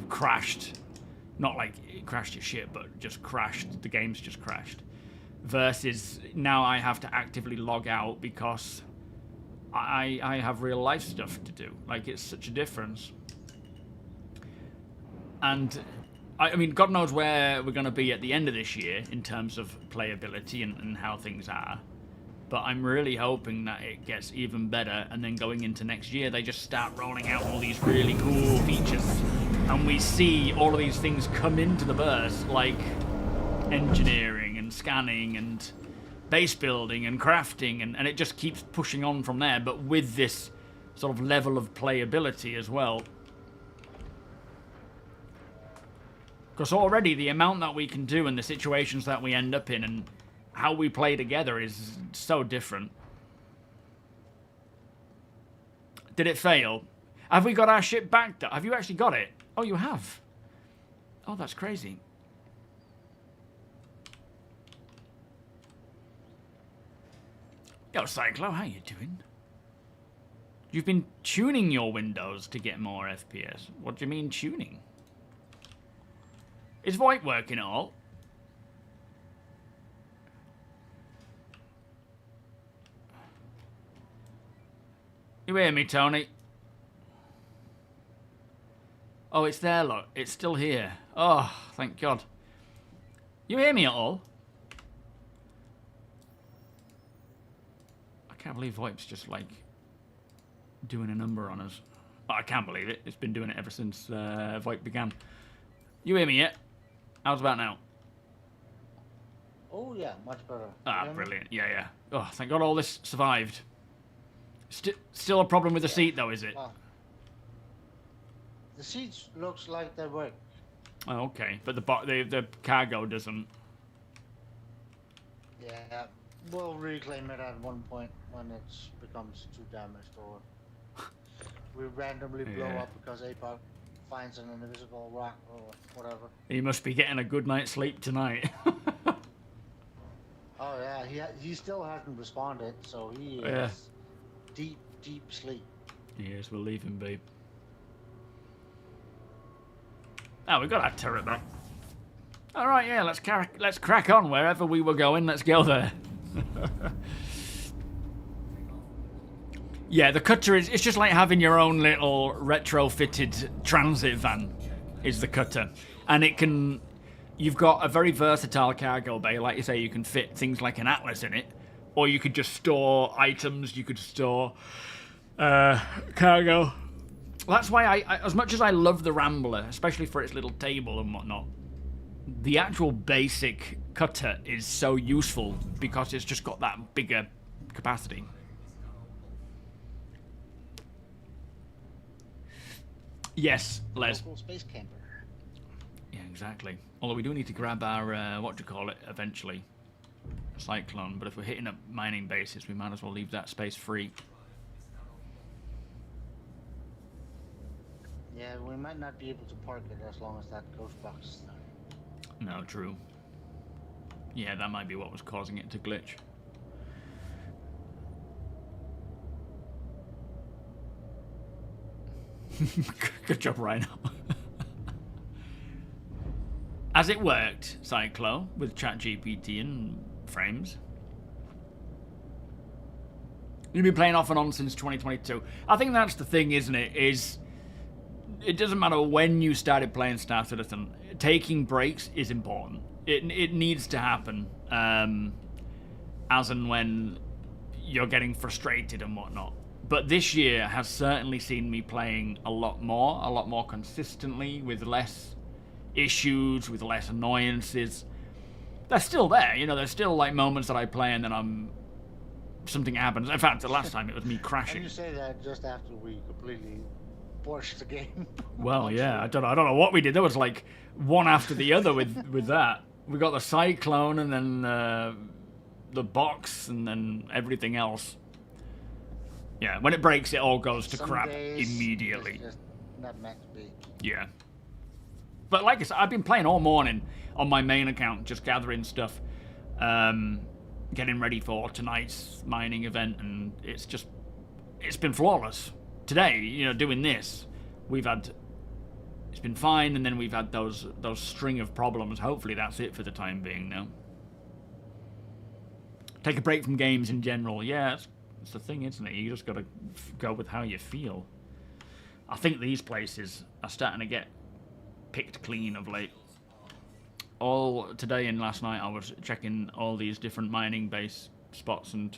crashed. Not like it crashed your shit, but just crashed. The game's just crashed. Versus now I have to actively log out because I have real life stuff to do. Like, it's such a difference. And I mean, God knows where we're going to be at the end of this year in terms of playability and how things are. But I'm really hoping that it gets even better, and then going into next year, they just start rolling out all these really cool features. And we see all of these things come into the burst, like engineering and scanning and base building and crafting, and it just keeps pushing on from there, but with this sort of level of playability as well. Because already the amount that we can do and the situations that we end up in and how we play together is so different. Did it fail? Have we got our ship back? Have you actually got it? Oh, you have. Oh, that's crazy. Yo, Cyclo, how you doing? You've been tuning your windows to get more FPS. What do you mean tuning? Is VoIP working at all? You hear me, Tony? Oh, it's there, look. It's still here. Oh, thank God. You hear me at all? I can't believe VoIP's just, like, doing a number on us. Oh, I can't believe it. It's been doing it ever since VoIP began. You hear me yet? How's about now? Oh yeah, much better. Ah, brilliant. Yeah, yeah. Oh, thank God all this survived. Still a problem with the seat, though, is it? The seats looks like they work. Oh, okay. But the cargo doesn't. Yeah, we'll reclaim it at one point when it becomes too damaged, or we randomly blow up because APOC finds an invisible rock or whatever. He must be getting a good night's sleep tonight. Oh yeah, he still hasn't responded, so he is deep sleep. Yes, we'll leave him be. Oh, we've got our turret back. All right, yeah, let's crack on. Wherever we were going, let's go there. Yeah, the cutter it's just like having your own little retrofitted transit van, is the cutter. And it can, you've got a very versatile cargo bay, like you say, you can fit things like an Atlas in it, or you could just store items, you could store cargo. That's why I, as much as I love the Rambler, especially for its little table and whatnot, the actual basic cutter is so useful because it's just got that bigger capacity. Yes, Les. Local space camper. Yeah, exactly. Although we do need to grab our, what do you call it, eventually. Cyclone. But if we're hitting up mining bases, we might as well leave that space free. Yeah, we might not be able to park it as long as that ghost box is there. No, true. Yeah, that might be what was causing it to glitch. Good job, Rhino. Has it worked, Cyclo, with ChatGPT and frames? You've been playing off and on since 2022. I think that's the thing, isn't it? Is it doesn't matter when you started playing Star Citizen. Taking breaks is important. It needs to happen, as and when you're getting frustrated and whatnot. But this year has certainly seen me playing a lot more consistently, with less issues, with less annoyances. They're still there, you know, there's still like moments that I play and then something happens. In fact, the last time it was me crashing. And you say that just after we completely torch the game. Well, yeah, I don't know what we did. There was like one after the other with that. We got the cyclone and then the box and then everything else. Yeah, when it breaks, it all goes to Some crap days immediately. It's just not meant to be. Yeah. But like I said, I've been playing all morning on my main account, just gathering stuff, getting ready for tonight's mining event, and it's been flawless. Today, you know, doing this, it's been fine, and then we've had those string of problems. Hopefully that's it for the time being now. Take a break from games in general. Yeah, it's the thing, isn't it? You just got to go with how you feel. I think these places are starting to get picked clean of late. All today and last night I was checking all these different mining base spots, and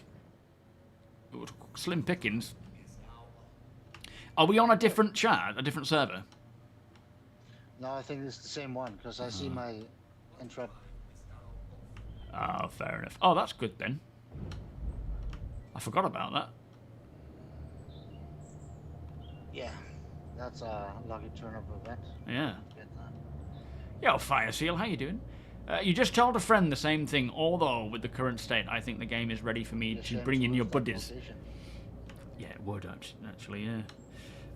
it was slim pickings. Are we on a different chat, a different server? No, I think it's the same one because I see my intro. Oh, fair enough. Oh, that's good then. I forgot about that. Yeah, that's a lucky turn-up event. Yeah. Get that. Yo, Fire Seal, how you doing? You just told a friend the same thing, although with the current state, I think the game is ready for me to bring in your buddies. Yeah, it would actually, yeah.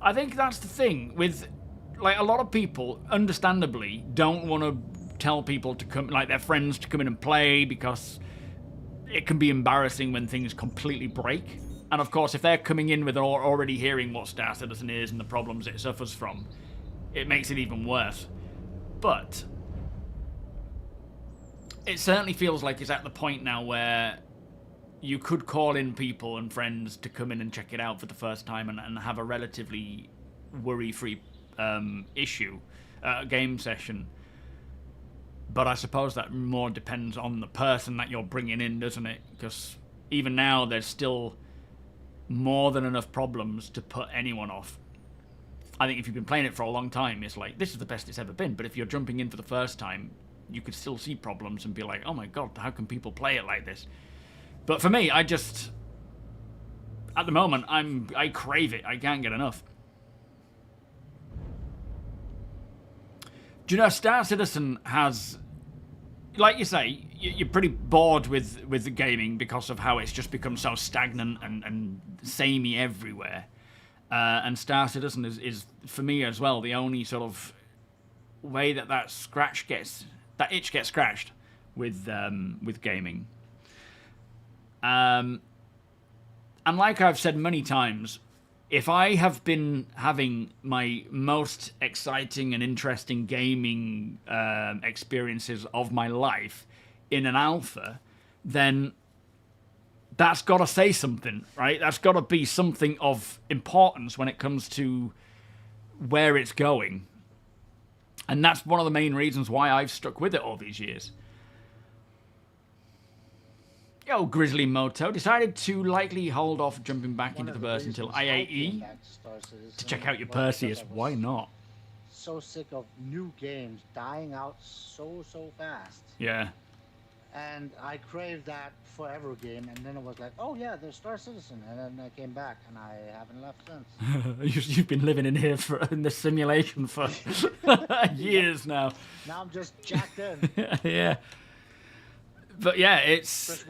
I think that's the thing with, like, a lot of people, understandably, don't want to tell people to come, like their friends to come in and play because it can be embarrassing when things completely break. And of course, if they're coming in with already hearing what Star Citizen is and the problems it suffers from, it makes it even worse. But it certainly feels like it's at the point now where you could call in people and friends to come in and check it out for the first time and have a relatively worry-free game session. But I suppose that more depends on the person that you're bringing in, doesn't it? Because even now, there's still more than enough problems to put anyone off. I think if you've been playing it for a long time, it's like, this is the best it's ever been. But if you're jumping in for the first time, you could still see problems and be like, oh my god, how can people play it like this? But for me, at the moment, I crave it. I can't get enough. Do you know, Star Citizen has, like you say, you're pretty bored with the gaming because of how it's just become so stagnant and samey everywhere. And Star Citizen is, for me as well, the only sort of way that itch gets scratched with gaming. And like I've said many times, if I have been having my most exciting and interesting gaming experiences of my life in an alpha, then that's got to say something, right? That's got to be something of importance when it comes to where it's going. And that's one of the main reasons why I've stuck with it all these years. Yo, Grizzly Moto decided to likely hold off jumping back into the verse until IAE to check out your Perseus. Why not? So sick of new games dying out so fast. Yeah. And I craved that forever game, and then it was like, oh yeah, there's Star Citizen, and then I came back, and I haven't left since. You've been living in here in the simulation for years now. Now I'm just jacked in. Yeah. But yeah, it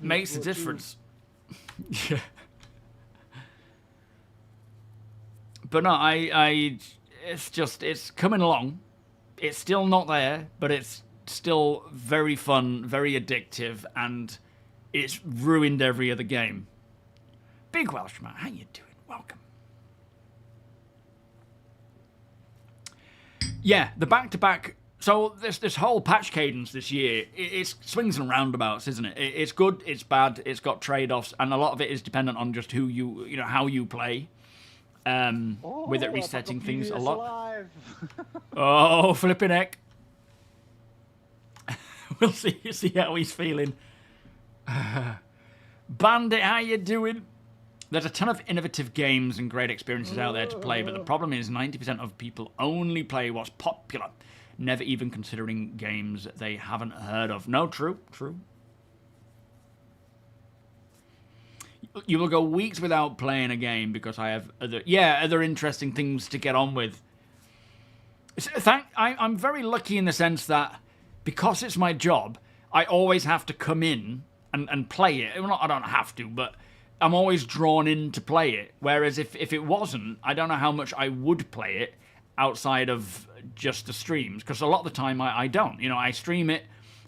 makes a War difference. Yeah. But no, it's coming along. It's still not there, but it's still very fun, very addictive, and it's ruined every other game. Big Welshman, how you doing? Welcome. Yeah, the back-to-back. So this whole patch cadence this year, it's swings and roundabouts, isn't it? It's good, it's bad, it's got trade-offs, and a lot of it is dependent on just how you play. With it resetting things a lot. Oh, flipping heck. We'll see how he's feeling. Bandit, how you doing? There's a ton of innovative games and great experiences out there to play, but the problem is 90% of people only play what's popular, never even considering games they haven't heard of. No, true. you will go weeks without playing a game because I have other interesting things to get on with. I'm very lucky in the sense that because it's my job, I always have to come in and play it. Well, I don't have to, but I'm always drawn in to play it. Whereas if it wasn't, I don't know how much I would play it outside of just the streams, because a lot of the time I don't. You know, I stream it.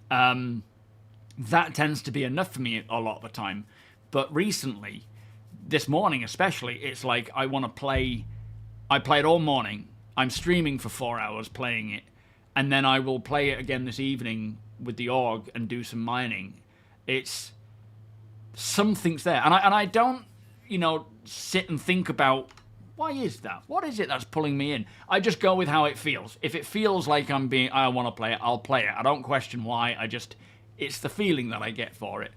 That tends to be enough for me a lot of the time. But recently, this morning especially, it's like I want to play. I played all morning. I'm streaming for 4 hours playing it, and then I will play it again this evening with the org and do some mining. It's something's there, and I don't, you know, sit and think about why is that? What is it that's pulling me in? I just go with how it feels. If it feels like I want to play it, I'll play it. I don't question why. It's the feeling that I get for it.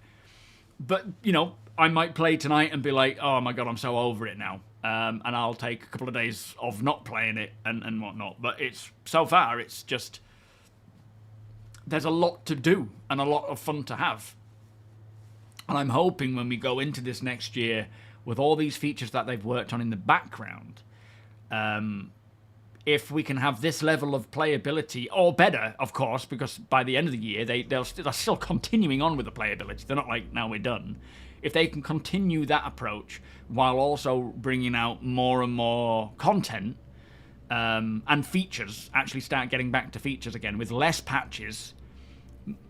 But, you know, I might play tonight and be like, oh my god, I'm so over it now. And I'll take a couple of days of not playing it and whatnot. But so far, it's just, there's a lot to do and a lot of fun to have. And I'm hoping when we go into this next year, with all these features that they've worked on in the background, if we can have this level of playability, or better, of course, because by the end of the year, they're still continuing on with the playability. They're not like, now we're done. If they can continue that approach while also bringing out more and more content and features, actually start getting back to features again with less patches,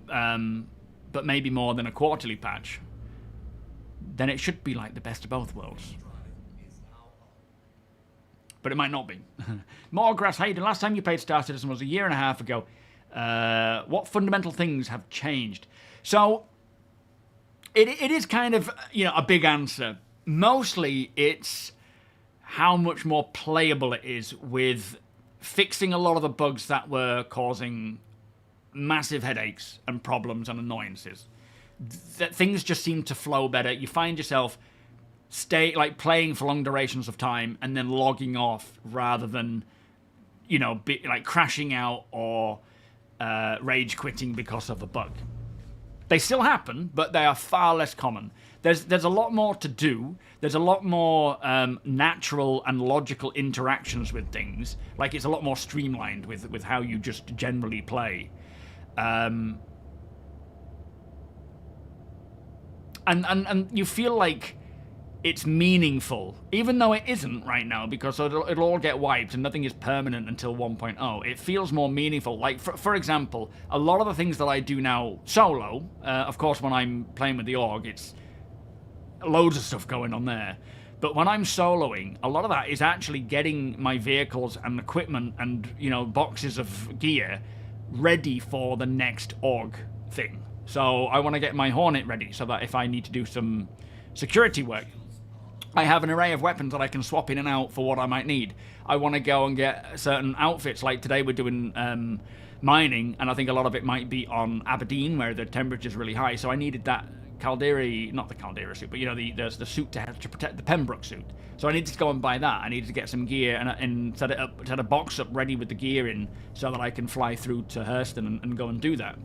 but maybe more than a quarterly patch, then it should be like the best of both worlds. But it might not be. Morgrass, how you doing? Last time you played Star Citizen was a year and a half ago. What fundamental things have changed? So, it is kind of, you know, a big answer. Mostly, it's how much more playable it is with fixing a lot of the bugs that were causing massive headaches and problems and annoyances. That things just seem to flow better. You find yourself playing for long durations of time and then logging off rather than, you know, crashing out or rage quitting because of a bug. They still happen, but they are far less common. There's a lot more to do. There's a lot more natural and logical interactions with things. Like, it's a lot more streamlined with how you just generally play. And you feel like it's meaningful, even though it isn't right now, because it'll all get wiped and nothing is permanent until 1.0. It feels more meaningful. Like, for example, a lot of the things that I do now solo, of course, when I'm playing with the org, it's loads of stuff going on there. But when I'm soloing, a lot of that is actually getting my vehicles and equipment and, you know, boxes of gear ready for the next org thing. So I want to get my Hornet ready so that if I need to do some security work, I have an array of weapons that I can swap in and out for what I might need. I want to go and get certain outfits. Like today we're doing mining, and I think a lot of it might be on Aberdeen where the temperature's really high. So I needed that Caldera, not the Caldera suit, but you know, the suit to protect the Pembroke suit. So I needed to go and buy that. I needed to get some gear and set it up, set a box up ready with the gear in so that I can fly through to Hurston and go and do that.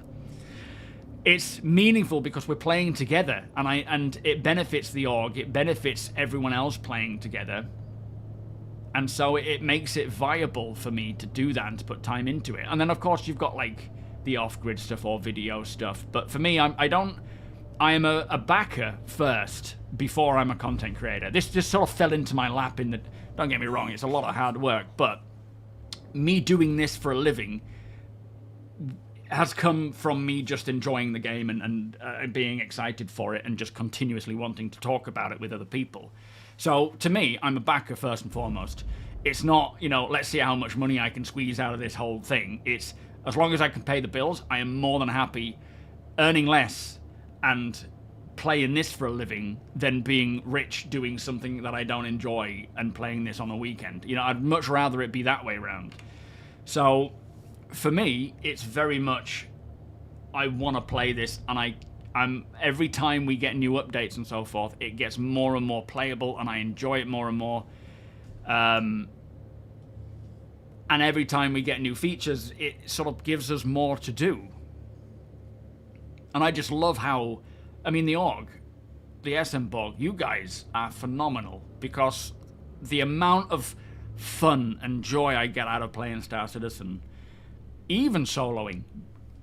It's meaningful because we're playing together, and it benefits the org, it benefits everyone else playing together, and so it makes it viable for me to do that and to put time into it. And then of course you've got like the off-grid stuff or video stuff, but for me, I am a backer first before I'm a content creator. This just sort of fell into my lap don't get me wrong, it's a lot of hard work, but me doing this for a living has come from me just enjoying the game and being excited for it and just continuously wanting to talk about it with other people. So to me, I'm a backer first and foremost. It's not, you know, let's see how much money I can squeeze out of this whole thing. It's as long as I can pay the bills, I am more than happy earning less and playing this for a living than being rich doing something that I don't enjoy and playing this on a weekend. You know, I'd much rather it be that way around. So for me, it's very much, I want to play this, and I'm every time we get new updates and so forth, it gets more and more playable, and I enjoy it more and more. And every time we get new features, it sort of gives us more to do. And I just love how, I mean, the org, the Essenborg, you guys are phenomenal, because the amount of fun and joy I get out of playing Star Citizen, even soloing,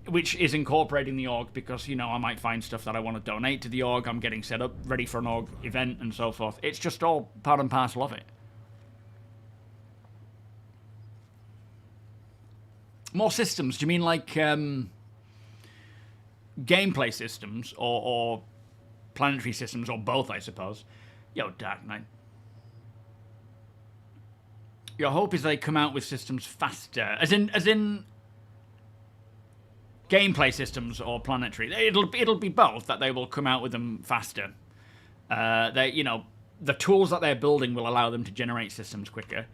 which is incorporating the org, because, you know, I might find stuff that I want to donate to the org, I'm getting set up, ready for an org event, and so forth. It's just all part and parcel of it. More systems? Do you mean like gameplay systems, or planetary systems, or both, I suppose? Yo, Dark Knight. Your hope is they come out with systems faster, as in gameplay systems or planetary. It'll be both, that they will come out with them faster. They, you know, the tools that they're building will allow them to generate systems quicker,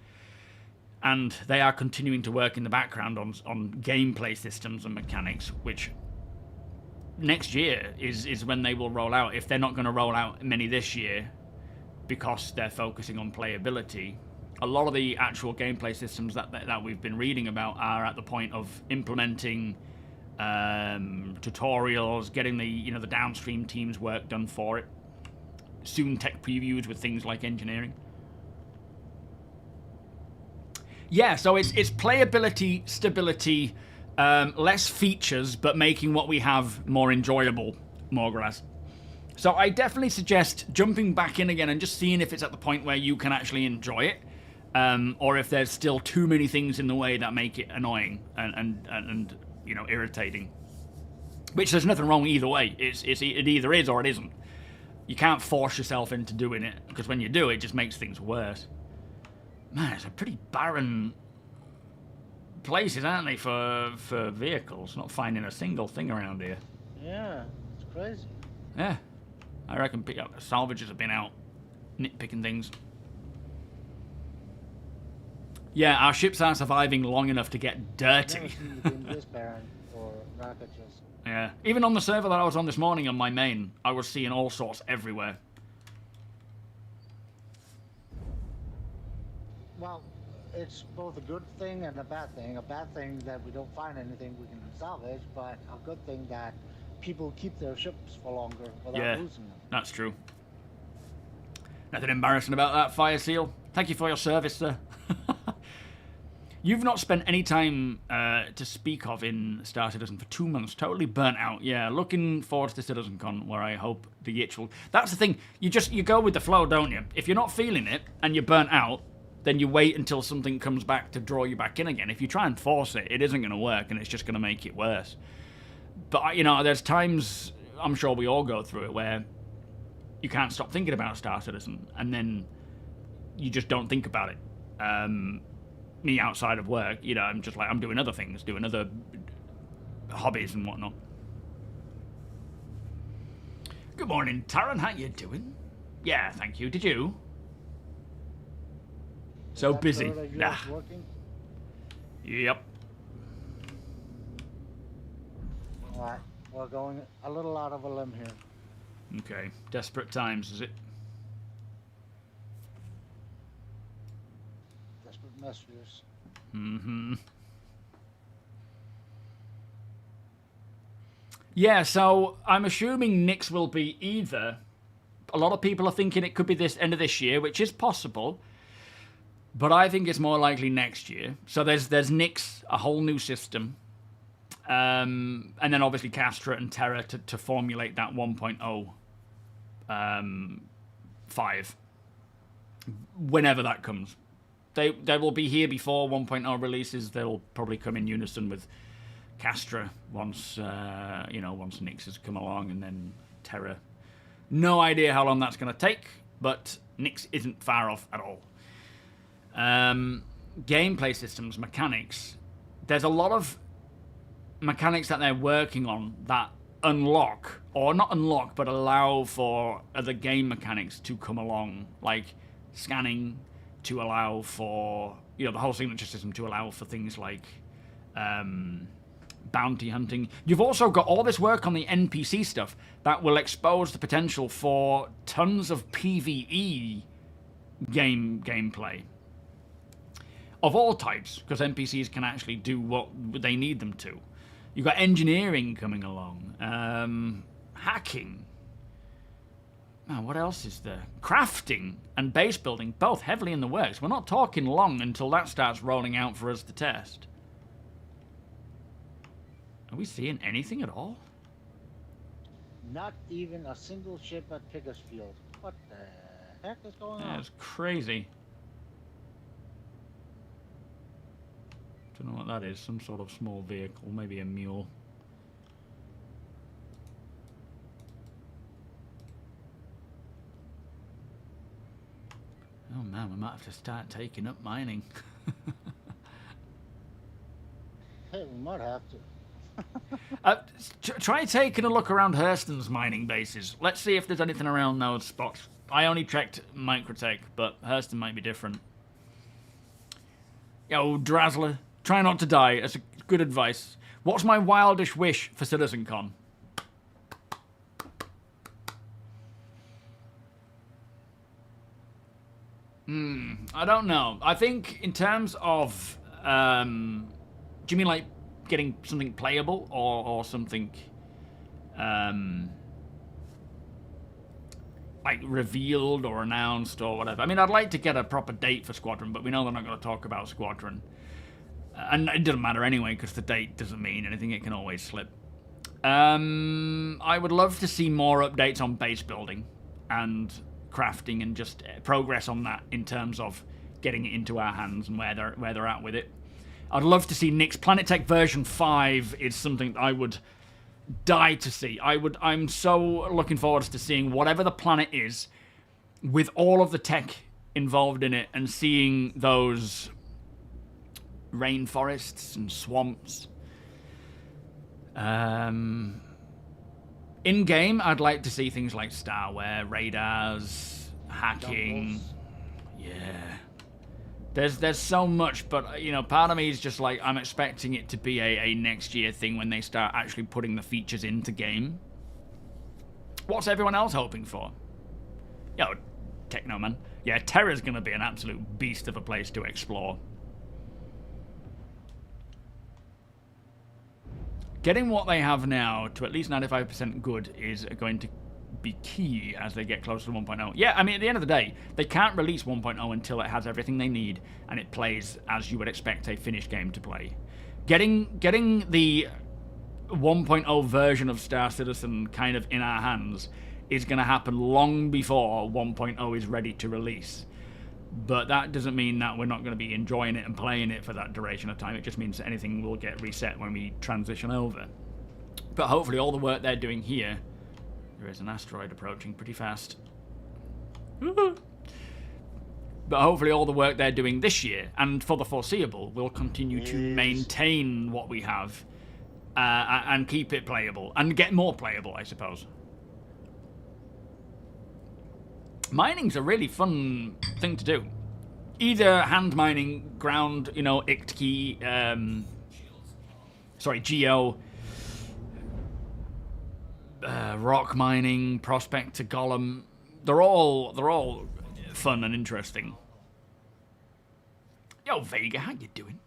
and they are continuing to work in the background on gameplay systems and mechanics, which next year is when they will roll out. If they're not going to roll out many this year because they're focusing on playability, a lot of the actual gameplay systems that we've been reading about are at the point of implementing tutorials, getting the, you know, the downstream team's work done for it. Soon tech previews with things like engineering. Yeah, so it's playability, stability, less features, but making what we have more enjoyable, Morgras. So I definitely suggest jumping back in again and just seeing if it's at the point where you can actually enjoy it, or if there's still too many things in the way that make it annoying and you know, irritating. Which there's nothing wrong either way. It either is or it isn't. You can't force yourself into doing it, because when you do, it just makes things worse. Man, it's a pretty barren places, aren't they, for vehicles? Not finding a single thing around here. Yeah, it's crazy. Yeah, I reckon salvages have been out nitpicking things. Yeah, our ships are surviving long enough to get dirty. Never seen you been this barren for rockages. Yeah, even on the server that I was on this morning on my main, I was seeing all sorts everywhere. Well, it's both a good thing and a bad thing. A bad thing that we don't find anything we can salvage, but a good thing that people keep their ships for longer without losing them. That's true. Nothing embarrassing about that, Fire Seal. Thank you for your service, sir. You've not spent any time to speak of in Star Citizen for 2 months. Totally burnt out. Yeah, looking forward to CitizenCon, where I hope the itch will... That's the thing. You go with the flow, don't you? If you're not feeling it and you're burnt out, then you wait until something comes back to draw you back in again. If you try and force it, it isn't going to work, and it's just going to make it worse. But, you know, there's times, I'm sure we all go through it, where you can't stop thinking about Star Citizen, and then you just don't think about it. Me outside of work, you know, I'm just like, I'm doing other things, doing other hobbies and whatnot. Good morning, Taran. How you doing? Yeah, thank you. Did you? So busy. Nah. Working? Yep. Alright, we're going a little out of a limb here. Okay. Desperate times, is it? Desperate messages. Mm-hmm. Yeah, so I'm assuming Nix will be either... A lot of people are thinking it could be this end of this year, which is possible. But I think it's more likely next year. So there's Nix, a whole new system. And then obviously Castra and Terra to formulate that 1.0 5. Whenever that comes. They will be here before 1.0 releases. They'll probably come in unison with Castra once once Nix has come along, and then Terra. No idea how long that's going to take, but Nix isn't far off at all. Gameplay systems, mechanics. There's a lot of mechanics that they're working on that unlock, or not unlock, but allow for other game mechanics to come along, like scanning, to allow for, you know, the whole signature system to allow for things like bounty hunting. You've also got all this work on the NPC stuff that will expose the potential for tons of PvE gameplay. Of all types, because NPCs can actually do what they need them to. You've got engineering coming along. Hacking. Now, what else is there? Crafting and base building, both heavily in the works. We're not talking long until that starts rolling out for us to test. Are we seeing anything at all? Not even a single ship at Pickersfield. What the heck is going on? That's crazy. Don't know what that is. Some sort of small vehicle, maybe a mule. Oh man, we might have to start taking up mining. Hey, we might have to. Try taking a look around Hurston's mining bases. Let's see if there's anything around those spots. I only checked Microtech, but Hurston might be different. Yo, Drazzler, try not to die. That's good advice. What's my wildish wish for CitizenCon? I don't know. I think in terms of, do you mean like getting something playable or something, like revealed or announced or whatever? I mean, I'd like to get a proper date for Squadron, but we know they're not going to talk about Squadron. And it doesn't matter anyway, because the date doesn't mean anything. It can always slip. I would love to see more updates on base building and crafting and just progress on that in terms of getting it into our hands and where they're at with it. I'd love to see Nick's Planet Tech version 5 is something I would die to see. I'm so looking forward to seeing whatever the planet is with all of the tech involved in it and seeing those rainforests and swamps. In-game, I'd like to see things like starware, radars, hacking. Yeah. There's so much, but, you know, part of me is just like, I'm expecting it to be a next year thing when they start actually putting the features into game. What's everyone else hoping for? Yo, Technoman. Yeah, Terra's going to be an absolute beast of a place to explore. Getting what they have now to at least 95% good is going to be key as they get closer to 1.0. Yeah, I mean, at the end of the day, they can't release 1.0 until it has everything they need and it plays as you would expect a finished game to play. Getting the 1.0 version of Star Citizen kind of in our hands is going to happen long before 1.0 is ready to release. But that doesn't mean that we're not going to be enjoying it and playing it for that duration of time. It just means that anything will get reset when we transition over. But hopefully all the work they're doing here... There is an asteroid approaching pretty fast. But hopefully all the work they're doing this year, and for the foreseeable, will continue to maintain what we have and keep it playable. And get more playable, I suppose. Mining's a really fun thing to do. Either hand mining, ground, you know, ICTKey, geo, rock mining, prospect to golem. They're all fun and interesting. Yo, Vega, how you doing?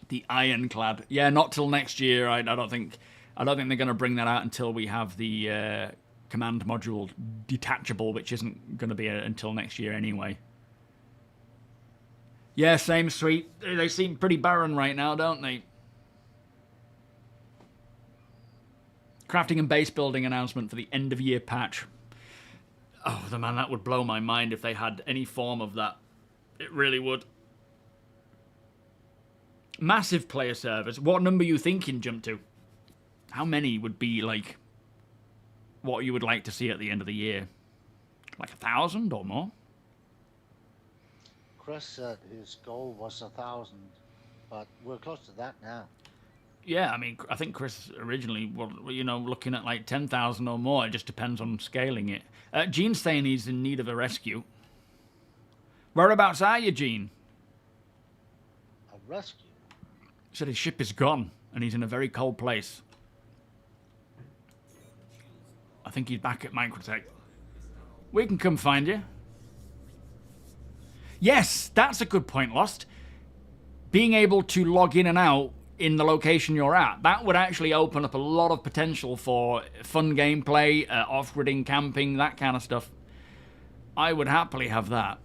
The Ironclad. Yeah, not till next year. I don't think they're going to bring that out until we have the command module detachable, which isn't going to be until next year anyway. Yeah, same sweet. They seem pretty barren right now, don't they? Crafting and base building announcement for the end of year patch. Oh, man, that would blow my mind if they had any form of that. It really would. Massive player servers. What number are you thinking jump to? How many would be, like, what you would like to see at the end of the year? Like 1,000 or more? Chris said his goal was 1,000, but we're close to that now. Yeah, I mean, I think Chris originally was, you know, looking at like 10,000 or more. It just depends on scaling it. Gene's saying he's in need of a rescue. Whereabouts are you, Gene? A rescue? He said his ship is gone and he's in a very cold place. I think he's back at Microtech. We can come find you. Yes, that's a good point, Lost. Being able to log in and out in the location you're at. That would actually open up a lot of potential for fun gameplay, off-gridding, camping, that kind of stuff. I would happily have that.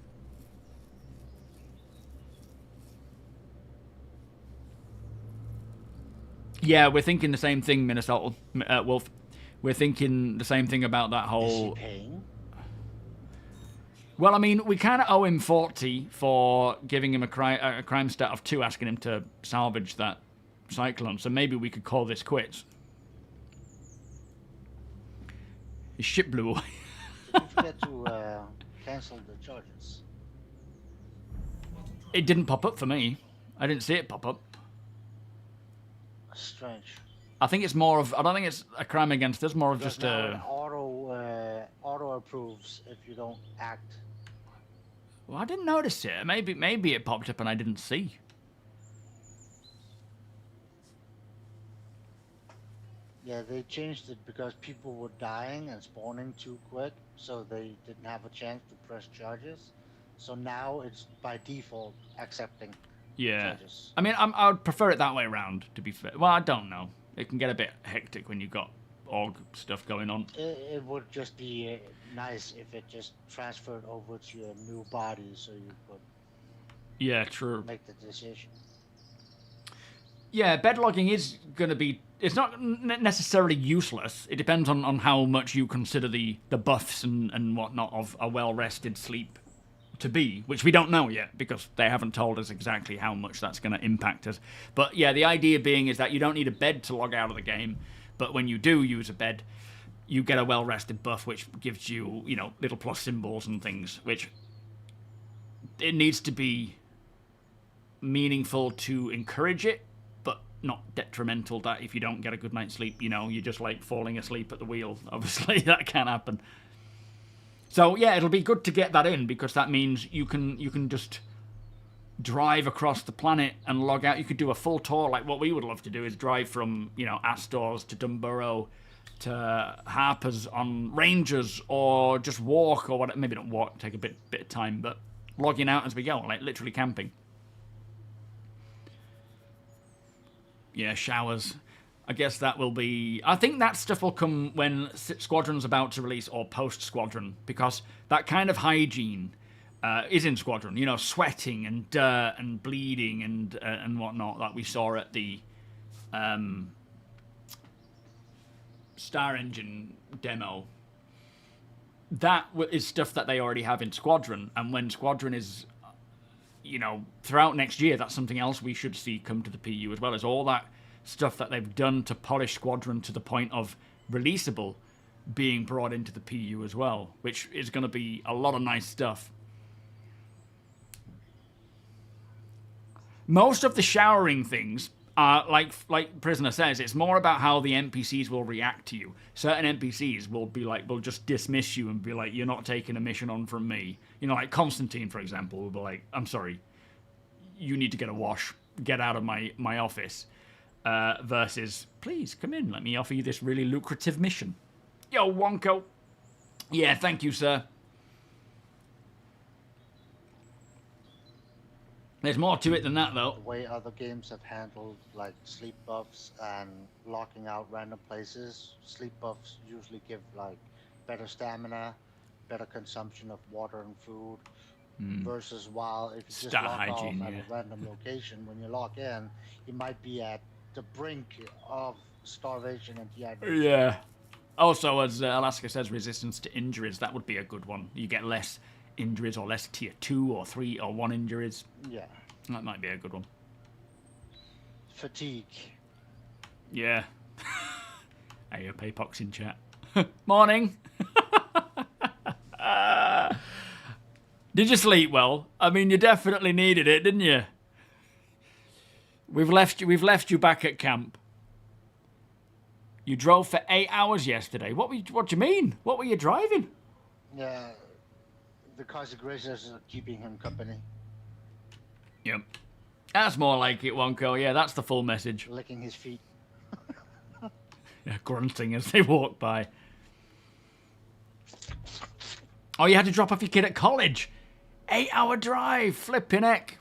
Yeah, we're thinking the same thing, Minnesota Wolf. We're thinking the same thing about that whole... Is he paying? Well, I mean, we kind of owe him 40 for giving him a crime stat of 2, asking him to salvage that Cyclone, so maybe we could call this quits. His ship blew away. Did you forget to cancel the charges? It didn't pop up for me. I didn't see it pop up. Strange. I think it's more of... I don't think it's a crime against us, more of Because just now a... it auto approves if you don't act. Well, I didn't notice it. Maybe it popped up and I didn't see. Yeah, they changed it because people were dying and spawning too quick, so they didn't have a chance to press charges. So now it's by default accepting charges. I mean, I would prefer it that way around, to be fair. Well, I don't know. It can get a bit hectic when you've got org stuff going on. It would just be nice if it just transferred over to your new body so you could Yeah, true. make the decision. Yeah, bed logging is going to be... It's not necessarily useless. It depends on how much you consider the buffs and whatnot of a well-rested sleep to be, which we don't know yet because they haven't told us exactly how much that's going to impact us. But yeah, the idea being is that you don't need a bed to log out of the game, but when you do use a bed, you get a well-rested buff, which gives you, you know, little plus symbols and things, which it needs to be meaningful to encourage it, but not detrimental that if you don't get a good night's sleep, you know, you're just like falling asleep at the wheel. Obviously, that can happen. So yeah, it'll be good to get that in because that means you can just drive across the planet and log out. You could do a full tour. Like what we would love to do is drive from, you know, Astor's to Dumborough to Harper's on Rangers, or just walk, or what? Maybe not walk, take a bit of time, but logging out as we go, like literally camping. Yeah, showers. I guess that will be... I think that stuff will come when Squadron's about to release, or post-Squadron, because that kind of hygiene is in Squadron. You know, sweating and dirt and bleeding and whatnot that we saw at the Star Engine demo. That is stuff that they already have in Squadron, and when Squadron is... You know, throughout next year, that's something else we should see come to the PU as well, as all that stuff that they've done to polish Squadron to the point of releasable being brought into the PU as well, which is going to be a lot of nice stuff. Most of the showering things are, like Prisoner says, it's more about how the NPCs will react to you. Certain NPCs will be like, will just dismiss you and be like, you're not taking a mission on from me. You know, like Constantine, for example, will be like, I'm sorry, you need to get a wash, get out of my office. Versus, please, come in, let me offer you this really lucrative mission. Yo, Wonko. Yeah, thank you, sir. There's more to it than that, though. The way other games have handled, like, sleep buffs and locking out random places, sleep buffs usually give, like, better stamina, better consumption of water and food, versus while if you just Star lock hygiene, off at yeah. a random location, when you lock in, you might be at the brink of starvation and dehydration. Yeah. Also, as Alaska says, resistance to injuries, that would be a good one. You get less injuries or less tier 2 or 3 or 1 injuries. Yeah. That might be a good one. Fatigue. Yeah. Hey, Paypox in chat. Morning. Did you sleep well? I mean, you definitely needed it, didn't you? We've left you back at camp. You drove for 8 hours yesterday. What do you mean? What were you driving? Yeah. The consecrators are keeping him company. Yep. That's more like it, Wonko. Yeah, that's the full message. Licking his feet. Yeah, grunting as they walk by. Oh, you had to drop off your kid at college. 8-hour drive. Flipping heck.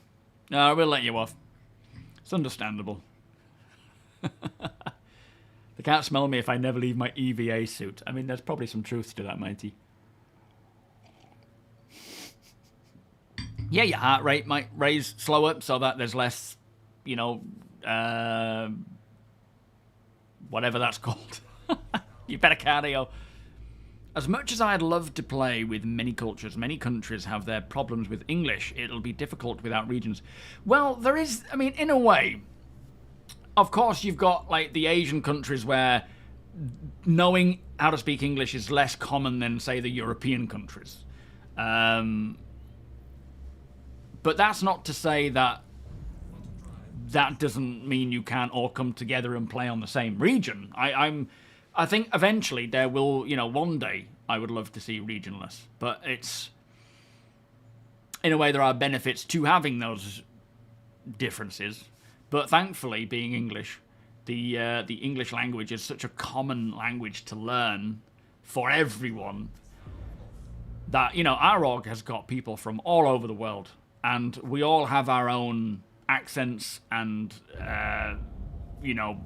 No, we'll let you off. It's understandable. They can't smell me if I never leave my EVA suit. I mean, there's probably some truth to that, matey. Yeah, your heart rate might raise slower so that there's less, you know, whatever that's called. You better cardio. As much as I'd love to play with many cultures, many countries have their problems with English. It'll be difficult without regions. Well, there is, I mean, in a way, of course, you've got, like, the Asian countries where knowing how to speak English is less common than, say, the European countries. But that's not to say that that doesn't mean you can't all come together and play on the same region. I think eventually there will, you know, one day I would love to see regionless. But it's, in a way, there are benefits to having those differences. But thankfully, being English, the English language is such a common language to learn for everyone that, you know, our org has got people from all over the world. And we all have our own accents and, you know,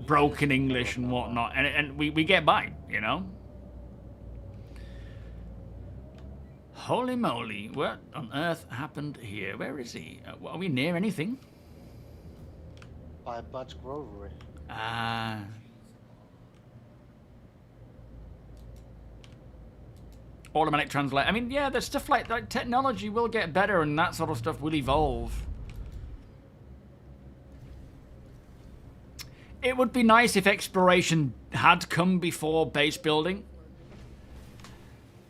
broken English and whatnot. And we get by, you know? Holy moly, what on earth happened here? Where is he? Are we near anything? By Bud's Grovery. Automatic translate. I mean, yeah, there's stuff like that. Technology will get better and that sort of stuff will evolve. It would be nice if exploration had come before base building.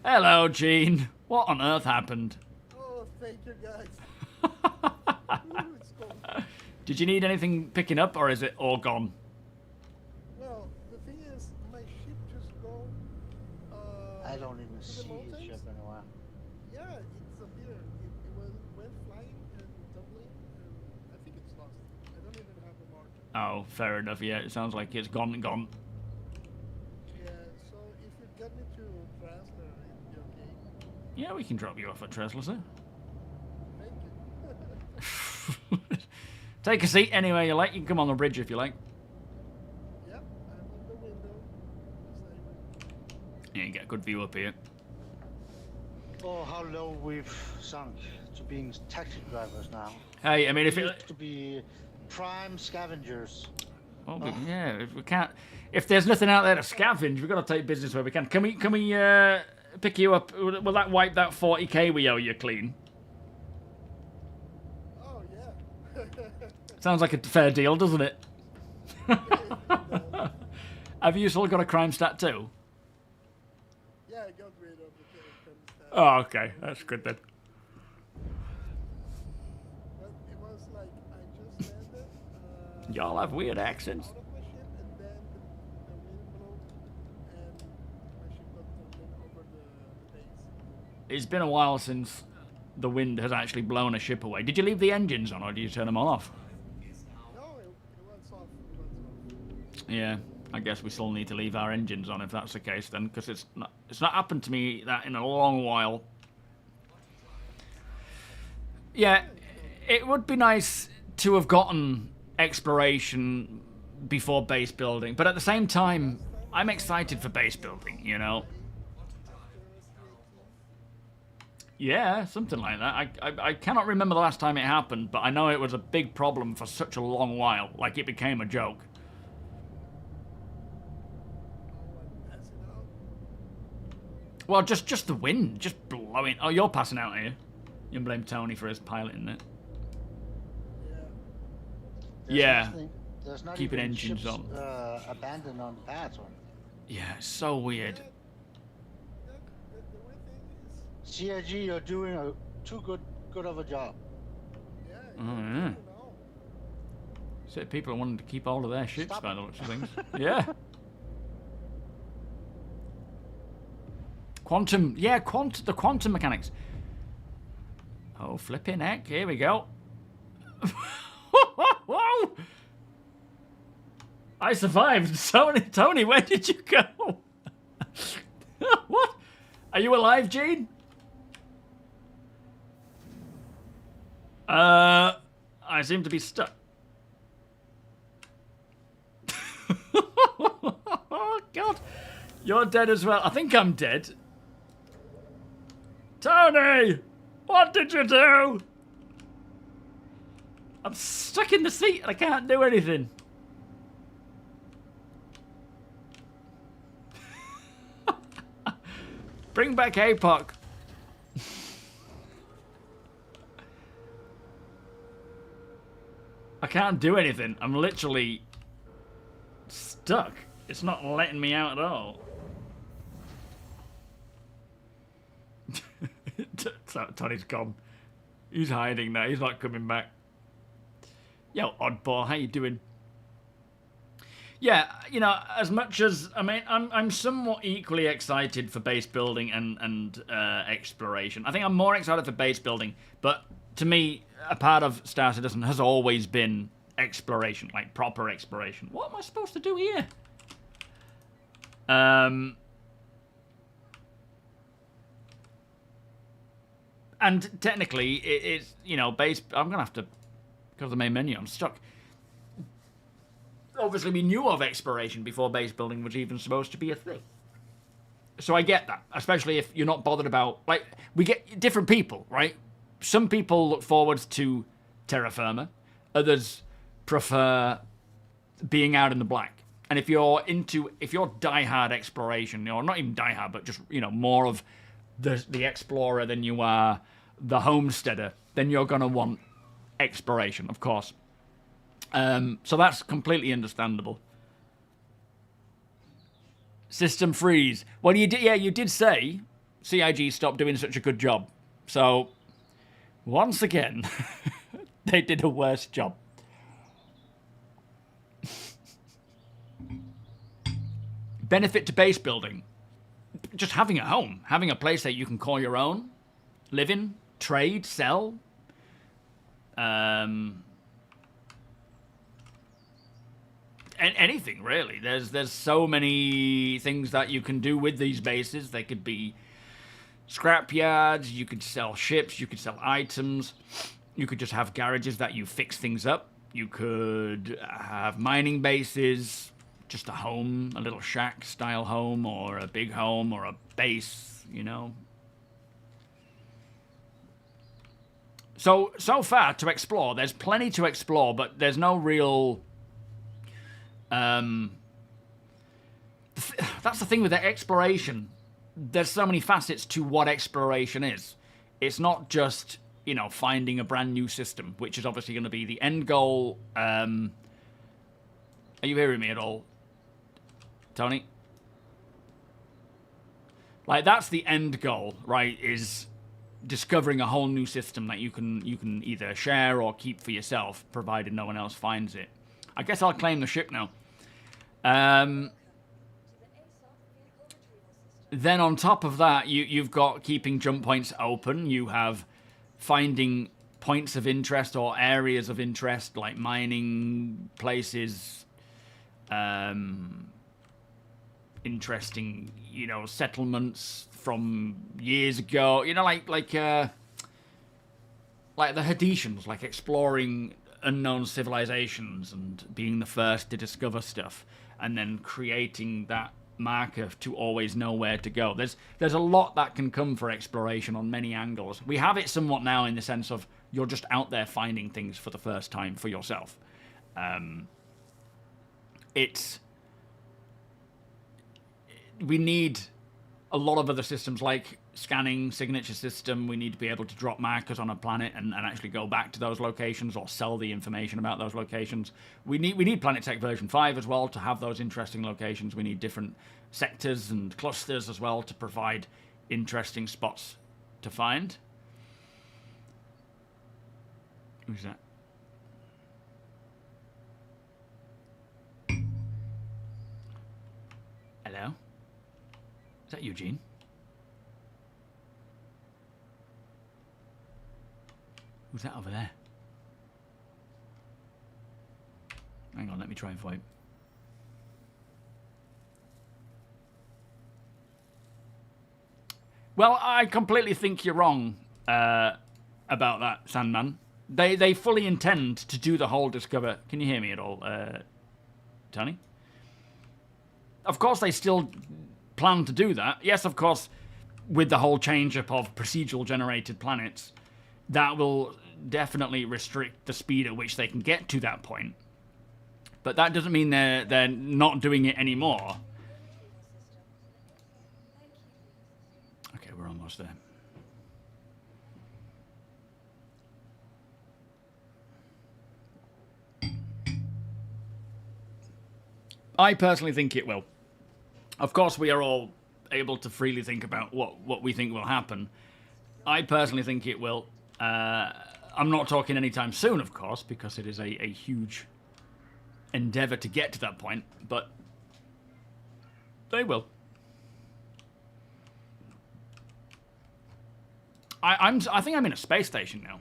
Hello, Gene. What on earth happened? Oh, thank you, guys. It's cold. Did you need anything picking up, or is it all gone? Well, the thing is, my ship just go. I don't even to the see his mountains. ship anywhere. Yeah, it's up here. Went flying and tumbling, and I think it's lost. I don't even have a mark. Oh, fair enough. Yeah, it sounds like it's gone. Yeah, so if you get me to Trasler, it'd be okay. Yeah, we can drop you off at Tresla, sir. Thank you. Take a seat anywhere you like. You can come on the bridge if you like. Yeah, I'm in the window. Yeah, you get a good view up here. Oh, how low we've sunk to being taxi drivers now. Hey, I mean, if We it... used to be prime scavengers. Oh, yeah, if we can't... If there's nothing out there to scavenge, we've got to take business where we can. Can we pick you up? Will that wipe that 40k we owe you clean? Oh, yeah. Sounds like a fair deal, doesn't it? Have you still got a crime stat too? Yeah, I got rid of the crime stat. Oh, okay. That's good then. But it was like, I just landed. Y'all have weird accents. Out of my ship, and then the wind blew, and my ship got turned over the base. It's been a while since the wind has actually blown a ship away. Did you leave the engines on, or did you turn them all off? No, it went soft. It went soft. Yeah, I guess we still need to leave our engines on if that's the case then, because it's not happened to me that in a long while. Yeah, it would be nice to have gotten exploration before base building, but at the same time, I'm excited for base building, you know? Yeah, something like that. I cannot remember the last time it happened, but I know it was a big problem for such a long while, like it became a joke. Well, just the wind, just blowing. Oh, you're passing out here. You can blame Tony for his piloting it. Yeah. There's not Keeping even engines ships, on. Abandoned on the pads on. Yeah, it's so weird. The weird thing is, CIG, you're doing too good of a job. yeah, Oh, yeah. you know. So people are wanting to keep all of their ships Stop by it. the looks of things. Yeah. Quantum, yeah, the quantum mechanics. Oh, flipping heck, here we go. Whoa! I survived. Tony, where did you go? What? Are you alive, Gene? I seem to be stuck. You're dead as well. I think I'm dead. Tony! What did you do? I'm stuck in the seat and I can't do anything. Bring back APOC. I can't do anything. I'm literally stuck. It's not letting me out at all. Tony's gone. He's hiding now. He's not coming back. Yo, oddball, how you doing? Yeah, you know, as much as I mean, I'm somewhat equally excited for base building and exploration. I think I'm more excited for base building, but to me, a part of Star Citizen has always been exploration, like proper exploration. What am I supposed to do here? And technically, it's, you know, base... I'm going to have to go to the main menu. I'm stuck. Obviously, we knew of exploration before base building was even supposed to be a thing. So I get that, especially if you're not bothered about... Like, we get different people, right? Some people look forward to terra firma. Others prefer being out in the black. And if you're diehard exploration, or not even diehard, but just, you know, more of the explorer than you are the homesteader, then you're going to want exploration, of course. So that's completely understandable. System freeze. Well, you did say CIG stopped doing such a good job. So, once again, they did a worse job. Benefit to base building. Just having a home. Having a place that you can call your own. Live in. Trade. Sell. Anything, really. There's so many things that you can do with these bases. They could be scrap yards. You could sell ships. You could sell items. You could just have garages that you fix things up. You could have mining bases. Just a home, a little shack style home, or a big home, or a base, you know. So far to explore, there's plenty to explore, but there's no real... that's the thing with the exploration. There's so many facets to what exploration is. It's not just, you know, finding a brand new system, which is obviously going to be the end goal. Are you hearing me at all, Tony? Like, that's the end goal, right? Is discovering a whole new system that you can either share or keep for yourself, provided no one else finds it. I guess I'll claim the ship now. Then on top of that, you've got keeping jump points open. You have finding points of interest or areas of interest, like mining places, interesting, you know, settlements from years ago. You know, like the Hadesians, like exploring unknown civilizations and being the first to discover stuff, and then creating that marker to always know where to go. There's a lot that can come for exploration on many angles. We have it somewhat now in the sense of you're just out there finding things for the first time for yourself. We need a lot of other systems like scanning, signature system. We need to be able to drop markers on a planet and actually go back to those locations or sell the information about those locations. We need Planet Tech version 5 as well to have those interesting locations. We need different sectors and clusters as well to provide interesting spots to find. Who's that? Hello? Is that Eugene? Who's that over there? Hang on, let me try and find. Well, I completely think you're wrong about that, Sandman. They fully intend to do the whole discover. Can you hear me at all, Tony? Of course, they still plan to do that. Yes, of course, with the whole change-up of procedural generated planets, that will definitely restrict the speed at which they can get to that point. But that doesn't mean they're not doing it anymore. Okay, we're almost there. I personally think it will. Of course, we are all able to freely think about what we think will happen. I personally think it will. I'm not talking anytime soon, of course, because it is a huge endeavor to get to that point, but they will. I think I'm in a space station now.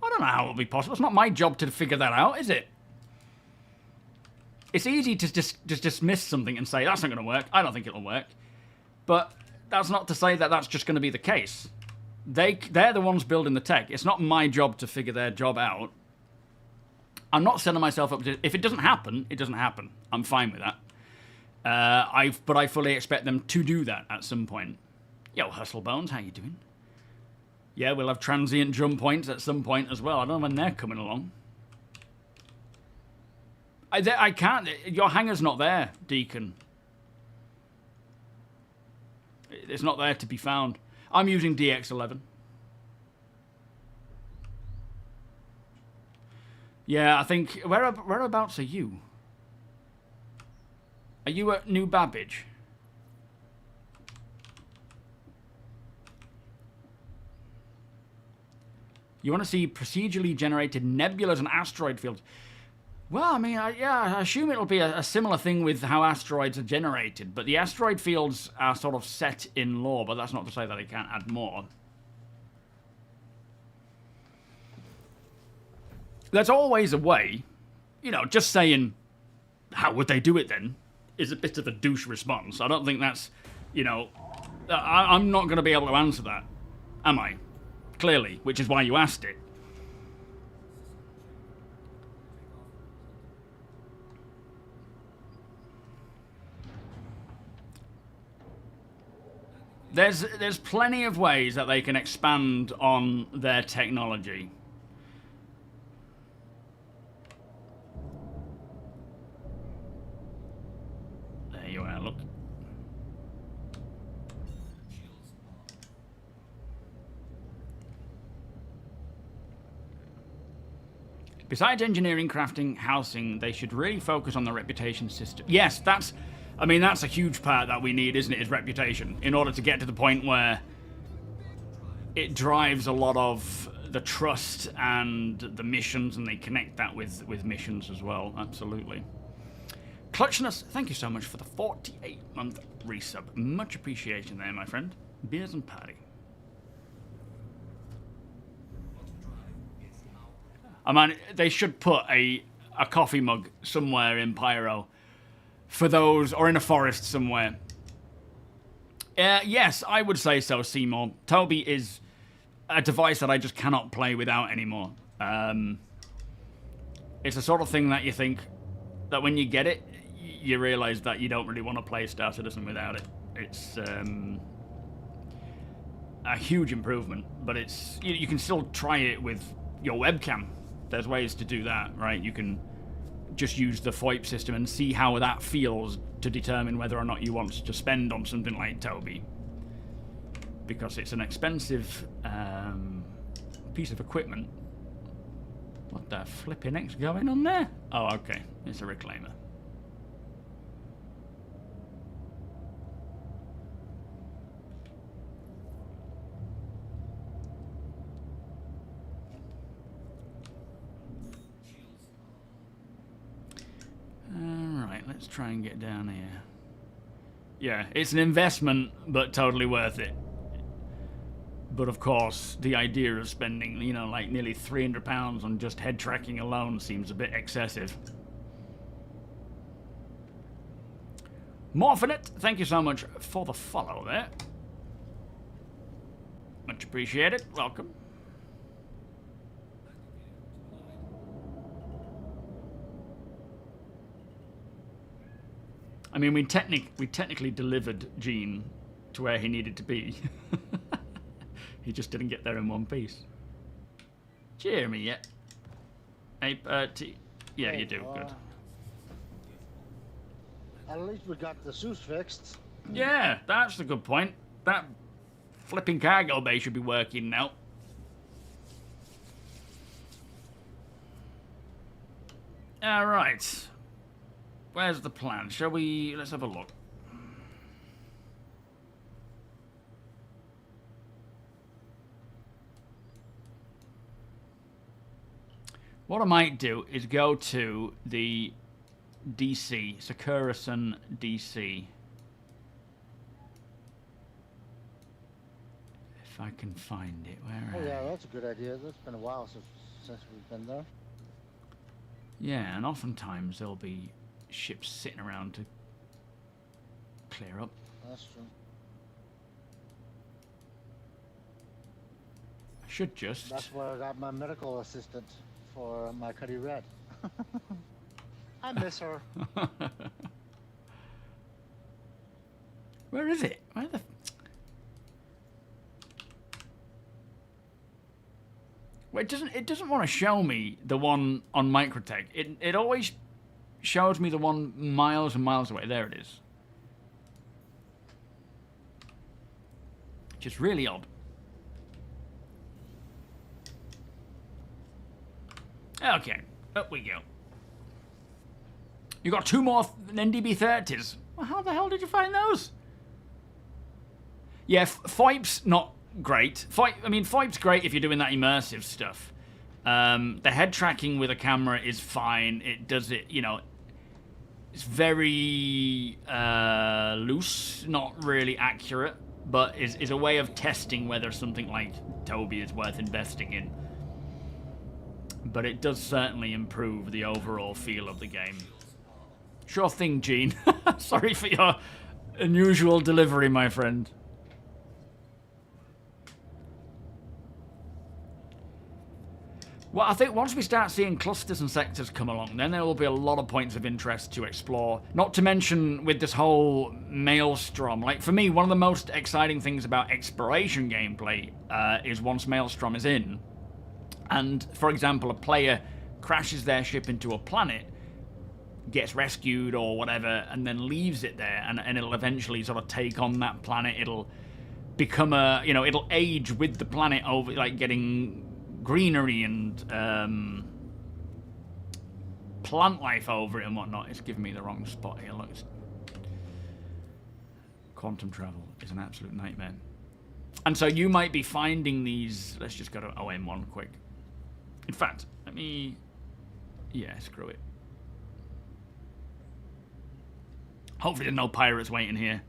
I don't know how it'll be possible. It's not my job to figure that out, is it? It's easy to just dismiss something and say, that's not going to work. I don't think it'll work. But that's not to say that that's just going to be the case. They're the ones building the tech. It's not my job to figure their job out. I'm not setting myself up to... If it doesn't happen, it doesn't happen. I'm fine with that. But I fully expect them to do that at some point. Yo, Hustle Bones, how you doing? Yeah, we'll have transient drum points at some point as well. I don't know when they're coming along. I can't... Your hangar's not there, Deacon. It's not there to be found. I'm using DX11. Yeah, I think... Whereabouts are you? Are you at New Babbage? You want to see procedurally generated nebulas and asteroid fields? Well, I mean, I assume it'll be a similar thing with how asteroids are generated, but the asteroid fields are sort of set in lore, but that's not to say that they can't add more. There's always a way, you know, just saying, how would they do it then, is a bit of a douche response. I don't think that's, you know, I'm not going to be able to answer that, am I? Clearly, which is why you asked it. There's plenty of ways that they can expand on their technology. There you are, look. Besides engineering, crafting, housing, they should really focus on the reputation system. Yes, that's a huge part that we need, isn't it, is reputation, in order to get to the point where it drives a lot of the trust and the missions, and they connect that with missions as well, absolutely. Clutchness, thank you so much for the 48-month resub. Much appreciation there, my friend. Beers and party. I mean, they should put a coffee mug somewhere in Pyro for those, or in a forest somewhere. Yes, I would say so, Seymour. TOBII is a device that I just cannot play without anymore. It's the sort of thing that you think that when you get it, you realise that you don't really want to play StarCitizen without it. It's a huge improvement, but it's you can still try it with your webcam. There's ways to do that, right? You can just use the FOIP system and see how that feels to determine whether or not you want to spend on something like TOBII. Because it's an expensive piece of equipment. What the flipping heck's going on there? Oh, okay. It's a reclaimer. Alright, let's try and get down here. Yeah, it's an investment, but totally worth it. But of course, the idea of spending, you know, like nearly £300 on just head tracking alone seems a bit excessive. Morphinite, thank you so much for the follow there. Much appreciated. Welcome. I mean, we technically delivered Gene to where he needed to be. He just didn't get there in one piece. Jeremy, yeah. Hey, yeah, you do. Good. At least we got the Zeus fixed. Yeah, that's a good point. That flipping cargo bay should be working now. All right. Where's the plan? Shall we... Let's have a look. What I might do is go to the DC, Sakura-san DC. If I can find it. Where? Oh yeah, that's a good idea. It's been a while since we've been there. Yeah, and oftentimes there'll be ships sitting around to clear up. That's true. I should just... That's where I got my medical assistant for my Cuddy Red. I miss her. Where is it? Where the... Well, it doesn't want to show me the one on Microtech. It always shows me the one miles and miles away. There it is. Which is really odd. Okay, up we go. You got 2 more NDB-30s. Well, how the hell did you find those? Yeah, FOIP's not great. FOIP's great if you're doing that immersive stuff. The head tracking with a camera is fine. It does it, you know, it's very loose, not really accurate, but is a way of testing whether something like TOBII is worth investing in. But it does certainly improve the overall feel of the game. Sure thing, Gene. Sorry for your unusual delivery, my friend. Well, I think once we start seeing clusters and sectors come along, then there will be a lot of points of interest to explore. Not to mention with this whole Maelstrom. Like, for me, one of the most exciting things about exploration gameplay is once Maelstrom is in. And, for example, a player crashes their ship into a planet, gets rescued or whatever, and then leaves it there, and it'll eventually sort of take on that planet. It'll become a, you know, it'll age with the planet over, like getting greenery and plant life over it and whatnot. It's giving me the wrong spot here. Look, quantum travel is an absolute nightmare. And so you might be finding these. Let's just go to OM1 quick. In fact, let me... Yeah, screw it. Hopefully there's no pirates waiting here.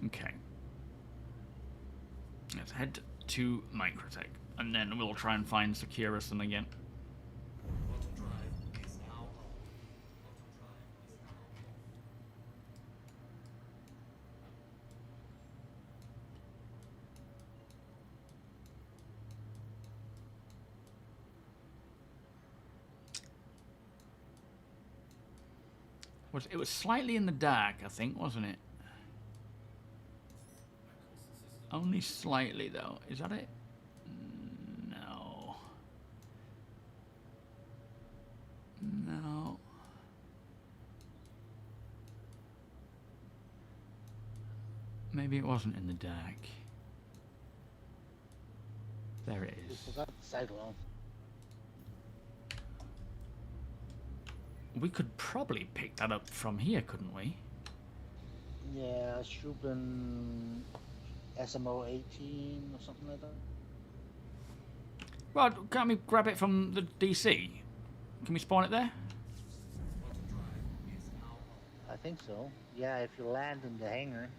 Okay. Let's head to Microtech, and then we'll try and find Sakura-san again. It was slightly in the dark, I think, wasn't it? Only slightly, though. Is that it? No. No. Maybe it wasn't in the dark. There it is. We could probably pick that up from here, couldn't we? Yeah, Shubin SMO 18 or something like that. Well, can't we grab it from the DC? Can we spawn it there? I think so. Yeah, if you land in the hangar.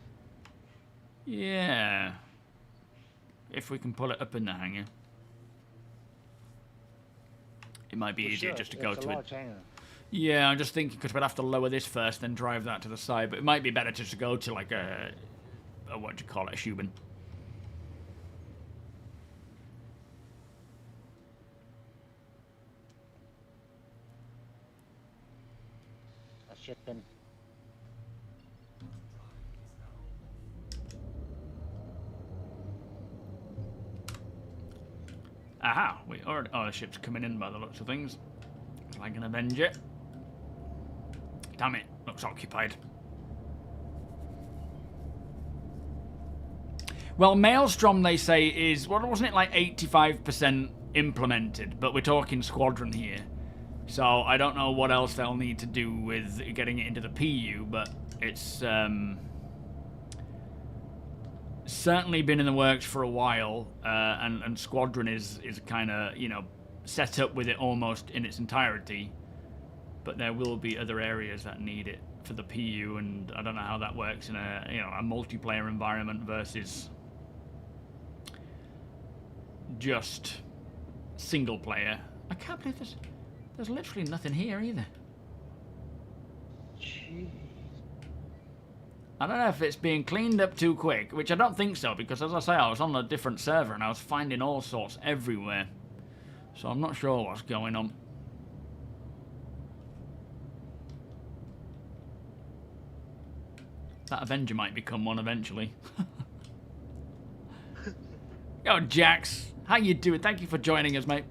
Yeah. If we can pull it up in the hangar. It might be easier just to go to it. Yeah, I'm just thinking because we'd have to lower this first, then drive that to the side. But it might be better just to go to like a what do you call it, a Shubin. A shipping. Aha, we already. Oh, the ship's coming in by the looks of things. Like an Avenger. Damn it, looks occupied. Well, Maelstrom, they say, is, what wasn't it, like 85% implemented? But we're talking Squadron here. So I don't know what else they'll need to do with getting it into the PU, but it's certainly been in the works for a while, and Squadron is kind of, you know, set up with it almost in its entirety. But there will be other areas that need it for the PU, and I don't know how that works in a, you know, a multiplayer environment versus just single player. I can't believe there's literally nothing here either. Jeez. I don't know if it's being cleaned up too quick, which I don't think so, because as I say, I was on a different server and I was finding all sorts everywhere. So I'm not sure what's going on. That Avenger might become one eventually. Yo, Jax, how you doing? Thank you for joining us, mate.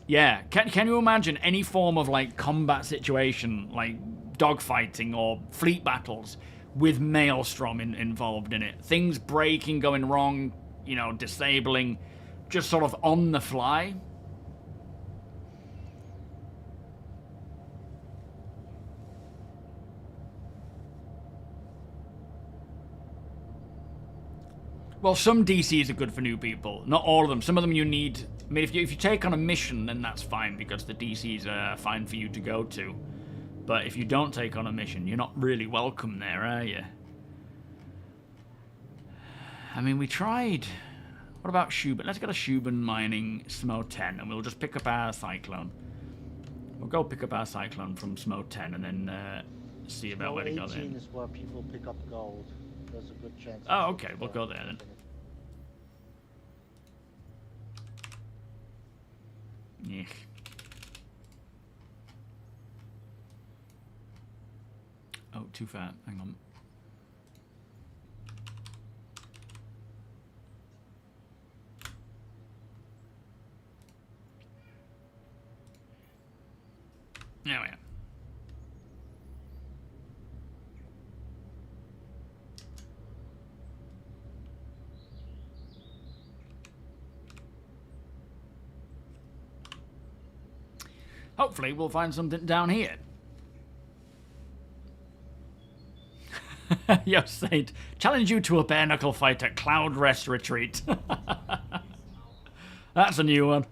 Yeah, can you imagine any form of like combat situation, like dogfighting or fleet battles, with Maelstrom involved in it? Things breaking, going wrong, you know, disabling, just sort of on the fly. Well, some DCs are good for new people. Not all of them. Some of them you need... I mean, if you take on a mission, then that's fine, because the DCs are fine for you to go to. But if you don't take on a mission, you're not really welcome there, are you? I mean, we tried... What about Shubin? Let's get a Shubin mining SMO 10, and we'll just pick up our Cyclone. We'll go pick up our Cyclone from SMO 10, and then see about where to go there. 18 is where people pick up gold. There's a good chance. Oh, okay. We'll go there then. Yeah. Oh, too far. Hang on. There we are. Hopefully we'll find something down here. Yo, Saint, challenge you to a bare knuckle fight at Cloud Rest Retreat. That's a new one.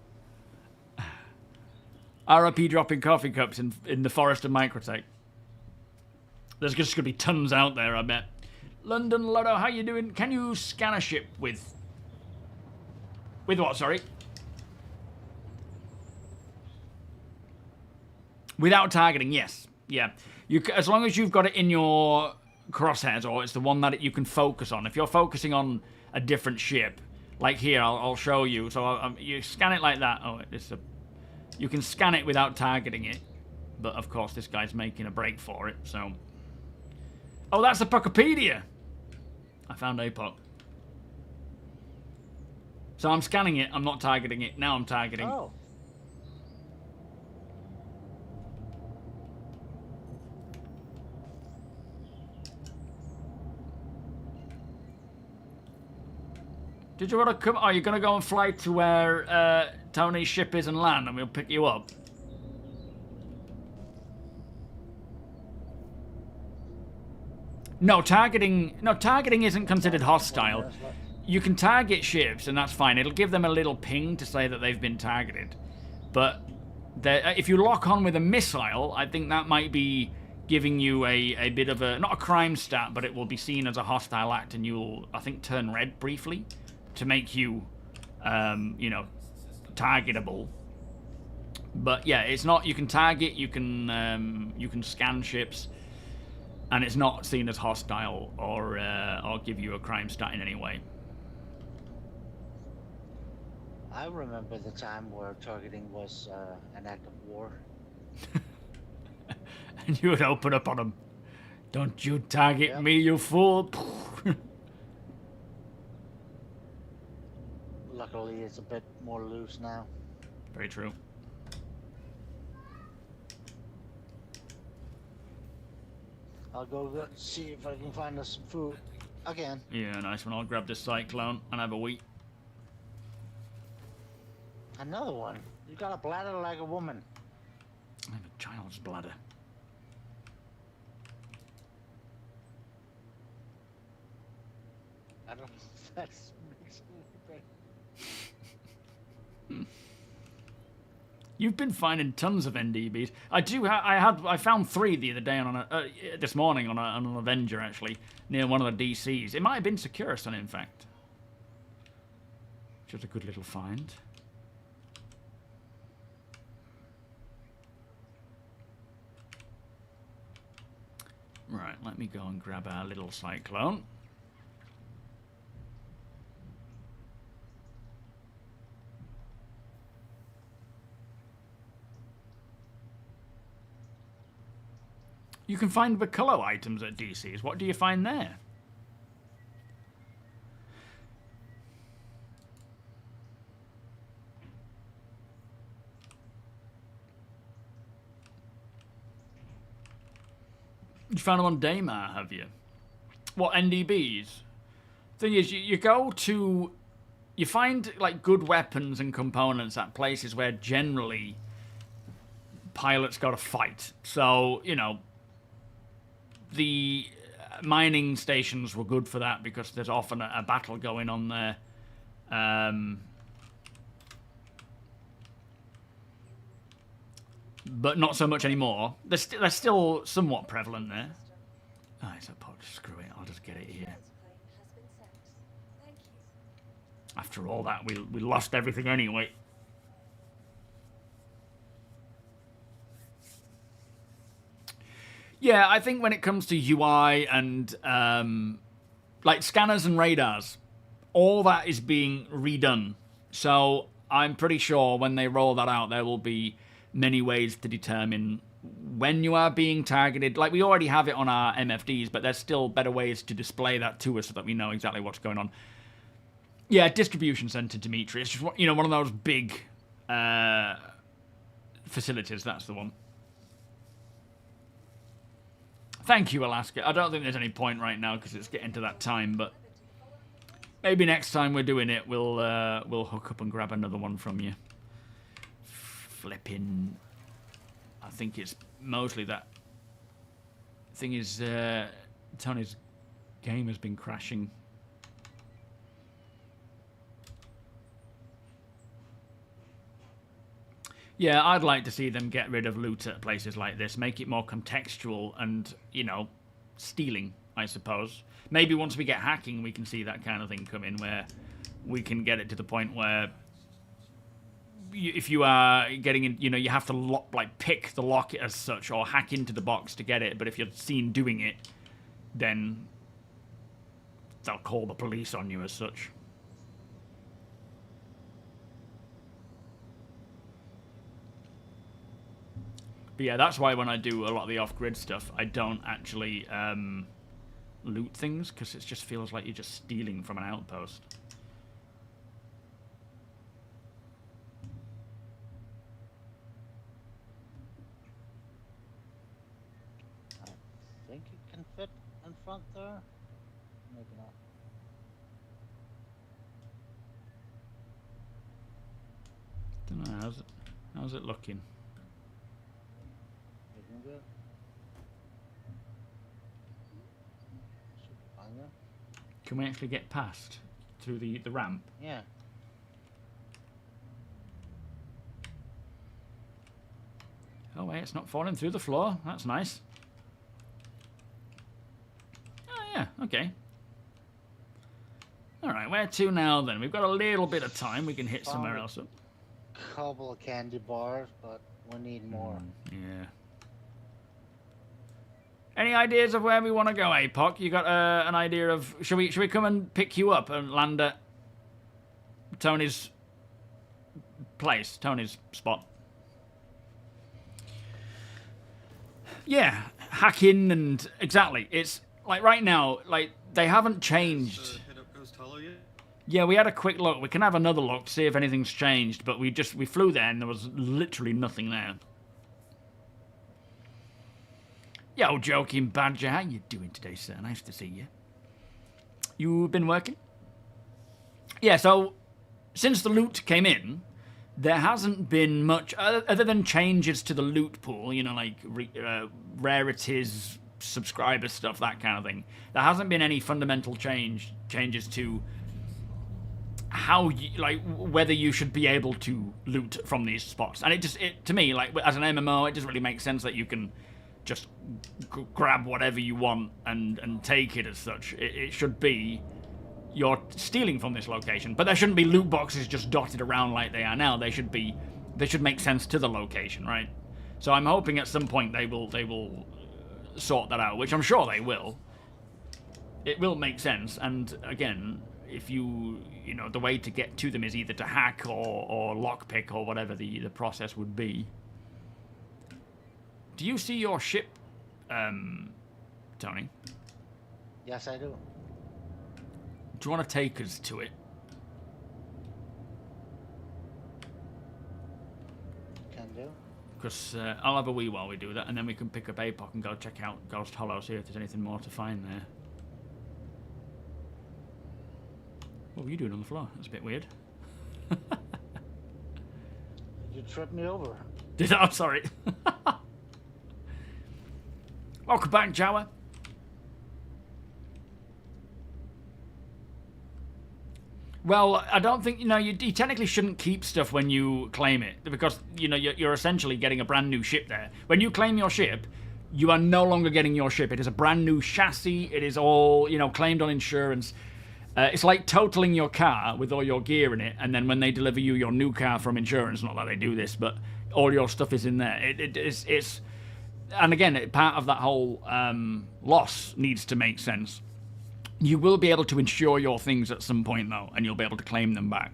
RIP dropping coffee cups in the forest of Microtech. There's just going to be tons out there, I bet. London Lotto, how you doing? Can you scan a ship with... With what, sorry? Without targeting, yes. Yeah. As long as you've got it in your crosshairs, or it's the one that you can focus on. If you're focusing on a different ship, like here, I'll show you. So you scan it like that. Oh, you can scan it without targeting it. But, of course, this guy's making a break for it, so... Oh, that's a Puckopedia! I found APOC. So I'm scanning it, I'm not targeting it. Now I'm targeting. Oh. Did you want to come? Oh, you're going to go and fly to where Tony's ship is and land, and we'll pick you up. No, targeting isn't considered hostile. You can target ships, and that's fine. It'll give them a little ping to say that they've been targeted. But if you lock on with a missile, I think that might be giving you a bit of a... Not a crime stat, but it will be seen as a hostile act, and you'll, I think, turn red briefly to make you, you know, targetable. But yeah, it's not. You can target. You can scan ships, and it's not seen as hostile or give you a crime stat in any way. I remember the time where targeting was an act of war. And you would open up on them. Don't you target Yep. me, you fool! Luckily, it's a bit more loose now. Very true. I'll go see if I can find us some food again. Yeah, nice one. I'll grab this cyclone and have a wee. Another one. You got a bladder like a woman. I have a child's bladder. I don't know if that makes it better. You've been finding tons of NDBs. I found 3 the other day this morning on an Avenger actually near one of the DCs. It might have been Securison in fact. Which was a good little find. Right, let me go and grab our little cyclone. You can find Bacillo items at DCs. What do you find there? You found them on Daymar, have you? What, NDBs? Thing is, you go to... You find, like, good weapons and components at places where generally pilots got to fight. So, you know, the mining stations were good for that because there's often a battle going on there. But not so much anymore. They're still somewhat prevalent there. Oh, it's a pod. Screw it. I'll just get it here. After all that, we lost everything anyway. Yeah, I think when it comes to UI and like scanners and radars, all that is being redone. So I'm pretty sure when they roll that out, there will be many ways to determine when you are being targeted. Like, we already have it on our MFDs, but there's still better ways to display that to us so that we know exactly what's going on. Yeah, distribution center, Dimitri. It's just, you know, one of those big facilities. That's the one. Thank you, Alaska. I don't think there's any point right now because it's getting to that time, but maybe next time we're doing it, we'll hook up and grab another one from you. Flipping, I think it's mostly that. Thing is, Tony's game has been crashing. Yeah, I'd like to see them get rid of loot at places like this, make it more contextual and, you know, stealing, I suppose. Maybe once we get hacking, we can see that kind of thing come in where we can get it to the point where if you are getting in, you know, you have to pick the lock as such or hack into the box to get it. But if you're seen doing it, then they'll call the police on you as such. But yeah, that's why when I do a lot of the off-grid stuff, I don't actually loot things because it just feels like you're just stealing from an outpost. I think it can fit in front there. Maybe not. Don't know, how's it looking? Looking good. Should be fine there. Can we actually get past through the ramp? Yeah. Oh wait, it's not falling through the floor. That's nice. Oh yeah, okay. Alright, where to now then? We've got a little bit of time. We can hit somewhere else up. couple of candy bars, but we need more. Yeah. Any ideas of where we want to go, APOC? You got an idea of... Should we come and pick you up and land at Tony's place, Tony's spot? Yeah, hack in and... Exactly. It's like right now, like they haven't changed. Hit up Ghost Hollow yet? Yeah, we had a quick look. We can have another look to see if anything's changed, but we flew there and there was literally nothing there. Yo, Joking Badger, how you doing today, sir? Nice to see you. You been working? Yeah, so since the loot came in, there hasn't been much other than changes to the loot pool. You know, like rarities, subscriber stuff, that kind of thing. There hasn't been any fundamental changes to how you, like, whether you should be able to loot from these spots. And it to me, like as an MMO, it doesn't really make sense that you can just grab whatever you want and take it as such. It should be you're stealing from this location, but there shouldn't be loot boxes just dotted around like they are now. They should make sense to the location, right? So I'm hoping at some point they will sort that out, which I'm sure they will. It will make sense, and again, if you know, the way to get to them is either to hack or lockpick or whatever the process would be. Do you see your ship, Tony? Yes, I do. Do you want to take us to it? Can do. Because I'll have a wee while we do that, and then we can pick up APOC and go check out Ghost Hollow, see if there's anything more to find there. What were you doing on the floor? That's a bit weird. You tripped me over. Did I? I'm sorry. Welcome back, Jawa. Well, I don't think, you know, you technically shouldn't keep stuff when you claim it, because, you know, you're essentially getting a brand new ship there. When you claim your ship, you are no longer getting your ship. It is a brand new chassis. It is all, you know, claimed on insurance. It's like totaling your car with all your gear in it, and then when they deliver you your new car from insurance, not that they do this, but all your stuff is in there. It's and again, part of that whole loss needs to make sense. You will be able to insure your things at some point, though, and you'll be able to claim them back.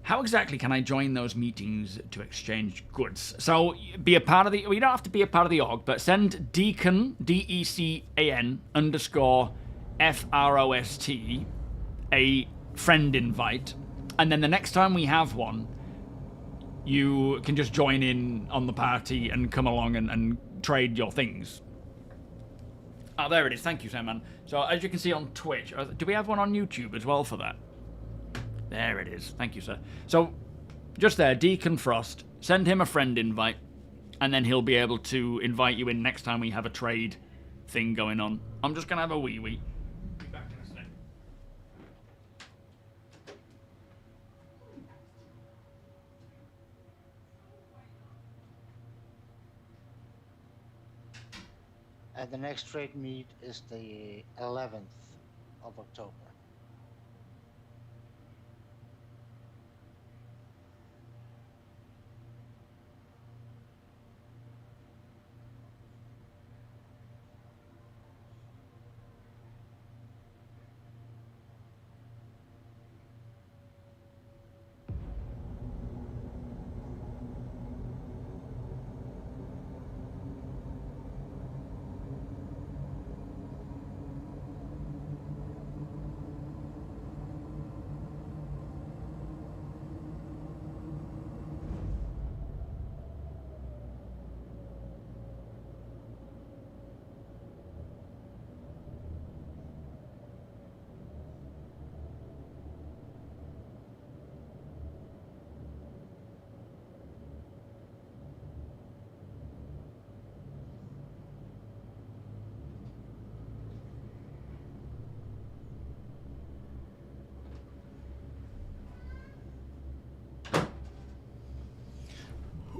How exactly can I join those meetings to exchange goods? So, be a part of the... Well, you don't have to be a part of the org, but send Deacon, D-E-C-A-N, _FROST, a friend invite, and then the next time we have one, you can just join in on the party and come along and trade your things. Oh, there it is. Thank you, Sam. So, as you can see on Twitch, do we have one on YouTube as well for that? There it is. Thank you, sir. So, just there, Deacon Frost. Send him a friend invite, and then he'll be able to invite you in next time we have a trade thing going on. I'm just going to have a wee. Be back in a sec. And the next trade meet is the 11th of October.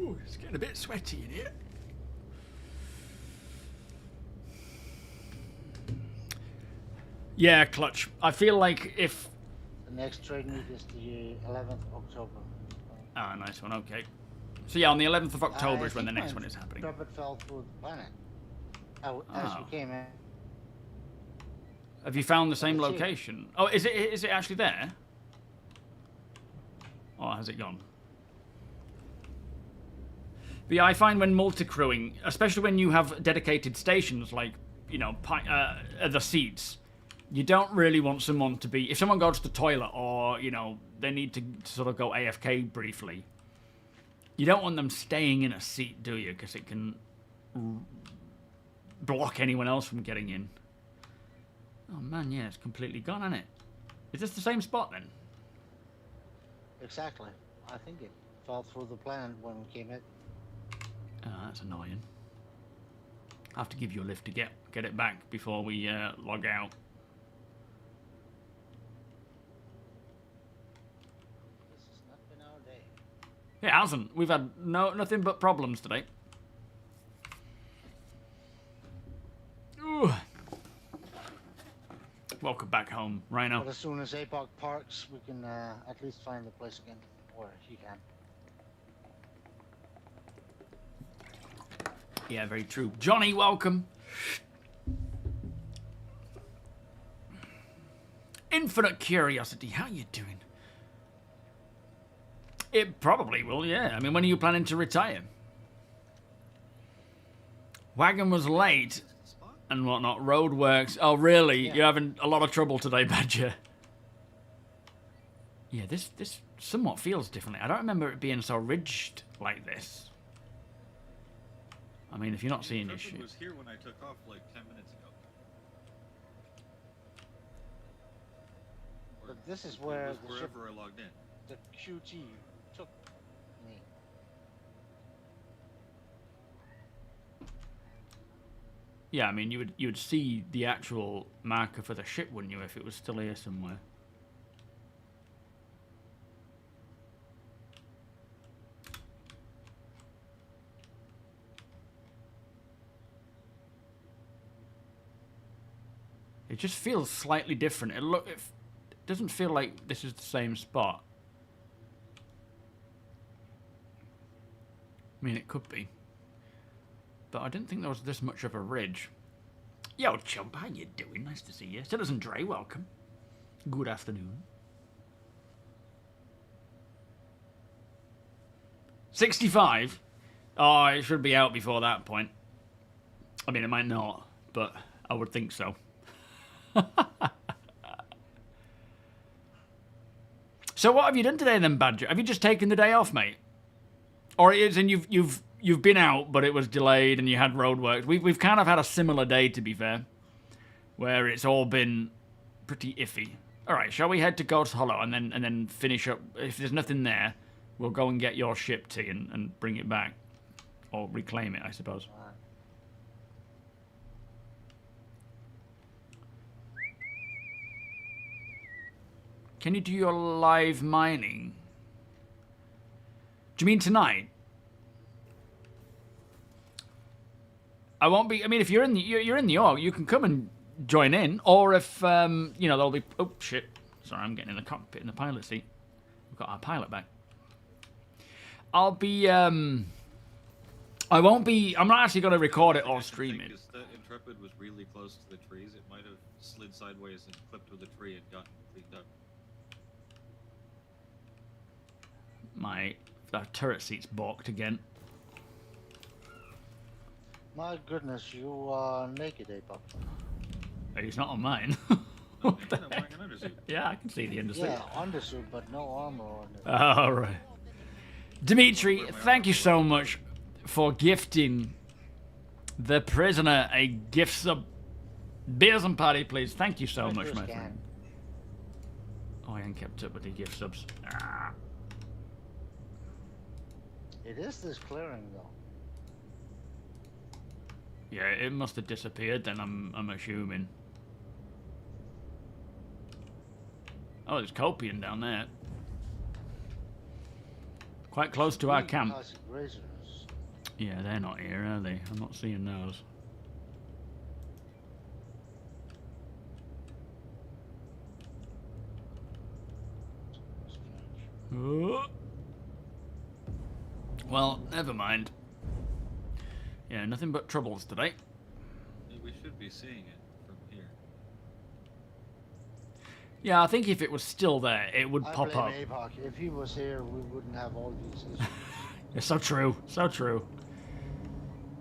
Ooh, it's getting a bit sweaty in here. Yeah, Clutch. I feel like if... The next trade meet is the 11th of October. Ah, nice one. Okay. So yeah, on the 11th of October I is when the think next my one is happening. Trumpet fell through the planet. As Oh. we came in. Have you found the same It's here. location? Oh, is it actually there? Or has it gone? But yeah, I find when multi-crewing, especially when you have dedicated stations like, you know, the seats, you don't really want someone to be... If someone goes to the toilet or, you know, they need to sort of go AFK briefly, you don't want them staying in a seat, do you? Because it can block anyone else from getting in. Oh man, yeah, it's completely gone, isn't it? Is this the same spot then? Exactly. I think it fell through the planet when we came in. Oh, that's annoying. I have to give you a lift to get it back before we log out. This has not been our day. It hasn't. We've had nothing but problems today. Ooh. Welcome back home, Rhino. But as soon as APOC parks, we can at least find the place again. Or he can. Yeah, very true. Johnny, welcome. Infinite Curiosity, how you doing? It probably will, yeah. I mean, when are you planning to retire? Wagon was late and whatnot. Road works. Oh, really? Yeah. You're having a lot of trouble today, Badger. Yeah, this somewhat feels differently. I don't remember it being so ridged like this. I mean, if you're not seeing this shit. was here when I took off like 10 minutes ago. But this is where It the was ship, wherever I logged in. the QG took me. Yeah, I mean, you would see the actual marker for the ship, wouldn't you, if it was still here somewhere? It just feels slightly different. It doesn't feel like this is the same spot. I mean, it could be. But I didn't think there was this much of a ridge. Yo, chump, how you doing? Nice to see you. Citizen Dre, welcome. Good afternoon. 65? Oh, it should be out before that point. I mean, it might not, but I would think so. So what have you done today then, Badger? Have you just taken the day off, mate? Or it is, and you've been out, but it was delayed and you had roadworks. We've kind of had a similar day, to be fair, where it's all been pretty iffy. All right, shall we head to Ghost Hollow and then finish up? If there's nothing there, we'll go and get your ship, T, and bring it back, or reclaim it, I suppose. Can you do your live mining? Do you mean tonight? I won't be. I mean, if you're in the org, you can come and join in. Or if you know, there'll be. Oh shit! Sorry, I'm getting in the cockpit in the pilot seat. We've got our pilot back. I'll be. I won't be. I'm not actually going to record it or stream it. The Intrepid was really close to the trees. It might have slid sideways and clipped with a tree and gotten cleaned up. My turret seat's balked again. My goodness, you are naked, APOC. He's not on mine. I'm What the wearing heck? an undersuit. Yeah, I can see the undersuit. Yeah, undersuit, but no armor on it. All right. Dimitri, thank you so much for gifting the prisoner a gift sub. Beers and party, please. Thank you so Where's much, your my scan? friend. Oh, I haven't kept up with the gift subs. Ah. It is this clearing, though. Yeah, it must have disappeared then, I'm assuming. Oh, there's Copian down there. Quite close to our camp. Classic Razors. Yeah, they're not here, are they? I'm not seeing those. Oh. Well, never mind. Yeah, nothing but troubles today. We should be seeing it from here. Yeah, I think if it was still there, it would I pop blame up. APOC. If he was here, we wouldn't have all these issues. It's so true. So true.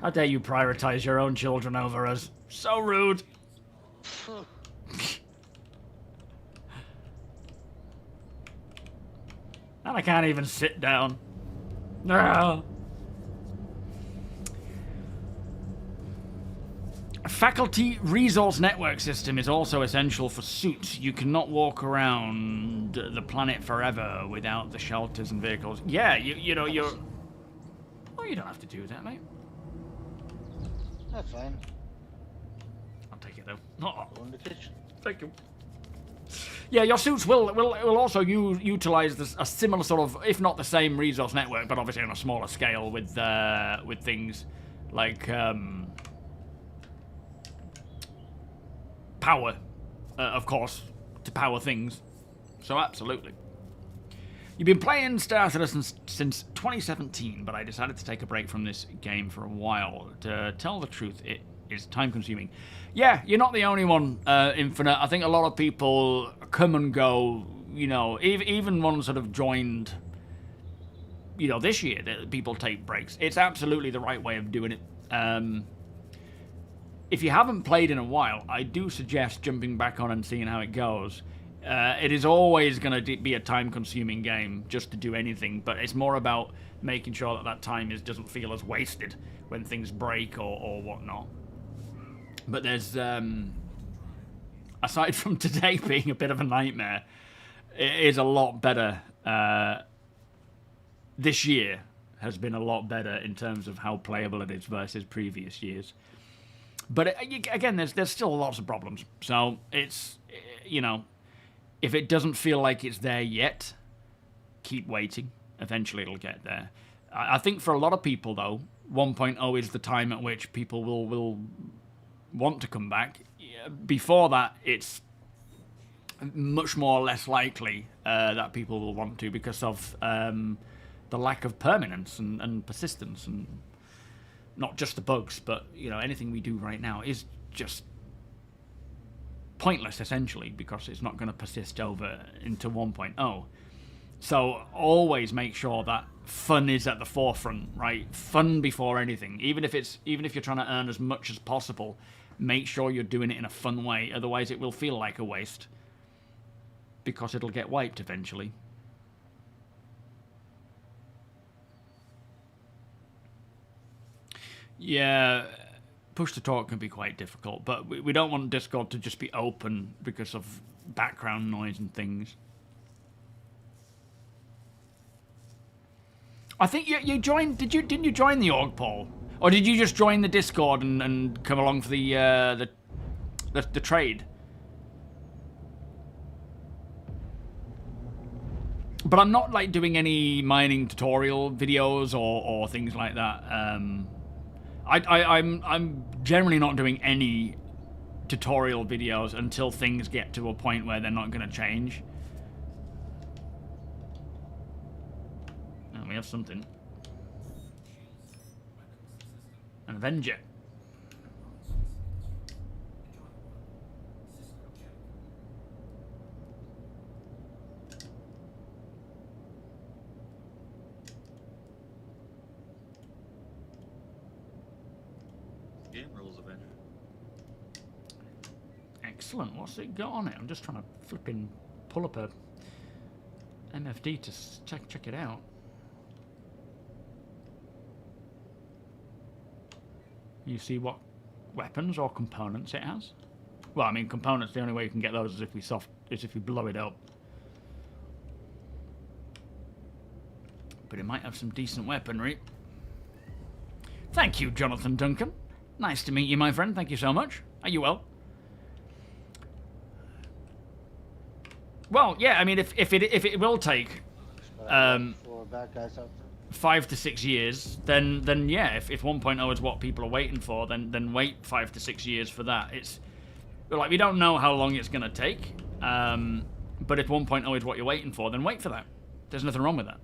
How dare you prioritize your own children over us? So rude. And I can't even sit down. No. A faculty resource network system is also essential for suits. You cannot walk around the planet forever without the shelters and vehicles. Yeah, you know, you're... Oh, you don't have to do that, mate. That's fine. I'll take it, though. Oh, Go in the kitchen. thank you. Yeah, your suits will also utilize a similar sort of, if not the same resource network, but obviously on a smaller scale with things like power, of course, to power things. So absolutely. You've been playing Star Citizen since 2017, but I decided to take a break from this game for a while. To tell the truth, it is time-consuming. Yeah, you're not the only one, Infinite. I think a lot of people come and go, you know, even ones that have joined, you know, this year, people take breaks. It's absolutely the right way of doing it. If you haven't played in a while, I do suggest jumping back on and seeing how it goes. It is always going to be a time-consuming game just to do anything, but it's more about making sure that that time doesn't feel as wasted when things break or whatnot. But there's, aside from today being a bit of a nightmare, it is a lot better. This year has been a lot better in terms of how playable it is versus previous years. But again, there's still lots of problems. So it's, you know, if it doesn't feel like it's there yet, keep waiting. Eventually it'll get there. I think for a lot of people, though, 1.0 is the time at which people will want to come back. Before that, it's much more less likely that people will want to because of the lack of permanence and persistence, and not just the bugs, but you know, anything we do right now is just pointless essentially because it's not going to persist over into 1.0. So always make sure that fun is at the forefront, right? Fun before anything. Even if you're trying to earn as much as possible, make sure you're doing it in a fun way. Otherwise, it will feel like a waste because it'll get wiped eventually. Yeah, push to talk can be quite difficult, but we don't want Discord to just be open because of background noise and things. I think you joined. Didn't you join the org, Paul? Or did you just join the Discord and come along for the trade? But I'm not like doing any mining tutorial videos or things like that. I'm generally not doing any tutorial videos until things get to a point where they're not going to change. We have something. An Avenger. Game rules Avenger. Excellent. What's it got on it? I'm just trying to flipping pull up a MFD to check it out. You see what weapons or components it has? Well, I mean, components, the only way you can get those is if we blow it up. But it might have some decent weaponry. Thank you, Jonathan Duncan. Nice to meet you, my friend. Thank you so much. Are you well? Well, yeah, I mean, if it will take For bad guys out there. 5 to 6 years, then yeah, if 1.0 is what people are waiting for, then wait 5 to 6 years for that. It's like we don't know how long it's going to take, but if 1.0 is what you're waiting for, then wait for that. There's nothing wrong with that.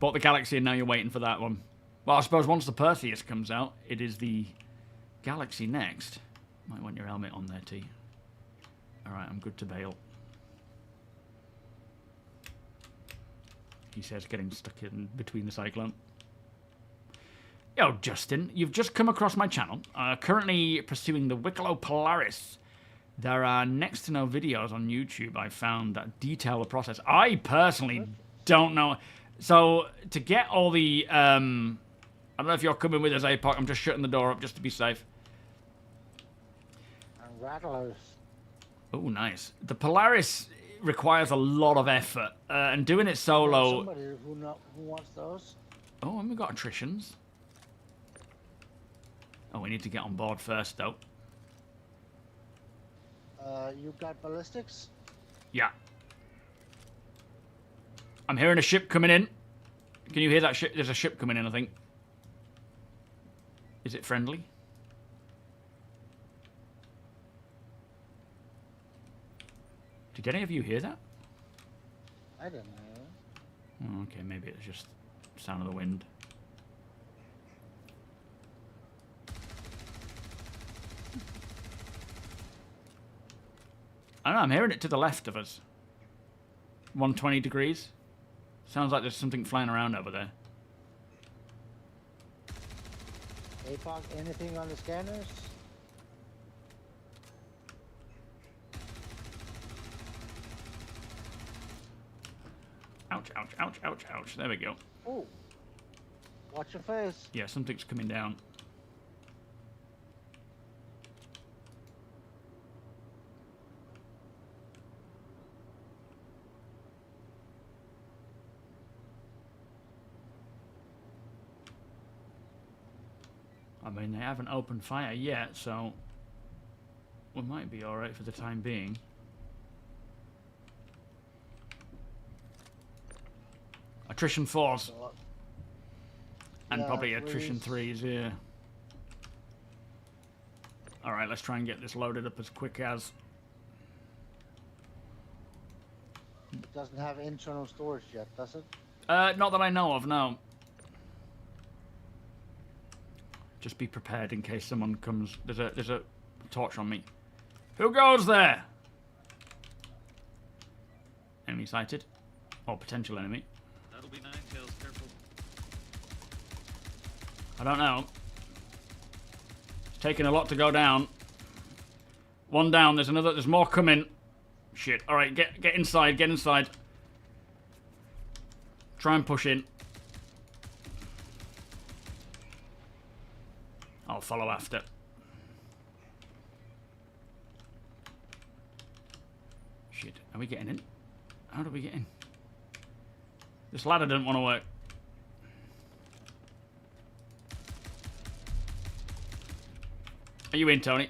bought the Galaxy and now you're waiting for that one. Well, I suppose once the Perseus comes out, it is the Galaxy next. Might want your helmet on there, T. Alright, I'm good to bail. He says getting stuck in between the Cyclone. Yo, Justin, you've just come across my channel. Currently pursuing the Wicklow Polaris. There are next to no videos on YouTube I found that detail the process. I personally don't know. So, to get all the... I don't know if you're coming with us, APOC. I'm just shutting the door up just to be safe. And rattlers. Oh, nice. The Polaris requires a lot of effort. And doing it solo... Somebody who wants those? Oh, and we've got attritions. Oh, we need to get on board first, though. You've got ballistics? Yeah. I'm hearing a ship coming in. Can you hear that ship? There's a ship coming in, I think. Is it friendly? Did any of you hear that? I don't know. Oh, okay, maybe it's just sound of the wind. I don't know, I'm hearing it to the left of us. 120 degrees. Sounds like there's something flying around over there. APOC, anything on the scanners? Ouch, ouch, ouch, ouch, ouch. There we go. Oh, watch your face. Yeah, something's coming down. I mean, they haven't opened fire yet, so we might be alright for the time being. Attrition 4s. And Yeah, probably attrition threes. 3s, yeah. Alright, let's try and get this loaded up as quick as... It doesn't have internal storage yet, does it? Not that I know of, no. Just be prepared in case someone comes. There's a torch on me. Who goes there? Enemy sighted. Or potential enemy. That'll be Nine Tails, careful. I don't know. It's taking a lot to go down. One down, there's another, there's more coming. Shit. Alright, get inside, get inside. Try and push in. I'll follow after. Shit, are we getting in? How do we get in? This ladder doesn't want to work. Are you in, Tony?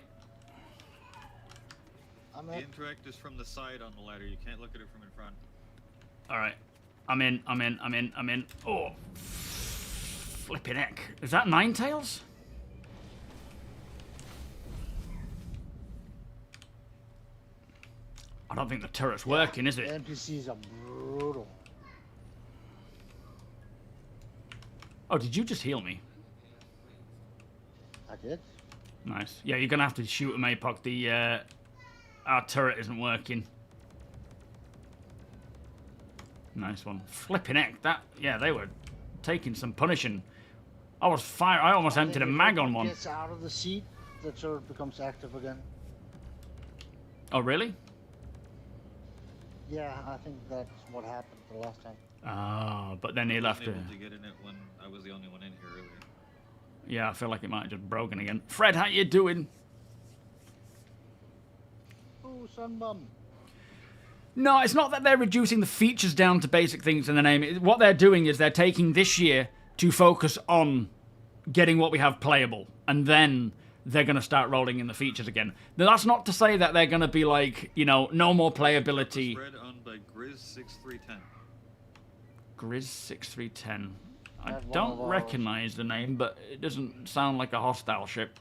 I'm The in. interact is from the side on the ladder. You can't look at it from in front. Alright. I'm in. Oh, flipping heck. Is that Nine Tails? I don't think the turret's working, is The it? NPCs are brutal. Oh, did you just heal me? I did. Nice. Yeah, you're gonna have to shoot him, APOC. The our turret isn't working. Nice one. Flipping heck. That, yeah, they were taking some punishing. I almost emptied a mag on one. Gets out of the seat, the turret becomes active again. Oh, really? Yeah, I think that's what happened the last time. Ah, but then he'll I have wasn't to... able to get in it when I was the only one in here earlier. Yeah, I feel like it might have just broken again. Fred, how you doing? Ooh, sunbum. No, it's not that they're reducing the features down to basic things in the name. What they're doing is they're taking this year to focus on getting what we have playable. And then they're going to start rolling in the features again. Now, that's not to say that they're going to be like, you know, no more playability. Spread on by Grizz6310. Grizz6310. I Had one don't of those. recognize the name, but it doesn't sound like a hostile ship.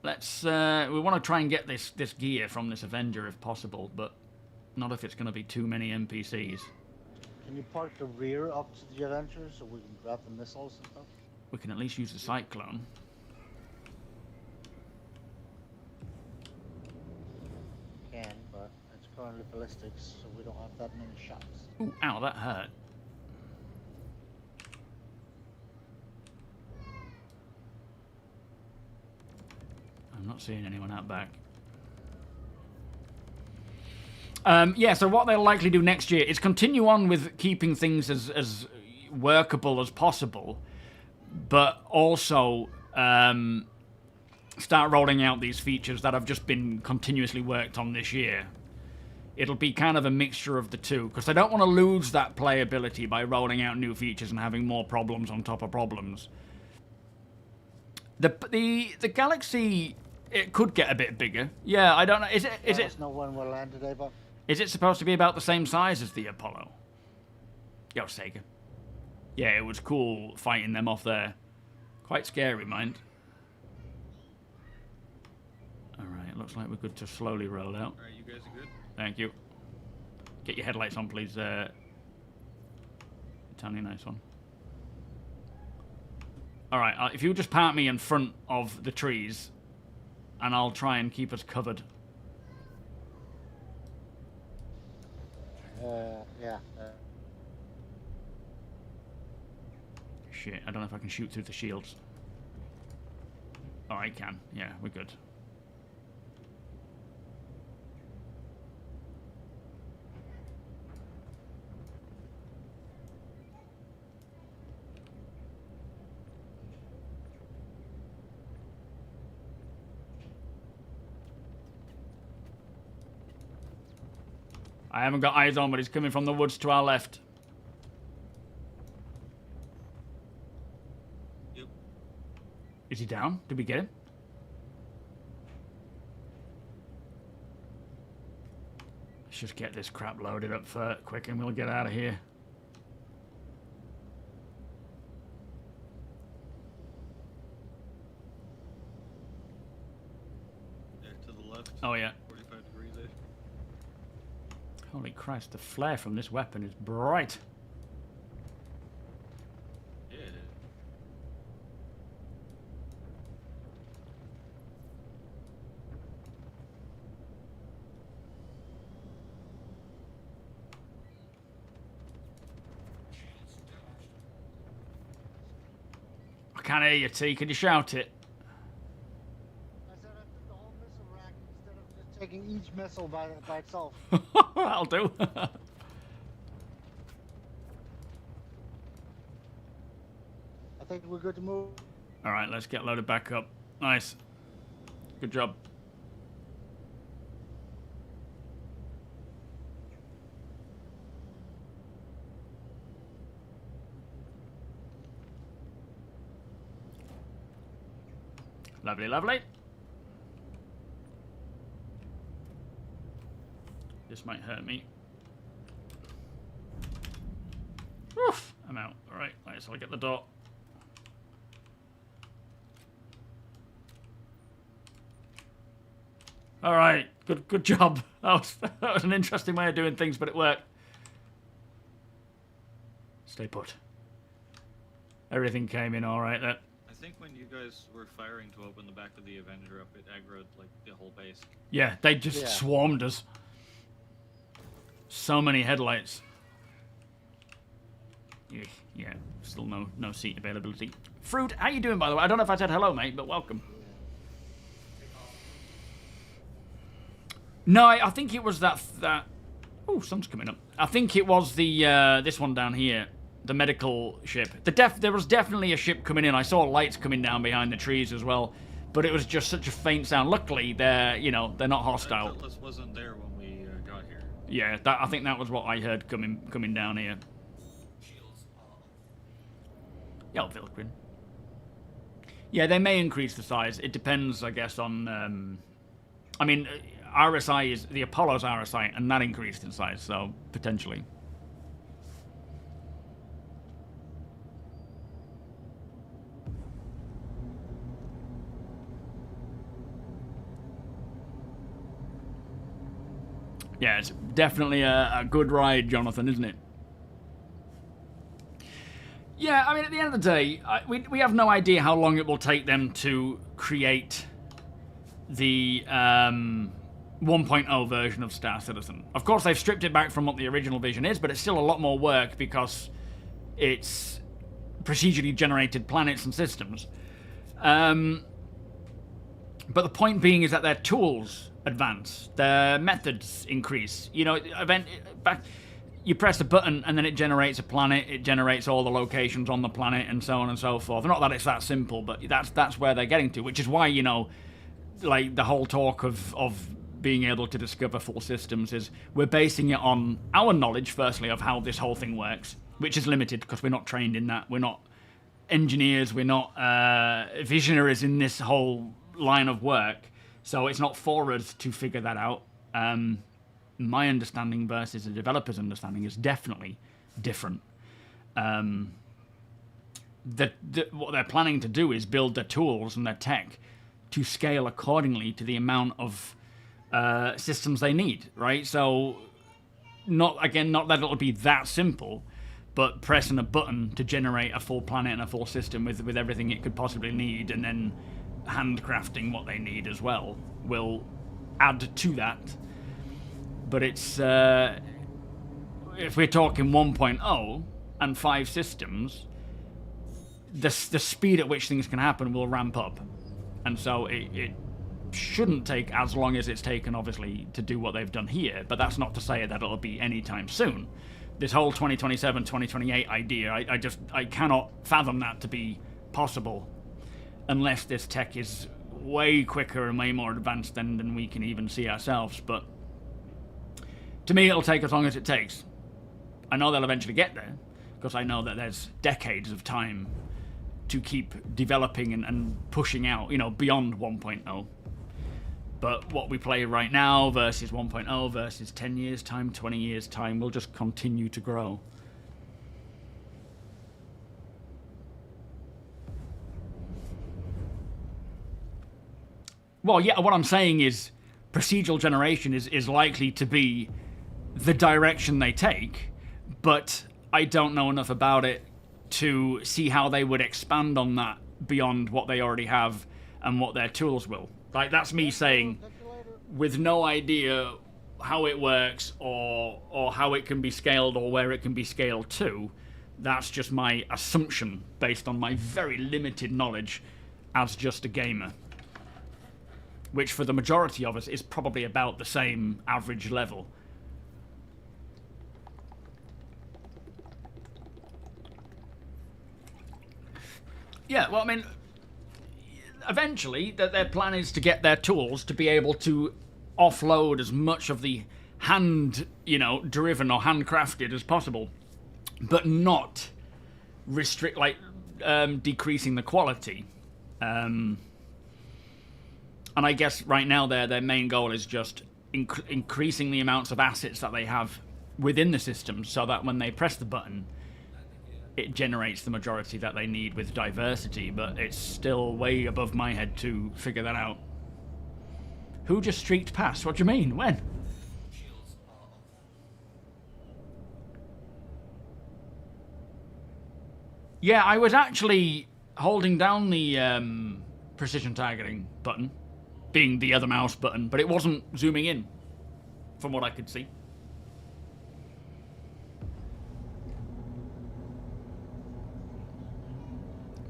Let's, we want to try and get this gear from this Avenger if possible, but not if it's going to be too many NPCs. Can you park the rear up to the Avenger so we can grab the missiles and stuff? We can at least use the Cyclone. Can, but it's currently ballistics, so we don't have that many shots. Ooh, ow, that hurt. I'm not seeing anyone out back. Yeah, so what they'll likely do next year is continue on with keeping things as workable as possible, but also start rolling out these features that have just been continuously worked on this year. It'll be kind of a mixture of the two, because I don't want to lose that playability by rolling out new features and having more problems on top of problems. The galaxy, it could get a bit bigger. Yeah, I don't know. Is it? Know when we'll land today, but Is it supposed to be about the same size as the Apollo? Yo, Sega. Yeah, it was cool fighting them off there. Quite scary, mind. Alright, looks like we're good to slowly roll out. Alright, you guys are good? Thank you. Get your headlights on, please. Tiny, nice one. Alright, if you just park me in front of the trees, and I'll try and keep us covered. yeah. Shit, I don't know if I can shoot through the shields. Oh, I can. Yeah, we're good. I haven't got eyes on, but he's coming from the woods to our left. Yep. Is he down? Did we get him? Let's just get this crap loaded up quick and we'll get out of here. There to the left. Oh, yeah. 45 degrees-ish. Holy Christ, the flare from this weapon is bright. Yeah, it is. I can't hear you, T. Can you shout it? I said I took the whole missile rack instead of just taking each missile by itself. That'll do. I think we're good to move. Alright, let's get loaded back up. Nice. Good job. Lovely, lovely. This might hurt me. Oof, I'm out. Alright, right, so I'll get the door. Alright, good job. That was an interesting way of doing things, but it worked. Stay put. Everything came in alright then. I think when you guys were firing to open the back of the Avenger up, it aggroed like the whole base. Yeah, they just swarmed us. So many headlights. Yeah, still no seat availability. Fruit, how you doing, by the way? I don't know if I said hello, mate, but welcome. No, I think it was that. Oh, sun's coming up. I think it was the this one down here, the medical ship. There was definitely a ship coming in. I saw lights coming down behind the trees as well, but it was just such a faint sound. Luckily, they're not hostile. Atlas wasn't there when we got here. Yeah, I think that was what I heard coming down here. Yeah, Vilgrin. Yeah, they may increase the size. It depends, I guess, on. I mean, RSI is the Apollo's RSI, and that increased in size, so potentially. Yeah, it's definitely a good ride, Jonathan, isn't it? Yeah, I mean, at the end of the day, we have no idea how long it will take them to create the 1.0 version of Star Citizen. Of course, they've stripped it back from what the original vision is, but it's still a lot more work because it's procedurally generated planets and systems. But the point being is that their tools advance, their methods increase. You know, you press a button and then it generates a planet, it generates all the locations on the planet and so on and so forth. Not that it's that simple, but that's where they're getting to, which is why, you know, like the whole talk of being able to discover full systems is we're basing it on our knowledge, firstly, of how this whole thing works, which is limited because we're not trained in that. We're not engineers, we're not visionaries in this whole line of work, so it's not for us to figure that out. My understanding versus the developer's understanding is definitely different. What they're planning to do is build their tools and their tech to scale accordingly to the amount of systems they need, right? So, not that it'll be that simple, but pressing a button to generate a full planet and a full system with everything it could possibly need, and then handcrafting what they need as well, will add to that. But it's if we're talking 1.0 and 5 systems, the speed at which things can happen will ramp up, and so it shouldn't take as long as it's taken, obviously, to do what they've done here. But that's not to say that it'll be anytime soon. This whole 2027, 2028 idea, I cannot fathom that to be possible unless this tech is way quicker and way more advanced than we can even see ourselves. But to me, it'll take as long as it takes. I know they'll eventually get there, because I know that there's decades of time to keep developing and pushing out, you know, beyond 1.0. But what we play right now versus 1.0 versus 10 years' time, 20 years' time, will just continue to grow. Well, yeah, what I'm saying is procedural generation is likely to be the direction they take, but I don't know enough about it to see how they would expand on that beyond what they already have and what their tools will. Like, that's me saying, with no idea how it works or how it can be scaled or where it can be scaled to. That's just my assumption based on my very limited knowledge as just a gamer. Which for the majority of us is probably about the same average level. Yeah, well, I mean, eventually their plan is to get their tools to be able to offload as much of the hand, driven or handcrafted as possible, but not restrict, decreasing the quality. And I guess right now their main goal is just increasing the amounts of assets that they have within the system, so that when they press the button, it generates the majority that they need with diversity. But it's still way above my head to figure that out. Who just streaked past? What do you mean? When? Yeah, I was actually holding down the precision targeting button, being the other mouse button, but it wasn't zooming in, from what I could see.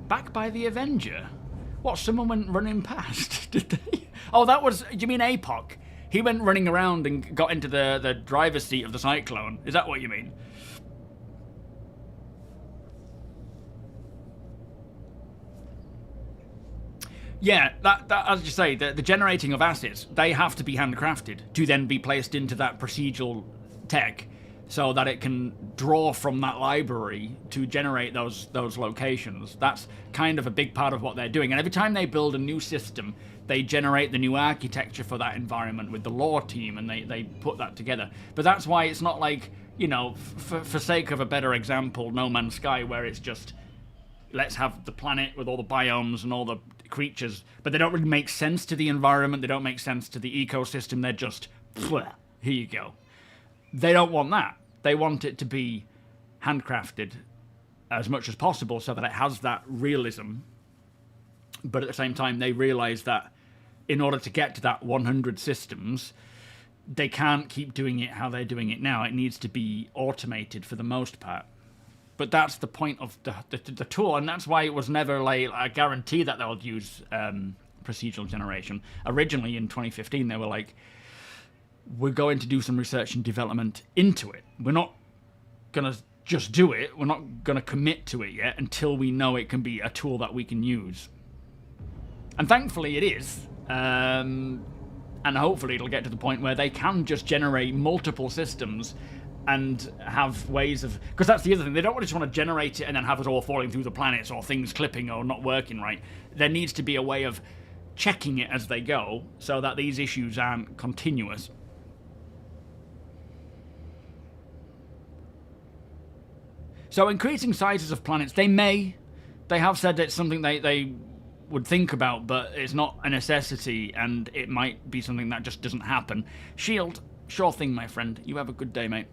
Back by the Avenger? What, someone went running past? Did they? Oh, that was... Do you mean APOC? He went running around and got into the driver's seat of the Cyclone. Is that what you mean? Yeah, that as you say, the generating of assets, they have to be handcrafted to then be placed into that procedural tech, so that it can draw from that library to generate those locations. That's kind of a big part of what they're doing. And every time they build a new system, they generate the new architecture for that environment with the lore team, and they put that together. But that's why it's not like, for sake of a better example, No Man's Sky, where it's just, let's have the planet with all the biomes and all the creatures, but they don't really make sense to the environment, they don't make sense to the ecosystem, they're just, here you go. They don't want that. They want it to be handcrafted as much as possible so that it has that realism. But at the same time, they realize that in order to get to that 100 systems, they can't keep doing it how they're doing it now. It needs to be automated for the most part. But that's the point of the tool, and that's why it was never like a guarantee that they'll use procedural generation. Originally, in 2015, they were like, we're going to do some research and development into it. We're not going to just do it. We're not going to commit to it yet until we know it can be a tool that we can use. And thankfully it is. And hopefully it'll get to the point where they can just generate multiple systems and have ways of... Because that's the other thing. They don't just want to generate it and then have it all falling through the planets or things clipping or not working right. There needs to be a way of checking it as they go so that these issues aren't continuous. So increasing sizes of planets, they have said it's something they would think about, but it's not a necessity, and it might be something that just doesn't happen. Shield, sure thing, my friend. You have a good day, mate.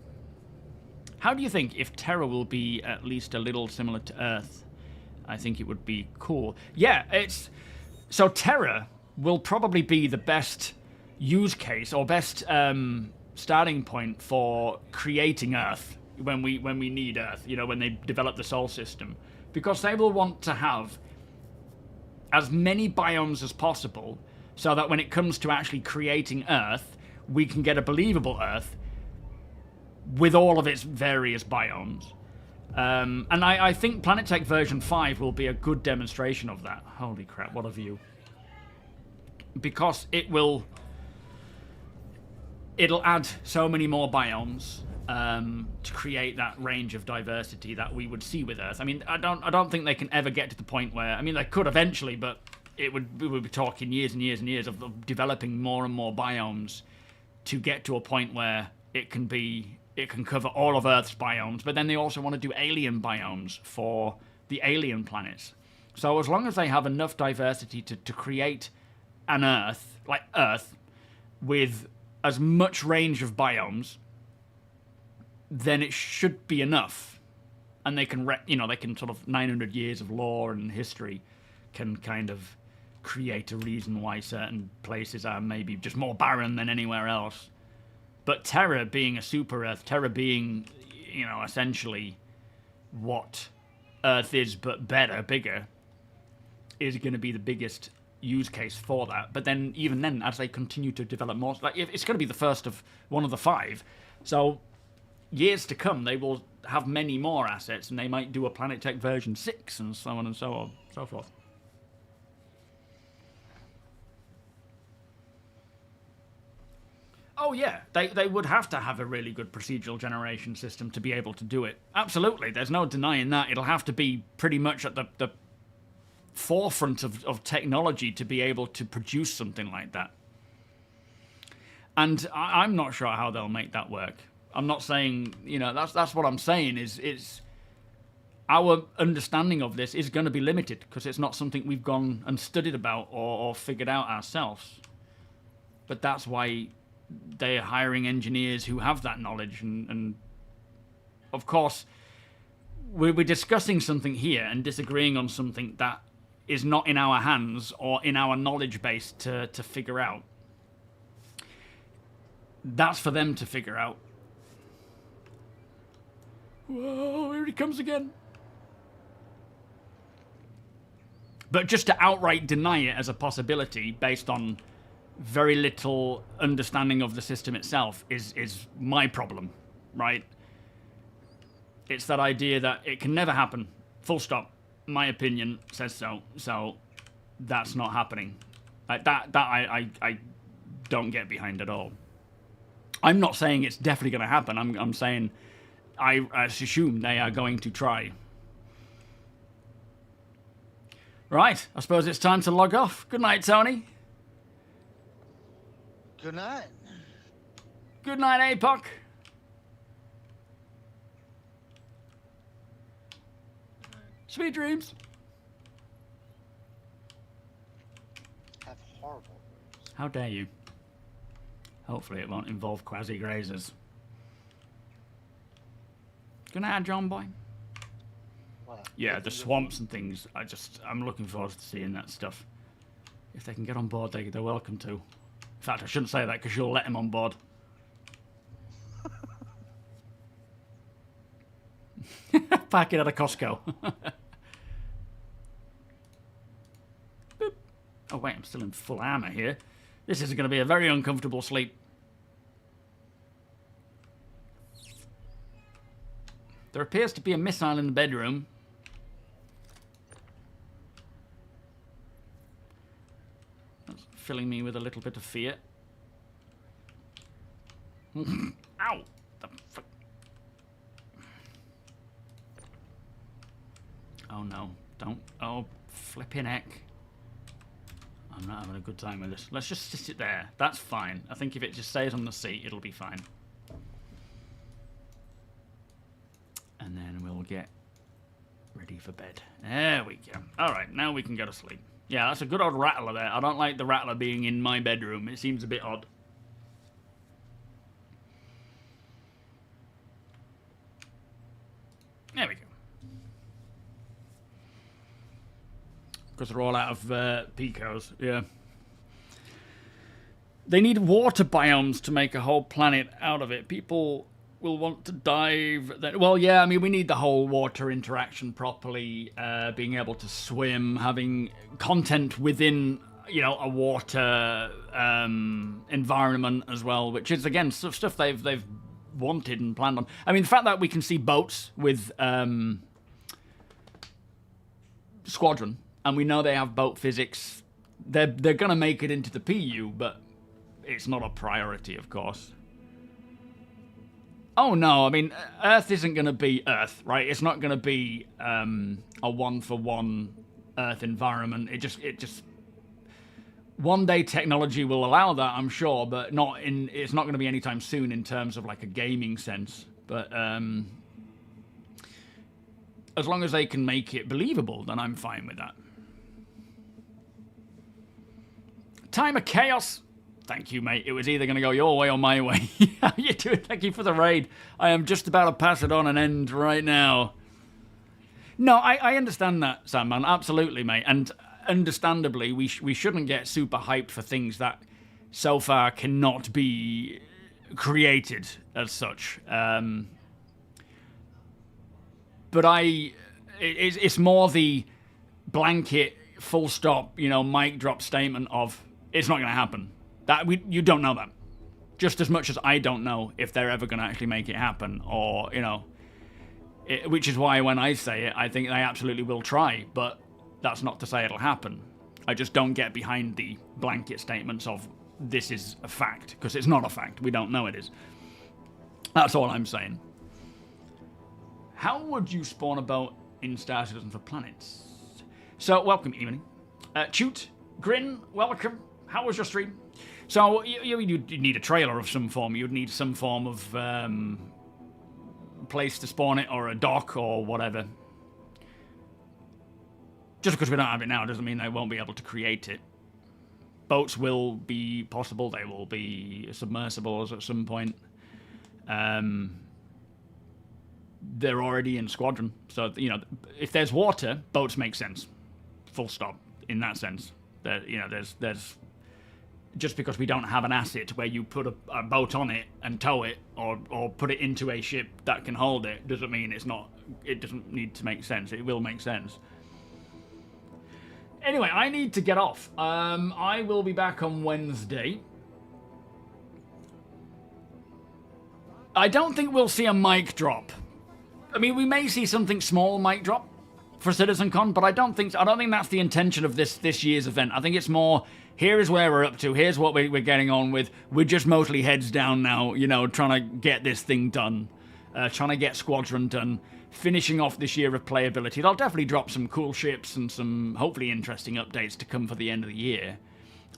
How do you think if Terra will be at least a little similar to Earth? I think it would be cool. Yeah, it's... So Terra will probably be the best use case, or best starting point for creating Earth when we need Earth, you know, when they develop the Sol system. Because they will want to have as many biomes as possible so that when it comes to actually creating Earth, we can get a believable Earth with all of its various biomes. And I think PlanetTech version 5 will be a good demonstration of that. Holy crap, what a view. Because it'll add so many more biomes to create that range of diversity that we would see with Earth. I mean, I don't think they can ever get to the point where... I mean, they could eventually, but we would be talking years and years and years of developing more and more biomes to get to a point where it can cover all of Earth's biomes, but then they also want to do alien biomes for the alien planets. So as long as they have enough diversity to create an Earth, like Earth, with as much range of biomes, then it should be enough. And they can, they can sort of 900 years of lore and history can kind of create a reason why certain places are maybe just more barren than anywhere else. But Terra being a super Earth, Terra being, essentially what Earth is, but better, bigger, is going to be the biggest use case for that. But then, even then, as they continue to develop more, like it's going to be the first of one of the 5. So, years to come, they will have many more assets, and they might do a PlanetTech version 6, and so on and so forth. Oh yeah, they would have to have a really good procedural generation system to be able to do it. Absolutely, there's no denying that. It'll have to be pretty much at the forefront of technology to be able to produce something like that. And I'm not sure how they'll make that work. I'm not saying, that's what I'm saying is our understanding of this is going to be limited because it's not something we've gone and studied about or figured out ourselves. But that's why they're hiring engineers who have that knowledge, and of course we're discussing something here and disagreeing on something that is not in our hands or in our knowledge base to figure out. That's for them to figure out. Whoa, here he comes again. But just to outright deny it as a possibility based on very little understanding of the system itself is my problem, right? It's that idea that it can never happen. Full stop. My opinion says so. So that's not happening. Like that I don't get behind at all. I'm not saying it's definitely going to happen. I'm saying I assume they are going to try. Right. I suppose it's time to log off. Good night, Tony. Good night. Good night, APOC. Sweet dreams. Have horrible dreams. How dare you? Hopefully it won't involve quasi-grazers. Good night, John boy. Yeah, the swamps and things. I'm looking forward to seeing that stuff. If they can get on board, they're welcome to. In fact, I shouldn't say that because you'll let them on board. Park it at a Costco. Boop. Oh wait, I'm still in full armor here. This is going to be a very uncomfortable sleep. There appears to be a missile in the bedroom. That's filling me with a little bit of fear. Ow! The fuck? Oh no, don't. Oh, flipping heck. I'm not having a good time with this. Let's just sit it there. That's fine. I think if it just stays on the seat, it'll be fine. And then we'll get ready for bed. There we go. Alright, now we can go to sleep. Yeah, that's a good old rattler there. I don't like the rattler being in my bedroom. It seems a bit odd. There we go. Because they're all out of picos, yeah. They need water biomes to make a whole planet out of it. People will want to dive. Well, yeah, I mean, we need the whole water interaction properly, being able to swim, having content within, you know, a water environment as well, which is, again, stuff they've wanted and planned on. I mean, the fact that we can see boats with Squadron, and we know they have boat physics, they're going to make it into the PU, but it's not a priority, of course. Oh no, I mean, Earth isn't going to be Earth, right? It's not going to be a one-for-one Earth environment. It just one day technology will allow that, I'm sure, but it's not going to be anytime soon in terms of like a gaming sense. But as long as they can make it believable, then I'm fine with that. Time of chaos. Thank you, mate. It was either going to go your way or my way. How you doing? Thank you for the raid. I am just about to pass it on and end right now. No, I understand that, Sandman. Absolutely, mate. And understandably, we shouldn't get super hyped for things that so far cannot be created as such. But it's more the blanket, full stop, you know, mic drop statement of it's not going to happen. You don't know that. Just as much as I don't know if they're ever going to actually make it happen, or, you know, which is why when I say it, I think they absolutely will try, but that's not to say it'll happen. I just don't get behind the blanket statements of this is a fact, because it's not a fact. We don't know it is. That's all I'm saying. How would you spawn a boat in Star Citizen for planets? So, welcome, evening. Toot, Grin, welcome. How was your stream? So, you'd need a trailer of some form. You'd need some form of place to spawn it, or a dock, or whatever. Just because we don't have it now doesn't mean they won't be able to create it. Boats will be possible. They will be submersibles at some point. They're already in Squadron. So, you know, if there's water, boats make sense. Full stop, in that sense. You know, there's just because we don't have an asset where you put a boat on it and tow it, or put it into a ship that can hold it, doesn't mean it doesn't need to make sense. It will make sense. Anyway, I need to get off. I will be back on Wednesday. I don't think we'll see a mic drop. I mean, we may see something small mic drop for CitizenCon, but I don't think that's the intention of this year's event. I think it's more, here is where we're up to, here's what we're getting on with. We're just mostly heads down now, you know, trying to get this thing done. Trying to get Squadron done. Finishing off this year of playability. They'll definitely drop some cool ships and some hopefully interesting updates to come for the end of the year.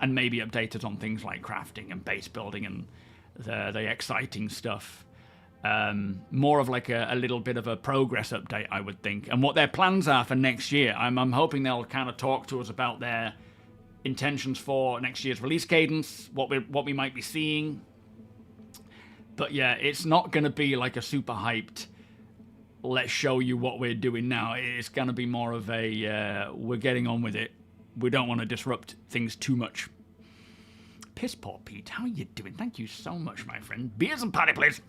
And maybe updated on things like crafting and base building and the exciting stuff. More of like a little bit of a progress update, I would think, and what their plans are for next year. I'm hoping they'll kind of talk to us about their intentions for next year's release cadence, what we might be seeing. But yeah, it's not going to be like a super hyped let's show you what we're doing now. It's going to be more of a, we're getting on with it. We don't want to disrupt things too much. Piss poor Pete, how are you doing? Thank you so much, my friend. Beers and patty, please.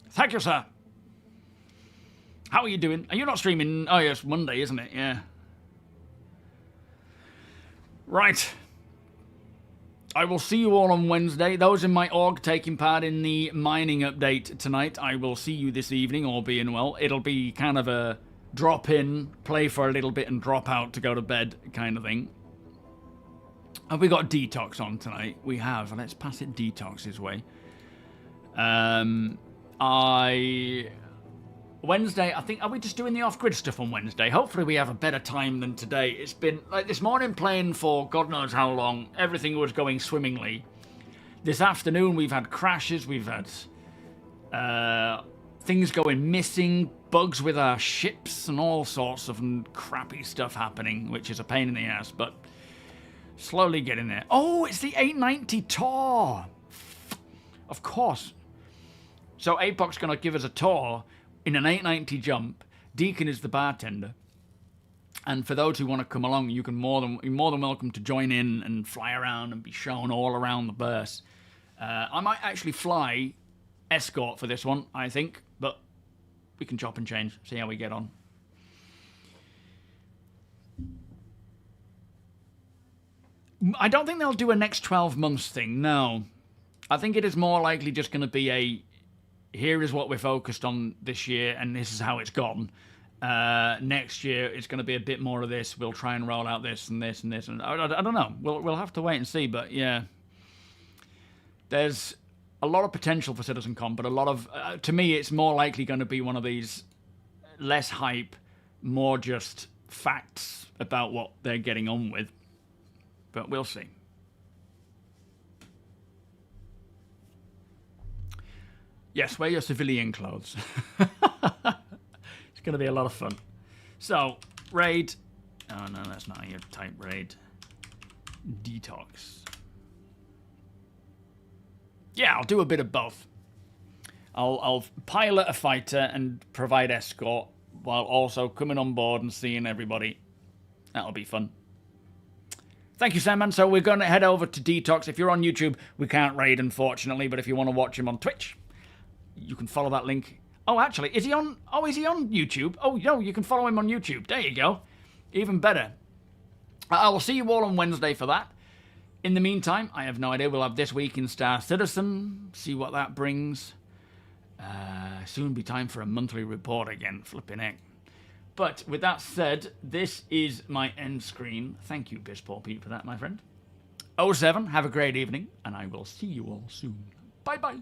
Thank you, sir. How are you doing? Are you not streaming? Oh, yes, Monday, isn't it? Yeah. Right. I will see you all on Wednesday. Those in my org taking part in the mining update tonight, I will see you this evening, all being well. It'll be kind of a drop in, play for a little bit, and drop out to go to bed kind of thing. Have we got Detox on tonight? We have. Let's pass it Detox's way. Wednesday, I think, are we just doing the off-grid stuff on Wednesday? Hopefully we have a better time than today. It's been, like, this morning playing for God knows how long. Everything was going swimmingly. This afternoon we've had crashes, we've had things going missing, bugs with our ships, and all sorts of crappy stuff happening, which is a pain in the ass, but slowly getting there. Oh, it's the 890 tour! Of course. So Apoc's going to give us a tour in an 890 jump. Deacon is the bartender. And for those who want to come along, you're more than welcome to join in and fly around and be shown all around the berth. I might actually fly escort for this one, I think, but we can chop and change, see how we get on. I don't think they'll do a next 12 months thing, no. I think it is more likely just going to be a, here is what we're focused on this year, and this is how it's gone. Next year, it's going to be a bit more of this. We'll try and roll out this and this and this. And I don't know. We'll have to wait and see. But yeah, there's a lot of potential for CitizenCon, but a lot of, to me, it's more likely going to be one of these less hype, more just facts about what they're getting on with. But we'll see. Yes, wear your civilian clothes. It's going to be a lot of fun. So, raid. Oh, no, that's not how you type raid. Detox. Yeah, I'll do a bit of both. I'll pilot a fighter and provide escort while also coming on board and seeing everybody. That'll be fun. Thank you, Sandman. So we're going to head over to Detox. If you're on YouTube, we can't raid, unfortunately, but if you want to watch him on Twitch, you can follow that link. Oh, actually, is he on? Oh, is he on YouTube? Oh, no, you can follow him on YouTube. There you go. Even better. I will see you all on Wednesday for that. In the meantime, I have no idea. We'll have This Week in Star Citizen. See what that brings. Soon be time for a monthly report again. Flipping heck. But with that said, this is my end screen. Thank you, Piss Poor Pete, for that, my friend. 07, have a great evening, and I will see you all soon. Bye-bye.